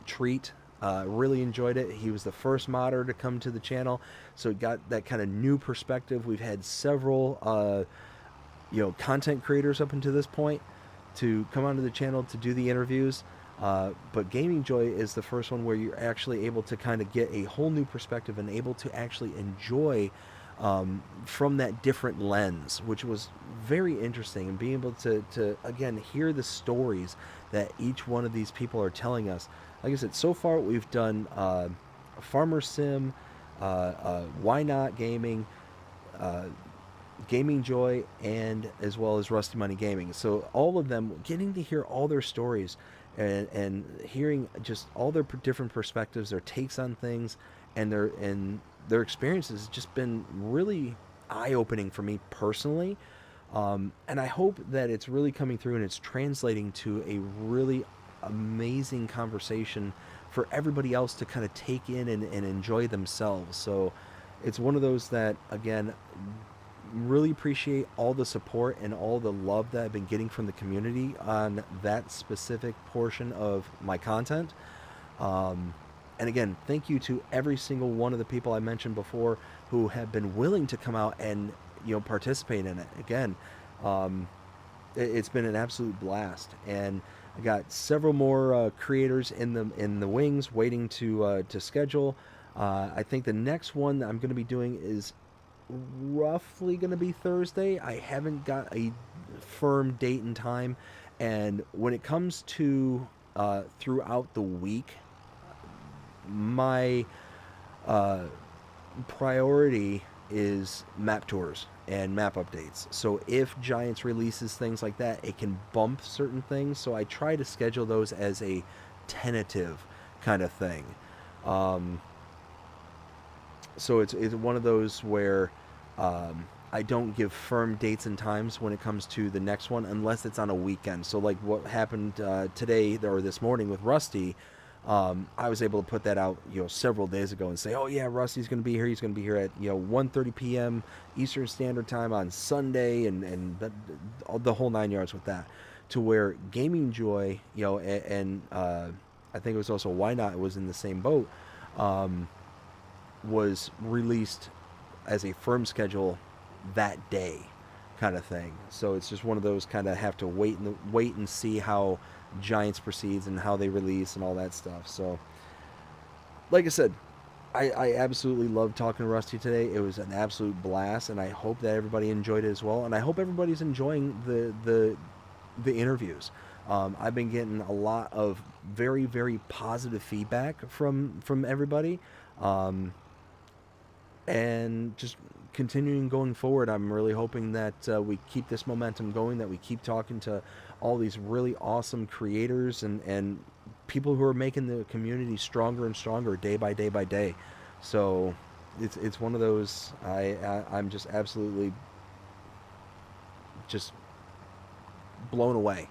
treat. Really enjoyed it. He was the first modder to come to the channel, so it got that kind of new perspective. We've had several, content creators up until this point to come onto the channel to do the interviews. But Gaming Joy is the first one where you're actually able to kind of get a whole new perspective and able to actually enjoy from that different lens, which was very interesting, and being able to again hear the stories that each one of these people are telling us. Like I said, so far we've done Farmer Sim, Why Not Gaming, Gaming Joy, and as well as Rusty Money Gaming. So all of them, getting to hear all their stories and hearing just all their different perspectives, their takes on things, and their experiences has just been really eye-opening for me personally. And I hope that it's really coming through and it's translating to a really amazing conversation for everybody else to kind of take in and enjoy themselves. So it's one of those that, again, really appreciate all the support and all the love that I've been getting from the community on that specific portion of my content. And again, thank you to every single one of the people I mentioned before who have been willing to come out and participate in it. Again, it's been an absolute blast, and I got several more creators in the wings waiting to schedule. I think the next one that I'm going to be doing is roughly going to be Thursday. I haven't got a firm date and time, and when it comes to throughout the week, my priority is map tours and map updates. So if Giants releases things like that, it can bump certain things, so I try to schedule those as a tentative kind of thing. So it's one of those where I don't give firm dates and times when it comes to the next one unless it's on a weekend. So like what happened today or this morning with Rusty, I was able to put that out several days ago and say, oh yeah, Rusty's going to be here. He's going to be here at 1:30 p.m. Eastern Standard Time on Sunday, and the whole 9 yards with that. To where Gaming Joy, and I think it was also Why Not was in the same boat, was released as a firm schedule that day kind of thing. So it's just one of those kind of have to wait and see how Giants proceeds and how they release and all that stuff. So like I said, I absolutely loved talking to Rusty today. It was an absolute blast, and I hope that everybody enjoyed it as well, and I hope everybody's enjoying the interviews. I've been getting a lot of very, very positive feedback from everybody, and just continuing going forward. I'm really hoping that we keep this momentum going, that we keep talking to all these really awesome creators and people who are making the community stronger and stronger day by day by day. So it's one of those, I'm just absolutely just blown away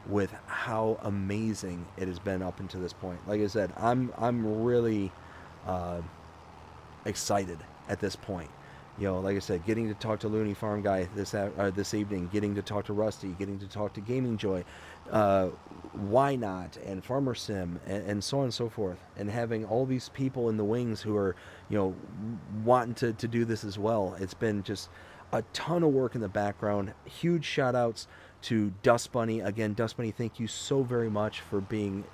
with how amazing it has been up until this point. Like I said, I'm really excited at this point. Like I said, getting to talk to LooneyFarmGuy this evening, getting to talk to Rusty, getting to talk to Gaming Joy, Why Not, and Farmer Sim, and so on and so forth, and having all these people in the wings who are, wanting to do this as well. It's been just a ton of work in the background. Huge shout outs to Dust Bunny. Again, Dust Bunny, thank you so very much for being,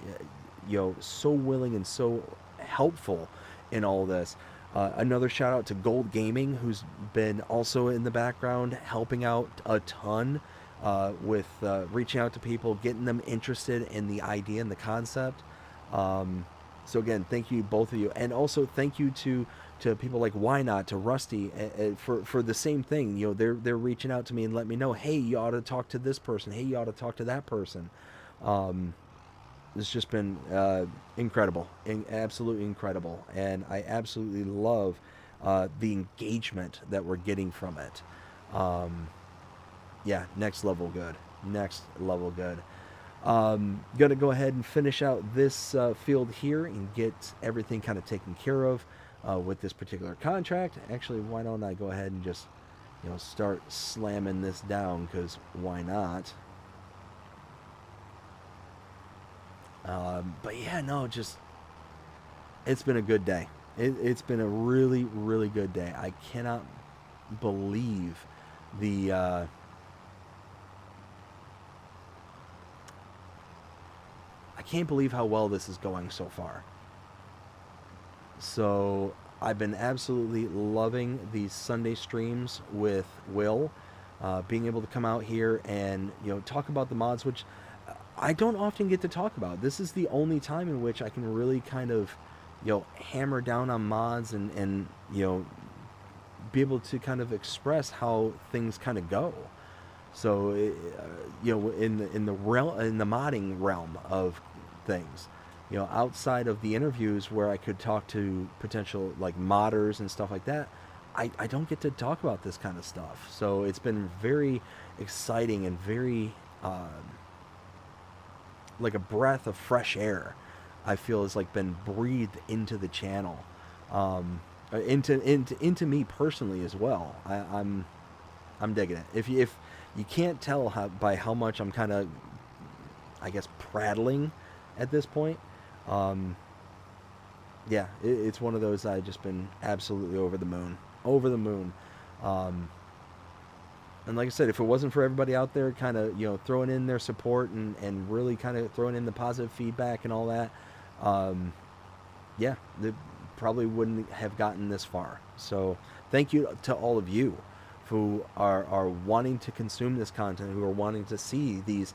so willing and so helpful in all this. Another shout out to WillTGaming, who's been also in the background helping out a ton with reaching out to people, getting them interested in the idea and the concept. So again, thank you both of you, and also thank you to people like Why Not, to Rusty, for the same thing. You know, they're reaching out to me and let me know, hey, you ought to talk to this person. Hey, you ought to talk to that person. It's just been incredible, absolutely incredible, and I absolutely love the engagement that we're getting from it. Yeah, next level good. Next level good. Gonna go ahead and finish out this field here and get everything kind of taken care of with this particular contract. Actually, why don't I go ahead and just, you know, start slamming this down, because why not? But yeah, no, just, it's been a good day. It's been a really, really good day. I cannot believe the I can't believe how well this is going so far. So I've been absolutely loving these Sunday streams with Will, being able to come out here and, you know, talk about the mods, which I don't often get to talk about. This is the only time in which I can really kind of, you know, hammer down on mods and you know, be able to kind of express how things kind of go. So you know, in the modding realm of things, you know, outside of the interviews where I could talk to potential like modders and stuff like that, I don't get to talk about this kind of stuff. So it's been very exciting and very like a breath of fresh air, I feel, has like been breathed into the channel, into me personally as well. I'm digging it. If you can't tell by how much I'm kind of, I guess, prattling at this point, yeah, it's one of those I've just been absolutely over the moon. And like I said, if it wasn't for everybody out there kind of, you know, throwing in their support and really kind of throwing in the positive feedback and all that, yeah, they probably wouldn't have gotten this far. So thank you to all of you who are wanting to consume this content, who are wanting to see these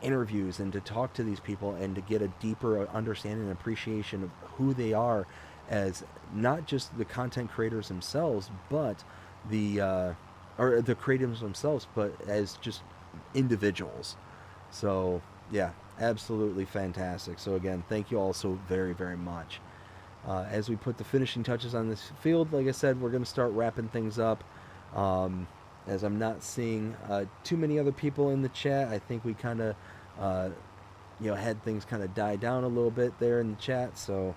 interviews and to talk to these people and to get a deeper understanding and appreciation of who they are as not just the content creators themselves, but the creators themselves, but as just individuals. So yeah, absolutely fantastic. So again, thank you all so very, very much. As we put the finishing touches on this field, like I said, we're going to start wrapping things up. As I'm not seeing too many other people in the chat, I think we kind of you know, had things kind of die down a little bit there in the chat. So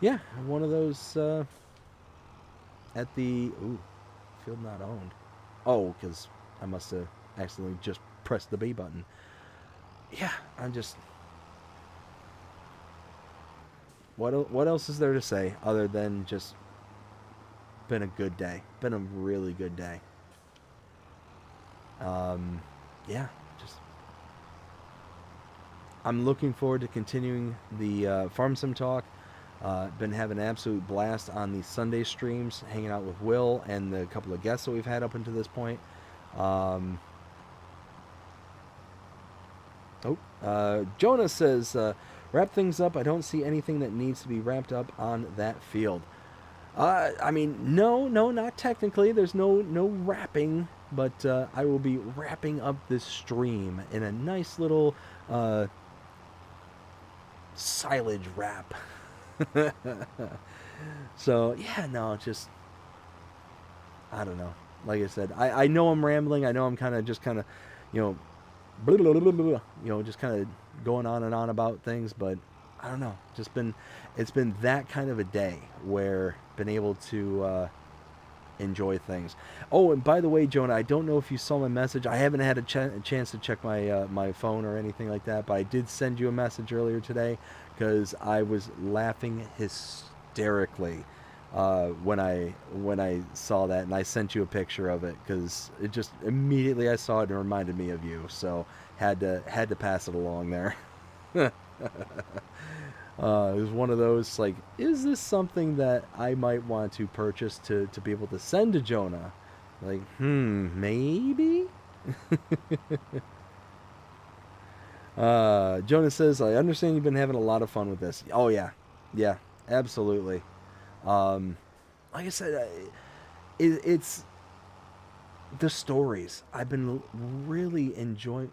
yeah, one of those at the field not owned. Oh, because I must have accidentally just pressed the B button. Yeah, I'm just... What else is there to say other than just been a good day. Been a really good day. Yeah, just... I'm looking forward to continuing the Farm Sim Talk. Been having an absolute blast on these Sunday streams, hanging out with Will and the couple of guests that we've had up until this point. Jonah says, wrap things up. I don't see anything that needs to be wrapped up on that field. I mean, no, not technically. There's no wrapping, but I will be wrapping up this stream in a nice little silage wrap. So yeah, no, just, I don't know. Like I said, I know I'm rambling. I know I'm kind of, you know, blah, blah, blah, blah, blah, you know, just kind of going on and on about things, but I don't know. It's been that kind of a day where been able to enjoy things. Oh, and by the way, Jonah, I don't know if you saw my message. I haven't had a chance to check my my phone or anything like that, but I did send you a message earlier today because I was laughing hysterically when I saw that, and I sent you a picture of it because it just immediately I saw it and it reminded me of you, so had to pass it along there. It was one of those, like, is this something that I might want to purchase to be able to send to Jonah? Like, maybe? Jonah says, I understand you've been having a lot of fun with this. Oh, yeah. Yeah, absolutely. Like I said, it's the stories. I've been really enjoying.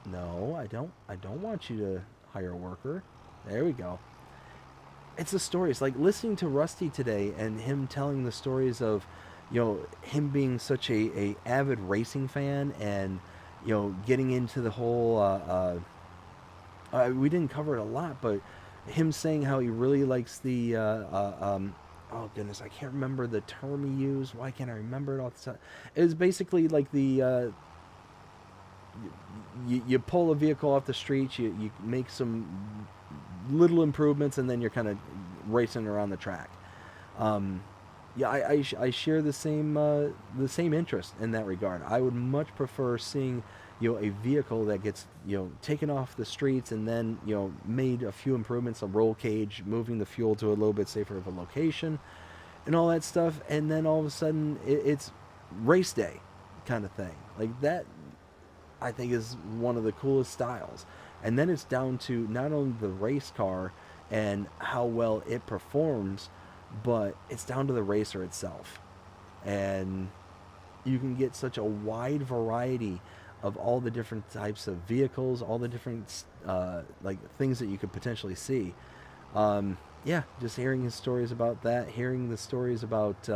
No, I don't. I don't want you to hire a worker. There we go. It's the stories. Like listening to Rusty today and him telling the stories of, him being such a avid racing fan and, getting into the whole. We didn't cover it a lot, but him saying how he really likes the. Oh goodness, I can't remember the term he used. Why can't I remember it all the time? It was basically like the. You pull a vehicle off the street, you make some little improvements, and then you're kind of racing around the track. Yeah, I share the same interest in that regard. I would much prefer seeing a vehicle that gets taken off the streets and then made a few improvements, a roll cage, moving the fuel to a little bit safer of a location, and all that stuff, and then all of a sudden it's race day kind of thing. Like that, I think, is one of the coolest styles. And then it's down to not only the race car and how well it performs, but it's down to the racer itself. And you can get such a wide variety of all the different types of vehicles, all the different like things that you could potentially see. Yeah, just hearing his stories about that, hearing the stories about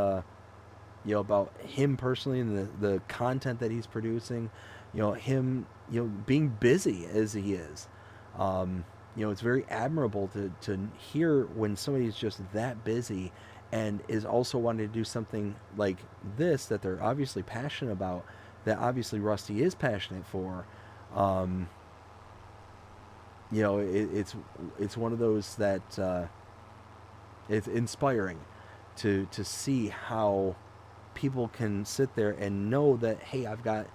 about him personally and the content that he's producing, him being busy as he is. It's very admirable to hear when somebody's just that busy and is also wanting to do something like this that they're obviously passionate about, that obviously Rusty is passionate for. It's one of those that it's inspiring to see how people can sit there and know that, hey, I've got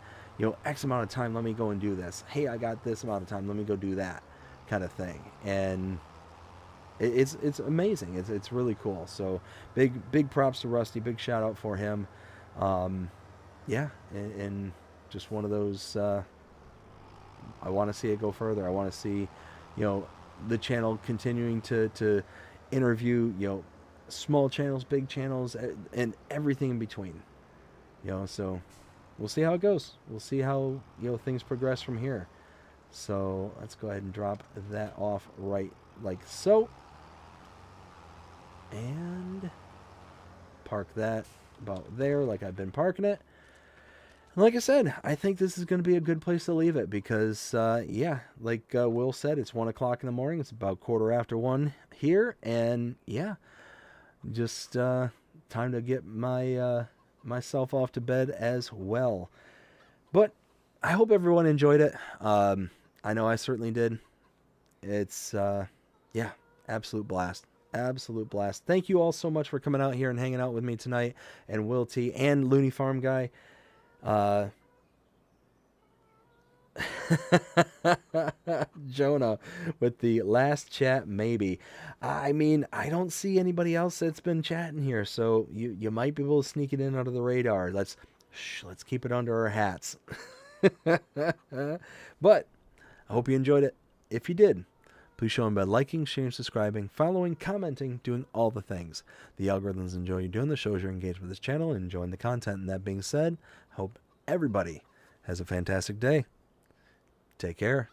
X amount of time, let me go and do this. Hey, I got this amount of time, let me go do that, kind of thing. And it's amazing. It's really cool. So big props to Rusty. Big shout out for him. Yeah, and just one of those. I want to see it go further. I want to see, the channel continuing to interview, small channels, big channels, and everything in between. So we'll see how it goes. We'll see how things progress from here. So let's go ahead and drop that off right like so, and park that about there like I've been parking it. And like I said, I think this is going to be a good place to leave it because yeah, like Will said, it's 1 o'clock in the morning. It's about 1:15 here, and yeah, just time to get my myself off to bed as well. But I hope everyone enjoyed it. I know I certainly did. It's yeah, absolute blast. Absolute blast. Thank you all so much for coming out here and hanging out with me tonight, and WillT and LooneyFarmGuy. Jonah with the last chat, maybe. I mean, I don't see anybody else that's been chatting here, so you might be able to sneak it in under the radar. Let's keep it under our hats. But I hope you enjoyed it. If you did, please show them by liking, sharing, subscribing, following, commenting, doing all the things. The algorithms enjoy you doing the shows, you're engaged with this channel and enjoying the content. And that being said, I hope everybody has a fantastic day. Take care.